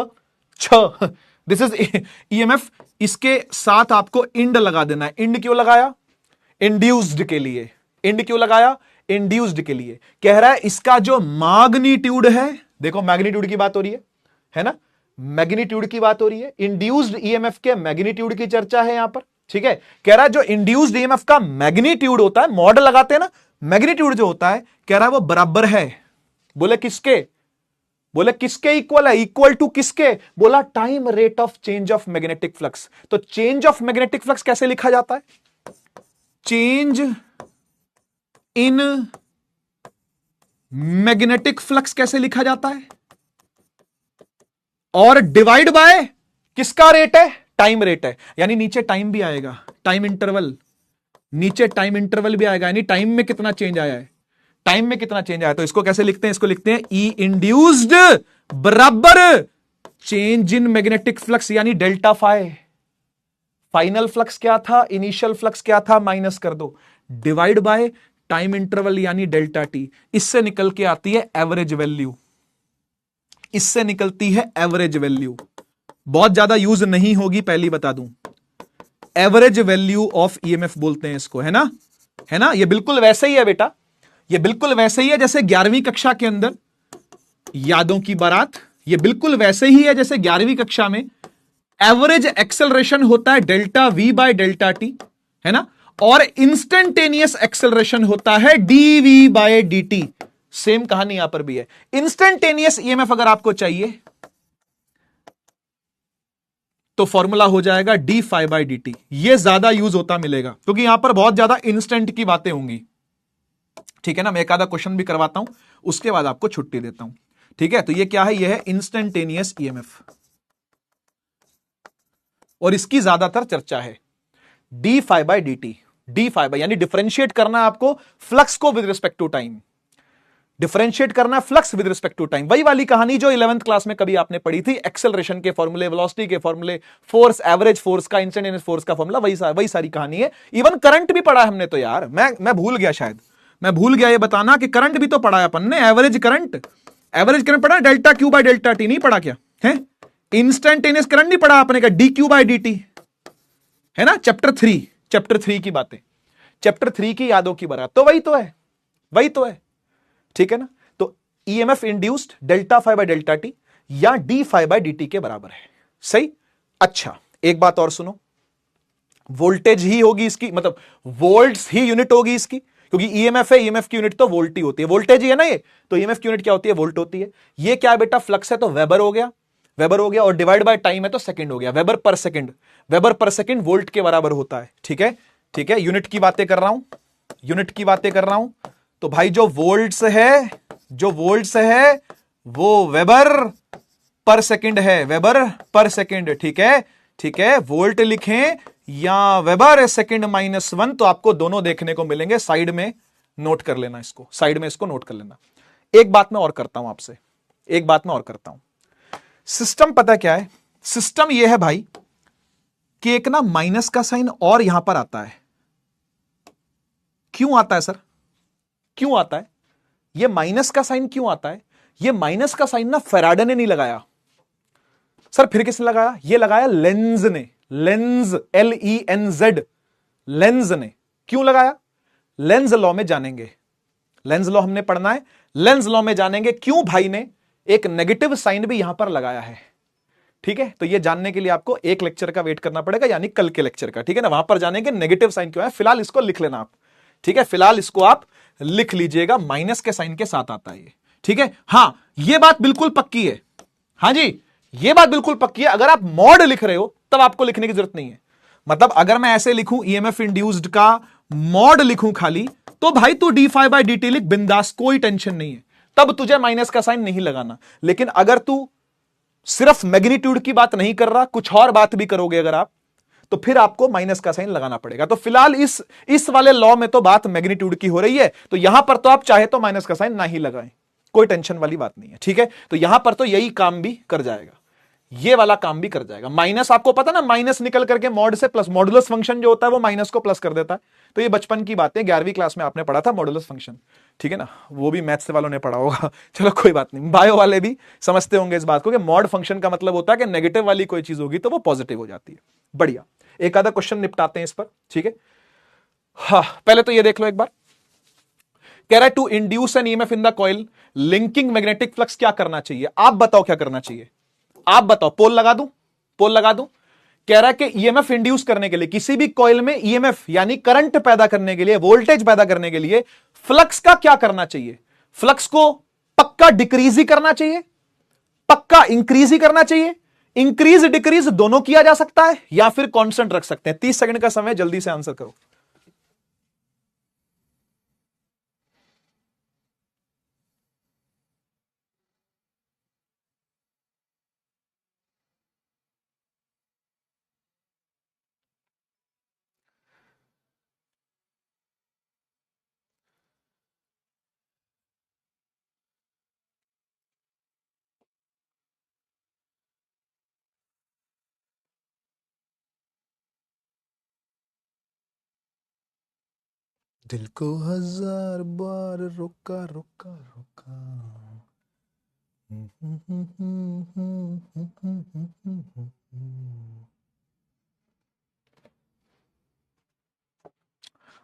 दिस इज ईएमएफ, इसके साथ आपको इंड लगा देना है। इंड क्यों लगाया, इंड्यूस्ड के लिए, इंड क्यों लगाया, इंड्यूस्ड के लिए। कह रहा है इसका जो मैग्नीट्यूड है, देखो मैग्नीट्यूड की बात हो रही है ना, मैग्नीट्यूड की बात हो रही है, इंड्यूस्ड ईएमएफ के मैग्नीट्यूड की चर्चा है यहां पर, ठीक है। कह रहा है जो इंड्यूस्ड ईएमएफ का मैग्नीट्यूड होता है, मॉड लगाते हैं ना, मैग्नीट्यूड जो होता है, कह रहा है वो बराबर है, बोले किसके इक्वल है, इक्वल टू किसके, बोला time rate of change of magnetic flux. तो चेंज ऑफ मैग्नेटिक फ्लक्स कैसे लिखा जाता है, चेंज इन मैग्नेटिक फ्लक्स कैसे लिखा जाता है, और डिवाइड बाय किसका रेट है, टाइम रेट है, यानी नीचे टाइम भी आएगा, टाइम इंटरवल, नीचे टाइम इंटरवल भी आएगा, यानी टाइम में कितना चेंज आया है, तो इसको कैसे लिखते हैं, इसको लिखते हैं ई इंड्यूस्ड बराबर चेंज इन मैग्नेटिक फ्लक्स यानी डेल्टा फाई। फाइनल फ्लक्स क्या था, इनिशियल फ्लक्स क्या था, माइनस कर दो, डिवाइड बाय टाइम इंटरवल यानी डेल्टा टी। इससे निकल के आती है एवरेज वैल्यू, बहुत ज्यादा यूज नहीं होगी, पहली बता दूं, एवरेज वैल्यू ऑफ ईएमएफ बोलते हैं इसको, है ना, ये बिल्कुल वैसे ही है बेटा, ये बिल्कुल वैसे ही है जैसे 11वीं कक्षा के अंदर यादों की बारात, ये बिल्कुल वैसे ही है जैसे 11वीं कक्षा में एवरेज एक्सेलरेशन होता है delta we bye delta T, है ना, और इंस्टेंटेनियस एक्सेलरेशन होता है डीवी बाय डी। सेम कहानी यहां पर भी है। इंस्टेंटेनियस ईएमएफ अगर आपको चाहिए तो फॉर्मूला हो जाएगा D phi by D T. ये ज्यादा यूज होता मिलेगा क्योंकि यहां पर बहुत ज्यादा इंस्टेंट की बातें होंगी। ठीक है ना, मैं एक आधा क्वेश्चन भी करवाता हूं, उसके बाद आपको छुट्टी देता हूं। ठीक है, तो ये क्या है, ये है इंस्टेंटेनियस ईएमएफ और इसकी ज्यादातर चर्चा है d phi by D t. D phi by यानी डिफरेंशिएट करना आपको फ्लक्स को with respect to time, differentiate करना flux with respect to time. वही वाली कहानी जो 11th क्लास में कभी आपने पढ़ी थी, एक्सेलरेशन के फॉर्मूले, वेलोसिटी के फॉर्मूले, फोर्स, एवरेज फोर्स का, इंस्टेंटेनियस फोर्स का फॉर्मूला, वही सारी कहानी है। इवन करंट भी पढ़ा है हमने तो यार, मैं भूल गया, शायद मैं भूल गया ये बताना कि करंट भी तो पढ़ा है अपन ने। एवरेज करंट पढ़ा, delta Q by delta T नहीं पढ़ा क्या है? इंस्टेंटेनियस करंट नहीं पढ़ा आपने का, D Q by D T, है ना, चैप्टर 3 की बातें, चैप्टर 3 की यादों की बात, तो वही तो है। ठीक है ना, तो EMF induced delta phi by delta t या d phi by D t के बराबर है। सही। अच्छा, एक बात और सुनो, वोल्टेज ही होगी इसकी, मतलब वोल्ट्स ही यूनिट होगी इसकी, क्योंकि ईएमएफ है, ईएमएफ की यूनिट तो वोल्ट ही होती है, वोल्टेज ही है ना ये, तो ईएमएफ की यूनिट क्या होती है, वोल्ट होती है। ये क्या है बेटा, फ्लक्स है तो वेबर हो गया, और डिवाइड बाय टाइम है तो सेकंड हो गया, वेबर पर सेकंड वोल्ट के बराबर होता है। ठीक है, यूनिट की बातें कर रहा हूं, तो भाई जो वोल्ट्स है वो वेबर पर सेकंड है, वेबर पर सेकंड। ठीक है, वोल्ट लिखें या वेबर सेकंड -1, तो आपको दोनों देखने को मिलेंगे। साइड में नोट कर लेना इसको, इसको नोट कर लेना। एक बात मैं और करता हूं आपसे, सिस्टम पता क्या है, सिस्टम यह है भाई कि एक ना माइनस का साइन और यहां पर आता है। क्यों आता है सर, क्यों आता है ये माइनस का साइन, क्यों आता है? ये माइनस का साइन ना फैराडे ने नहीं लगाया सर, फिर किसने लगाया? ये लगाया लेंज ने, लेंज, LENZ, लेंज ने। क्यों लगाया? लेंज लॉ में जानेंगे, लेंज लॉ हमने पढ़ना है, लेंज लॉ में जानेंगे क्यों भाई ने एक नेगेटिव साइन भी यहां पर लगाया है। ठीक है, तो ये जानने के लिए आपको एक लेक्चर का वेट करना पड़ेगा, यानी कल के लेक्चर का। ठीक है ना, वहां पर जानेंगे नेगेटिव साइन क्यों है। फिलहाल इसको लिख लेना आप। ठीक है, फिलहाल इसको आप लिख लीजिएगा, माइनस के साइन के साथ आता है ये। ठीक है, हां ये बात बिल्कुल पक्की है, हां जी ये बात बिल्कुल पक्की है। अगर आप मॉड लिख रहे हो तब आपको लिखने की जरूरत नहीं है। मतलब अगर मैं ऐसे लिखूं, ईएमएफ इंड्यूस्ड का मॉड लिखूं खाली, तो भाई तू D phi by D T लिख बिंदास, कोई टेंशन नहीं है, तब तुझे माइनस का साइन नहीं लगाना। लेकिन अगर तू सिर्फ मैग्नीट्यूड की बात नहीं कर रहा, कुछ और बात भी करोगे अगर आप, तो फिर आपको माइनस का साइन लगाना पड़ेगा। तो फिलहाल इस वाले लॉ में तो बात मैग्नीट्यूड की हो रही है, तो यहां पर तो आप चाहे तो माइनस का साइन ना ही लगाएं, कोई टेंशन वाली बात नहीं है। ठीक है, तो यहां पर तो यही काम भी कर जाएगा, ये वाला काम भी कर जाएगा। माइनस आपको पता ना, माइनस निकल करके मॉड से प्लस, मॉडुलस फंक्शन जो होता है वो माइनस को प्लस कर देता है। तो ये बचपन की बातें, 11वीं क्लास में आपने पढ़ा था मॉडुलस फंक्शन। ठीक है ना, वो भी मैथ्स वालों ने पढ़ा होगा, चलो कोई बात नहीं, बायो वाले भी समझते होंगे इस बात को कि मॉड फंक्शन का मतलब होता है कि नेगेटिव वाली कोई चीज होगी तो वो पॉजिटिव हो जाती है। बढ़िया, एक आधा क्वेश्चन निपटाते हैं इस पर। ठीक है, हाँ पहले तो ये देख लो एक बार, कह रहा है to induce an EMF in the coil linking magnetic flux, क्या करना चाहिए? आप बताओ क्या करना चाहिए, आप बताओ। पोल लगा दूं? कह रहा है कि ईएमएफ इंड्यूस करने के लिए, किसी भी कॉइल में ईएमएफ यानी करंट पैदा करने के लिए, वोल्टेज पैदा करने के लिए फ्लक्स का क्या करना चाहिए? फ्लक्स को पक्का डिक्रीज ही करना चाहिए, पक्का इंक्रीज ही करना चाहिए। इंक्रीज डिक्रीज दोनों किया जा सकता है, या फिर कांस्टेंट रख सकते हैं। 30 सेकंड का समय, जल्दी से आंसर करो। दिल को 1000 बार रोका रोका रोका।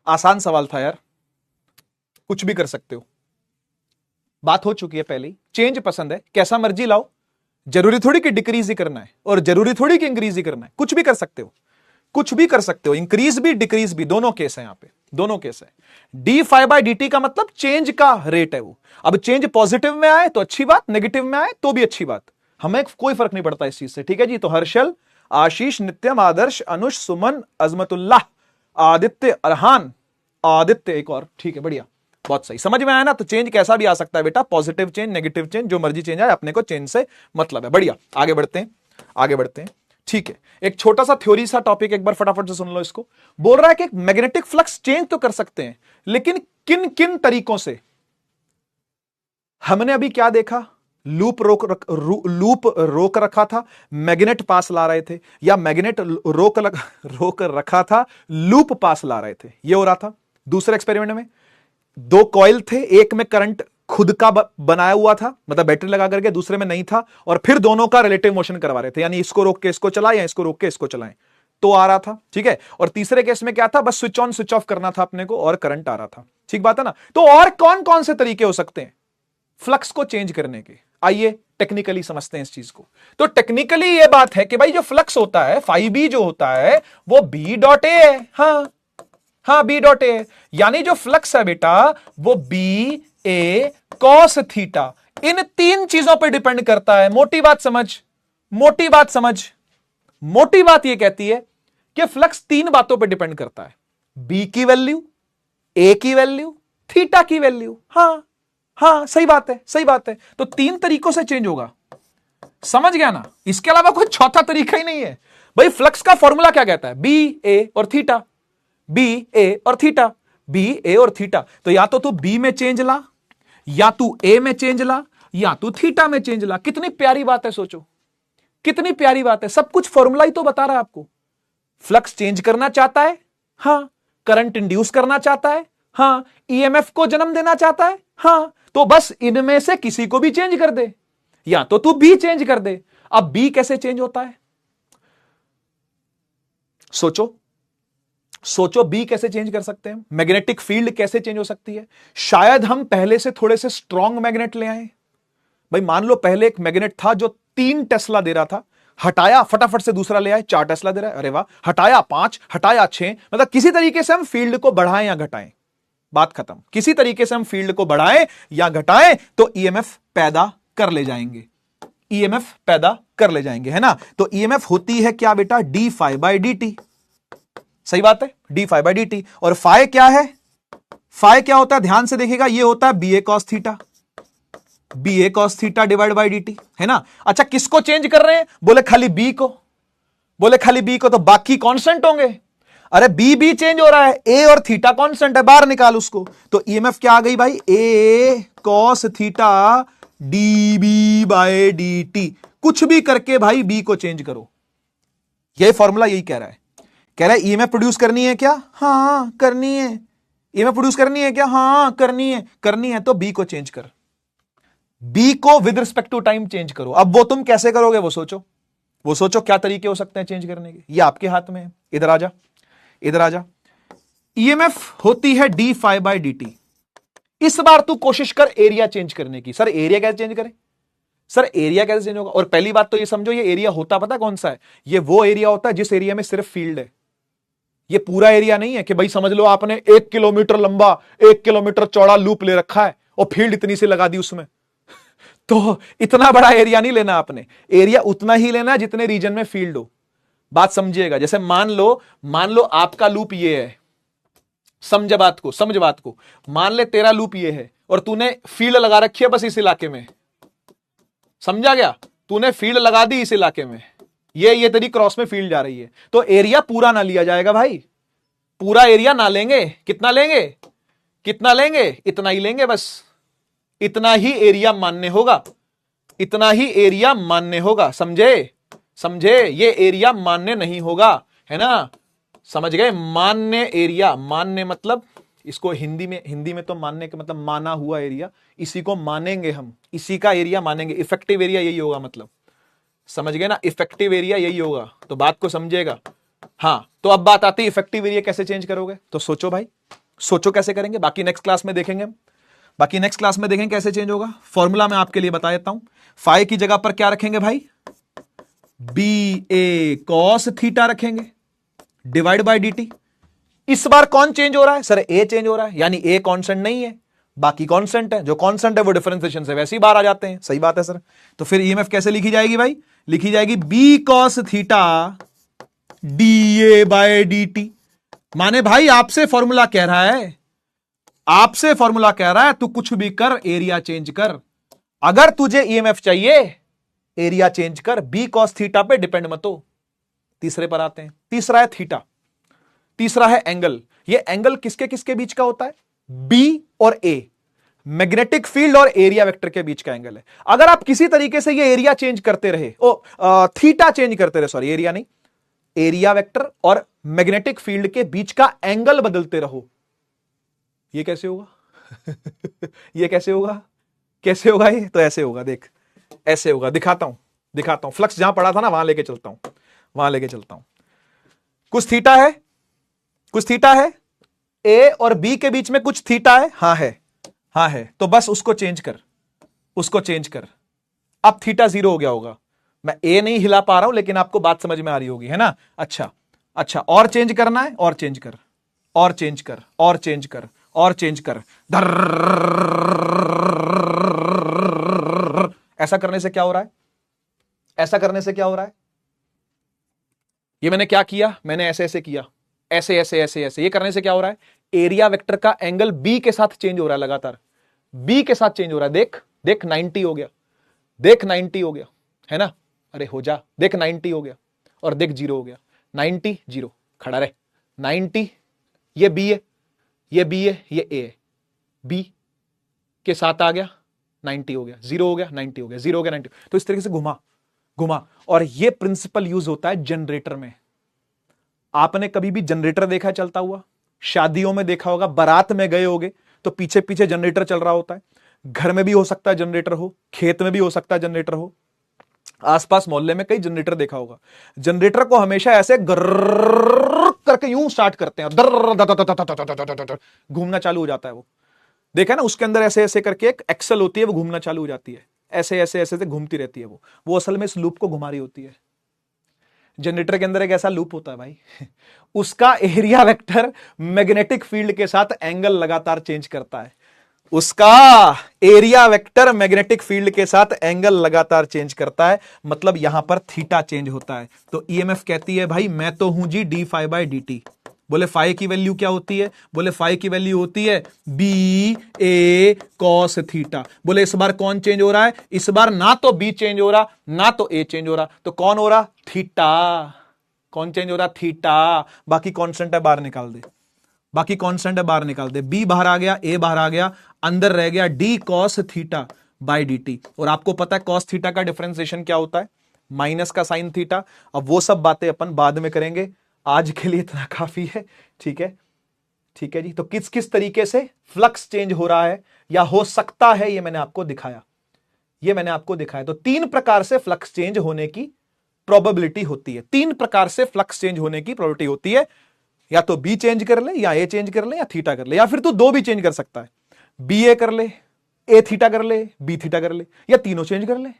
आसान सवाल था यार, कुछ भी कर सकते हो, बात हो चुकी है पहले ही। चेंज पसंद है, कैसा मर्जी लाओ, जरूरी थोड़ी कि डिक्रीज ही करना है और जरूरी थोड़ी कि इंक्रीज ही करना है, कुछ भी कर सकते हो, कुछ भी कर सकते हो। इंक्रीज भी डिक्रीज भी, दोनों केस है यहां पे, दोनों केस है। D phi by D T का मतलब चेंज का रेट है वो। अब चेंज पॉजिटिव में आए तो अच्छी बात, नेगेटिव में आए तो भी अच्छी बात, हमें कोई फर्क नहीं पड़ता इस चीज से। ठीक है जी, तो हर्षल आशीष, नित्यम, आदर्श, अनुष, सुमन, अजमतुल्लाह, आदित्य, अरहान, आदित्य एक और, ठीक है बढ़िया, बहुत सही, समझ में आया ना। तो चेंज कैसा भी आ सकता है बेटा, पॉजिटिव चेंज, नेगेटिव चेंज, जो मर्जी चेंज आए, अपने को चेंज से मतलब है। बढ़िया, आगे बढ़ते हैं, आगे बढ़ते हैं। ठीक है, एक छोटा सा थ्योरी सा टॉपिक एक बार फटाफट से सुन लो इसको। बोल रहा है कि मैग्नेटिक फ्लक्स चेंज तो कर सकते हैं, लेकिन किन किन तरीकों से। हमने अभी क्या देखा, लूप रोक रखा था, मैग्नेट पास ला रहे थे, या मैग्नेट रोक रखा था, लूप पास ला रहे थे, ये हो रहा था। दूसरे एक्सपेरिमेंट में दो कॉइल थे, एक में करंट खुद का बनाया हुआ था, मतलब बैटरी लगा करके, दूसरे में नहीं था, और फिर दोनों का रिलेटिव मोशन करवा रहे थे, यानी इसको रोक के इसको चलाएं या इसको रोक के इसको चलाएं, तो आ रहा था। ठीक है, और तीसरे केस में क्या था, बस स्विच ऑन स्विच ऑफ करना था अपने को और करंट आ रहा था। ठीक बात है ना। तो और कौन कौन से तरीके हो सकते हैं फ्लक्स को चेंज करने के, आइए टेक्निकली समझते हैं इस चीज को। तो टेक्निकली ये बात है कि भाई जो फ्लक्स होता है, फाई बी जो होता है, वो बी डॉट ए है। हाँ बी डॉट ए है, यानी जो फ्लक्स है बेटा वो बी ए कॉस थीटा, इन तीन चीजों पर डिपेंड करता है। मोटी बात समझ, मोटी बात समझ, मोटी बात यह कहती है कि फ्लक्स तीन बातों पर डिपेंड करता है, बी की वैल्यू, ए की वैल्यू, थीटा की वैल्यू। हाँ सही बात है, सही बात है। तो तीन तरीकों से चेंज होगा, समझ गया ना, इसके अलावा कोई चौथा तरीका ही नहीं है। भाई फ्लक्स का फॉर्मूला क्या कहता है, बी ए और थीटा, बी ए और थीटा, बी ए और थीटा। तो या तो तू बी में चेंज ला, या तू ए में चेंज ला, या तू थीटा में चेंज ला। कितनी प्यारी बात है, सोचो कितनी प्यारी बात है। सब कुछ फॉर्मूला ही तो बता रहा है आपको। फ्लक्स चेंज करना चाहता है, हाँ, करंट इंड्यूस करना चाहता है, हाँ, ईएमएफ को जन्म देना चाहता है, हाँ, तो बस इनमें से किसी को भी चेंज कर दे, या तो तू बी चेंज कर दे। अब बी कैसे चेंज होता है, सोचो सोचो, बी कैसे चेंज कर सकते हैं, मैग्नेटिक फील्ड कैसे चेंज हो सकती है। शायद हम पहले से थोड़े से स्ट्रॉन्ग मैग्नेट ले आए। भाई मान लो पहले एक मैग्नेट था जो 3 टेस्ला दे रहा था, हटाया फटाफट से दूसरा ले आए 4 टेस्ला दे रहा है, अरे वाह, हटाया 5, हटाया 6, मतलब किसी तरीके से हम फील्ड को बढ़ाएं या घटाएं, बात खत्म। किसी तरीके से हम फील्ड को बढ़ाएं या घटाएं तो ईएमएफ पैदा कर ले जाएंगे, ईएमएफ पैदा कर ले जाएंगे, है ना। तो ईएमएफ होती है क्या बेटा, D phi by D T, सही बात है, D phi by D T. और फाई क्या है, फाई क्या होता है, ध्यान से देखिएगा, ये होता है B A cos theta, B A cos theta divide by D T, है ना। अच्छा किसको चेंज कर रहे हैं, बोले खाली बी को, बोले खाली बी को, तो बाकी कांस्टेंट होंगे। अरे बी चेंज हो रहा है, ए और थीटा कांस्टेंट है, बाहर निकाल उसको। तो ईएमएफ क्या आ गई भाई, A cos theta d B by D t. कुछ भी करके भाई बी को चेंज करो, यह फॉर्मूला यही कह रहा है। कह रहा है ईएमएफ प्रोड्यूस करनी है क्या, हाँ करनी है। ईएमएफ प्रोड्यूस करनी है क्या, हाँ करनी है, करनी है। तो बी को चेंज कर, बी को with respect to time change करो। अब वो तुम कैसे करोगे वो सोचो, वो सोचो क्या तरीके हो सकते हैं चेंज करने के, ये आपके हाथ में है। इधर आ जा, इधर आ जा। ईएमएफ होती है D phi by D T. इस बार तू कोशिश कर एरिया चेंज करने की। सर एरिया कैसे चेंज करें, सर एरिया कैसे चेंज होगा। और पहली बात तो ये समझो, ये एरिया होता पता कौन सा है, ये वो एरिया होता है जिस एरिया में सिर्फ फील्ड है। ये पूरा एरिया नहीं है कि भाई समझ लो आपने 1 किलोमीटर लंबा 1 किलोमीटर चौड़ा लूप ले रखा है और फील्ड इतनी सी लगा दी उसमें। तो इतना बड़ा एरिया नहीं लेना आपने, एरिया उतना ही लेना जितने रीजन में फील्ड हो। बात समझिएगा, जैसे मान लो आपका लूप ये है, समझ बात को, समझ बात को। मान ले तेरा लूप ये है और तूने फील्ड लगा रखी है बस इस इलाके में, समझा गया, तूने फील्ड लगा दी इस इलाके में, ये तेरी क्रॉस में फील्ड जा रही है, तो एरिया पूरा ना लिया जाएगा भाई, पूरा एरिया ना लेंगे। कितना लेंगे, कितना लेंगे, इतना ही लेंगे, बस इतना ही एरिया मान्य होगा, इतना ही एरिया मान्य होगा। समझे, समझे, ये एरिया मान्य नहीं होगा, है ना, समझ गए। मान्य एरिया, मान्य मतलब इसको हिंदी में तो मानने का मतलब माना हुआ एरिया, इसी को मानेंगे हम, इसी का एरिया मानेंगे। इफेक्टिव एरिया यही होगा, मतलब समझ गए ना, इफेक्टिव एरिया यही होगा। तो बात को समझिएगा। हाँ, तो अब बात आती है इफेक्टिव एरिया कैसे चेंज करोगे। तो सोचो भाई, सोचो कैसे करेंगे, बाकी नेक्स्ट क्लास में देखेंगे हम, बाकी नेक्स्ट क्लास में देखेंगे कैसे चेंज होगा। फॉर्मूला मैं आपके लिए बता देता हूं। फाई की जगह पर क्या रखेंगे भाई, बी ए कॉस थीटा रखेंगे डिवाइड बाय डी। इस बार कौन चेंज हो रहा है, सर ए चेंज हो रहा है, यानी ए कांस्टेंट नहीं है, बाकी कांस्टेंट है। जो कांस्टेंट है वो डिफरेंशिएशन से वैसे ही बाहर आ जाते हैं। सही बात है सर। तो फिर ईएमएफ कैसे लिखी जाएगी भाई, लिखी जाएगी B cos theta D A by D T. माने भाई आपसे फॉर्मूला कह रहा है, आपसे फॉर्मूला कह रहा है तू कुछ भी कर, एरिया चेंज कर। अगर तुझे ईएमएफ चाहिए, एरिया चेंज कर, बी कॉस थीटा पे डिपेंड मत हो। तीसरे पर आते हैं। तीसरा है थीटा, तीसरा है एंगल। ये एंगल किसके किसके बीच का होता है? बी और ए, मैग्नेटिक फील्ड और एरिया वेक्टर के बीच का एंगल है। अगर आप किसी तरीके से ये एरिया चेंज करते रहे, थीटा चेंज करते रहे, सॉरी एरिया नहीं, एरिया वेक्टर और मैग्नेटिक फील्ड के बीच का एंगल बदलते रहो, ये कैसे होगा? ये कैसे होगा? कैसे होगा ये? तो ऐसे होगा, देख ऐसे होगा। दिखाता हूं फ्लक्स जहां पड़ा था ना, वहां लेके चलता हूं। कुछ थीटा है, कुछ थीटा है, ए और बी के बीच में कुछ थीटा है, हाँ है, तो बस उसको चेंज कर। अब थीटा 0 हो गया होगा। मैं ए नहीं हिला पा रहा हूं, लेकिन आपको बात समझ में आ रही होगी, है ना? अच्छा, और चेंज करना है, और चेंज कर, ऐसा करने से क्या हो रहा है? ये मैंने क्या किया? मैंने ऐसे किया, ऐसे। ये करने से क्या हो रहा है? एरिया वेक्टर का एंगल बी के साथ चेंज हो रहा है, लगातार बी के साथ चेंज हो रहा है। देख 90 हो गया, है ना? अरे हो जा, देख 90 हो गया, और देख 0 हो गया। 90 0 खड़ा रहे, 90, ये बी है, ये ए है, बी के साथ आ गया, 90 हो गया, 0 हो गया, 90 हो गया, 0 हो गया, 90। तो इस तरीके से घुमा। और ये प्रिंसिपल यूज होता है जनरेटर में। आपने कभी भी जनरेटर देखा है चलता हुआ? शादियों में देखा होगा, बारात में गए होगे तो पीछे पीछे जनरेटर चल रहा होता है। घर में भी हो सकता है जनरेटर हो, खेत में भी हो सकता है जनरेटर हो, आसपास मोहल्ले में कई जनरेटर देखा होगा। जनरेटर को हमेशा ऐसे गर्र करके यूं स्टार्ट करते हैं, घूमना चालू हो जाता है वो। देखा ना, उसके अंदर ऐसे ऐसे करके एक एक्सल होती है, वो घूमना चालू हो जाती है, ऐसे से घूमती रहती है वो असल में इस लूप को घुमा रही होती है। जनरेटर के अंदर एक ऐसा लूप होता है भाई, उसका एरिया वेक्टर मैग्नेटिक फील्ड के साथ एंगल लगातार चेंज करता है। उसका एरिया वेक्टर मैग्नेटिक फील्ड के साथ एंगल लगातार चेंज करता है, मतलब यहां पर थीटा चेंज होता है। तो ईएमएफ कहती है भाई मैं तो हूं जी D phi by D T. बोले फाई की वैल्यू क्या होती है? बोले फाई की वैल्यू होती है बी ए कॉस थीटा। बोले इस बार कौन चेंज हो रहा है? इस बार ना तो बी चेंज हो रहा, ना तो ए चेंज हो रहा, तो कौन हो रहा? थीटा। कौन चेंज हो रहा? थीटा। बाकी कांस्टेंट है, बाहर निकाल दे। बी बाहर आ गया, ए बाहर आ गया, अंदर रह गया D cos theta by D T. और आपको पता है कॉस थीटा का डिफरेंशिएशन क्या होता है? माइनस का साइन थीटा। अब वो सब बातें अपन बाद में करेंगे, आज के लिए इतना काफी है। ठीक है जी। तो किस किस तरीके से फ्लक्स चेंज हो रहा है या हो सकता है, ये मैंने आपको दिखाया। तो 3 प्रकार से फ्लक्स चेंज होने की प्रोबेबिलिटी होती है। 3 प्रकार से फ्लक्स चेंज होने की प्रोबेबिलिटी होती है। या तो बी चेंज कर ले, या ए चेंज कर ले, या थीटा कर ले, या फिर तू 2 भी चेंज कर सकता है। बी ए कर ले, ए थीटा कर ले, बी थीटा कर ले, या तीनों चेंज कर ले।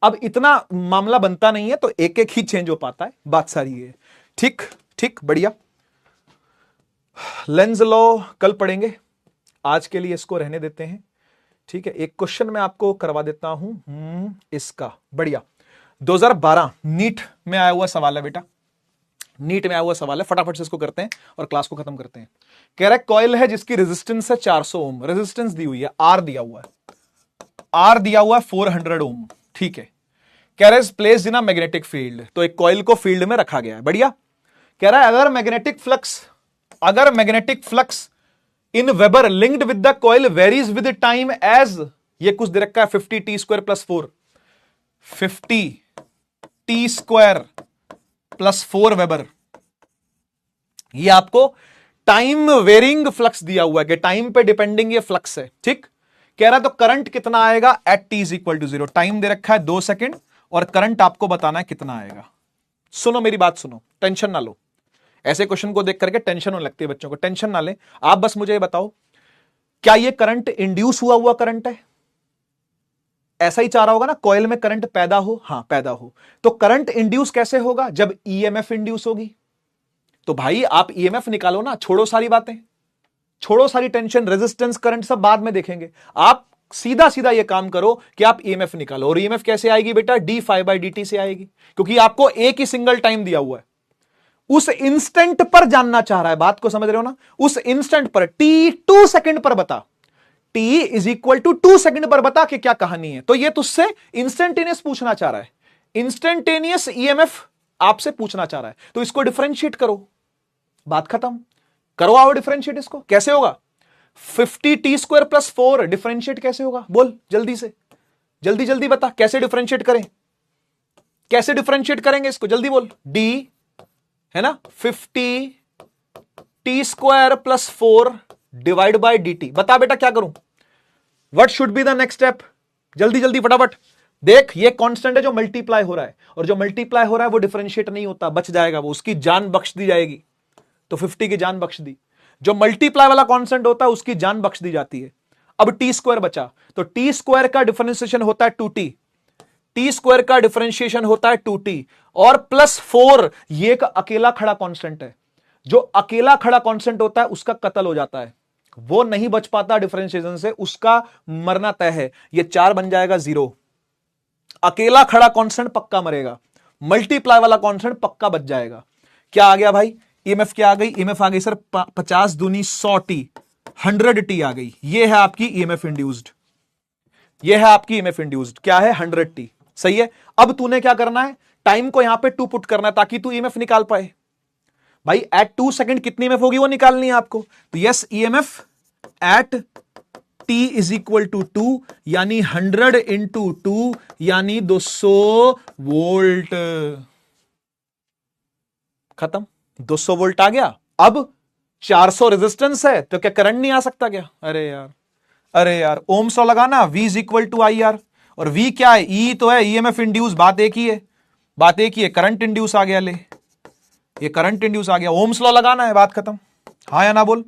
अब इतना मामला बनता नहीं है, तो एक एक ही चेंज हो पाता है, बात सारी है। ठीक, बढ़िया। लेंज लॉ कल पढ़ेंगे, आज के लिए इसको रहने देते हैं। ठीक है, एक क्वेश्चन मैं आपको करवा देता हूं इसका। बढ़िया, 2012 नीट में आया हुआ सवाल है बेटा, फटाफट से इसको करते हैं और क्लास को खत्म करते हैं। कह रहा है कॉइल है जिसकी रेजिस्टेंस है 400 ओम, रेजिस्टेंस दी हुई है, आर दिया हुआ है 400 ओम। ठीक है, कह रहा है placed in a magnetic field, तो एक कॉइल को फील्ड में रखा गया है। बढ़िया। कह रहा है अगर magnetic flux in weber linked with the coil varies with time as, ये कुछ दे रखा है 50 T square plus 4, 50 T square plus 4 weber. ये आपको टाइम वेरिंग फ्लक्स दिया हुआ है कि टाइम पे डिपेंडिंग ये फ्लक्स है। ठीक, कह रहा है तो करंट कितना आएगा at t is equal to 0। Time दे रखा है 2 सेकेंड और करंट आपको बताना है कितना आएगा। सुनो मेरी बात सुनो, टेंशन ना लो। ऐसे क्वेश्चन को देख करके टेंशन होने लगती है बच्चों को, टेंशन ना ले। आप बस मुझे ये बताओ, क्या ये करंट इंड्यूस हुआ करंट है? ऐसा ही चाह रहा होगा ना, कॉइल में करंट पैदा हो। हां, पैदा हो। तो करंट इंड्यूस कैसे होगा? जब ईएमएफ इंड्यूस होगी। तो भाई आप ईएमएफ निकालो ना, छोड़ो सारी बातें, छोड़ो सारी टेंशन, रेजिस्टेंस करंट सब बाद में देखेंगे। आप सीधा सीधा ये काम करो कि आप ईएमएफ निकालो। और ईएमएफ कैसे आएगी बेटा? D phi by D T से आएगी, क्योंकि आपको एक ही सिंगल टाइम दिया हुआ है, उस इंस्टेंट पर जानना चाह रहा है। बात को समझ रहे हो ना? उस इंस्टेंट पर, टी 2 सेकंड पर बता, T is equal to 2 second पर बता कि क्या कहानी है। तो ये तुझसे इंस्टेंटेनियस पूछना चाह रहा है, इंस्टेंटेनियस ईएमएफ आपसे पूछना चाह रहा है, तो इसको डिफरेंशिएट करो, बात खत्म। करो आओ डिफरेंशिएट, इसको कैसे होगा? 50 टी स्क्वायर प्लस 4 डिफरेंशिएट कैसे होगा? बोल जल्दी से, जल्दी जल्दी बता कैसे डिफरेंशिएट करें, कैसे डिफरेंशिएट करेंगे इसको, जल्दी बोल। डी है ना 50 T square plus 4 divide by D T. बता बेटा क्या करूं, what should be the next step? जल्दी जल्दी फटाफट देख, ये कांस्टेंट है जो मल्टीप्लाई हो रहा है, और जो मल्टीप्लाई हो रहा है वो डिफरेंशिएट नहीं होता, बच जाएगा वो, उसकी जान बख्श दी जाएगी। तो 50 की जान बख्श दी, जो मल्टीप्लाई वाला कांस्टेंट होता है उसकी जान बख्श दी जाती है। अब टी स्क्वायर बचा, तो टी स्क्वायर का डिफरेंशिएशन होता है 2t, टी स्क्वायर का डिफरेंशिएशन होता है 2t, और प्लस 4 ये एक अकेला खड़ा कांस्टेंट है। जो अकेला खड़ा कांस्टेंट होता है उसका कत्ल हो जाता है, वो नहीं बच पाता डिफरेंशिएशन से, उसका मरना तय है। ये 4 बन जाएगा 0। अकेला खड़ा कांस्टेंट पक्का मरेगा, मल्टीप्लाई वाला कांस्टेंट पक्का बच जाएगा। क्या आ गया भाई? ईएमएफ क्या आ गई? ईएमएफ आ गई सर 50 दूनी 100t, 100t आ गई। ये है आपकी ईएमएफ इंड्यूस्ड, ये है आपकी ईएमएफ इंड्यूस्ड, क्या है? 100t। सही है। अब तूने क्या करना है, टाइम को यहां पे 2 पुट करना है ताकि तू ईएमएफ निकाल पाए। भाई एट 2 सेकंड कितनी ईएमएफ होगी वो निकालनी है आपको। तो yes, EMF at t is equal to 2, यानी 100 इंटू 2 यानी 200 वोल्ट। खत्म, 200 वोल्ट आ गया। अब 400 रेजिस्टेंस है, तो क्या करंट नहीं आ सकता क्या? अरे यार, अरे यार, ओम्स लॉ लगाना, V is equal to I R, और V क्या है? E तो है, ईएमएफ इंड्यूस, बात एक ही है, बात एक ही है। करंट इंड्यूस आ गया, ले ये करंट इंड्यूस आ गया, ओम्स लॉ लगाना है, बात खत्म। हाँ या ना बोल,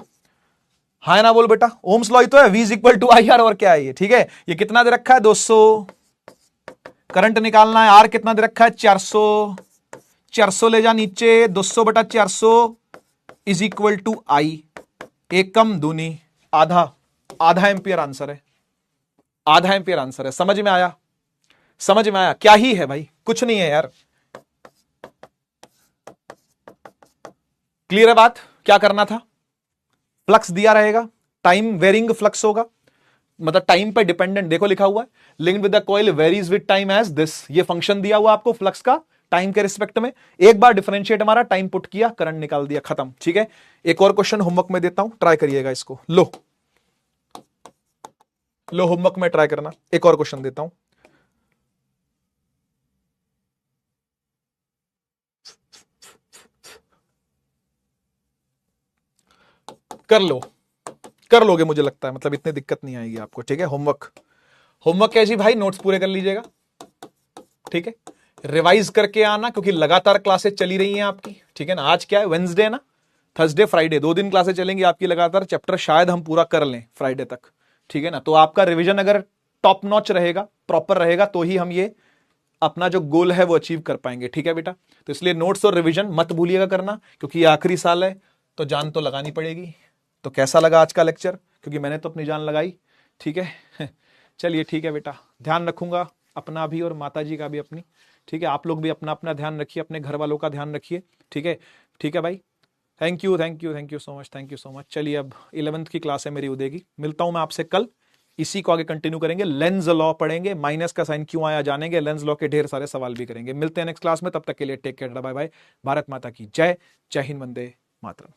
हाँ या ना बोल बेटा, ओम्स लॉ ही तो है, V is equal to I R, और क्या है ये? ठीक है, ये कितना दे रखा है? 200। करंट निकालना है, R कितना दे रखा है? 400। 400 ले जा नीचे, 200 बटा 400 इज इक्वल टू आई, एकम दूनी आधा, आधा एम्पियर आंसर है, आधा एम्पियर आंसर है। समझ में आया? समझ में आया? क्या ही है भाई, कुछ नहीं है यार। क्लियर है बात? क्या करना था? फ्लक्स दिया रहेगा, टाइम वेरिंग फ्लक्स होगा, मतलब टाइम पे डिपेंडेंट, देखो लिखा हुआ है linked with the coil varies with time as this. ये फंक्शन दिया हुआ आपको फ्लक्स का टाइम के रिस्पेक्ट में। एक बार डिफरेंशिएट हमारा, टाइम पुट किया, करंट निकाल दिया, खत्म। ठीक है, एक और क्वेश्चन होमवर्क में देता हूं, ट्राई करिएगा इसको। लो लो, होमवर्क में ट्राई करना, एक और क्वेश्चन देता हूं। कर लो, कर लोगे मुझे लगता है, मतलब इतनी दिक्कत नहीं आएगी आपको। ठीक है, होमवर्क, होमवर्क क्या जी भाई, नोट्स पूरे कर लीजिएगा। ठीक है, रिवाइज करके आना, क्योंकि लगातार क्लासेस चली रही हैं आपकी। ठीक है ना, आज क्या है? वेंसडे ना, थर्सडे फ्राइडे 2 दिन क्लासेस चलेंगी आपकी लगातार। चैप्टर शायद हम पूरा कर लें फ्राइडे तक। ठीक है ना, तो आपका रिवीजन अगर टॉप नॉच रहेगा, प्रॉपर रहेगा, तो ही हम ये अपना जो गोल है वो अचीव कर पाएंगे। ठीक है बेटा, तो इसलिए नोट्स और रिवीजन मत भूलिएगा करना, क्योंकि ये आखिरी साल है तो जान तो लगानी पड़ेगी। तो कैसा लगा आज का लेक्चर? क्योंकि मैंने तो अपनी जान लगाई। ठीक है चलिए ठीक है बेटा, ध्यान रखूंगा अपना भी और माता जी का भी अपनी। ठीक है, आप लोग भी अपना अपना ध्यान रखिए, अपने घर वालों का ध्यान रखिए। ठीक है, ठीक है भाई, thank you thank you thank you so much, thank you so much. चलिए, अब 11th की क्लास है मेरी उदय की, मिलता हूं मैं आपसे कल। इसी को आगे कंटिन्यू करेंगे, लेंस लॉ पढ़ेंगे, माइनस का साइन क्यों आया जानेंगे, लेंस लॉ के ढेर सारे सवाल भी करेंगे। मिलते हैं नेक्स्ट क्लास में, तब तक के लिए take care, bye bye. Bharat माता की जय, जय हिंद, वंदे मातरम।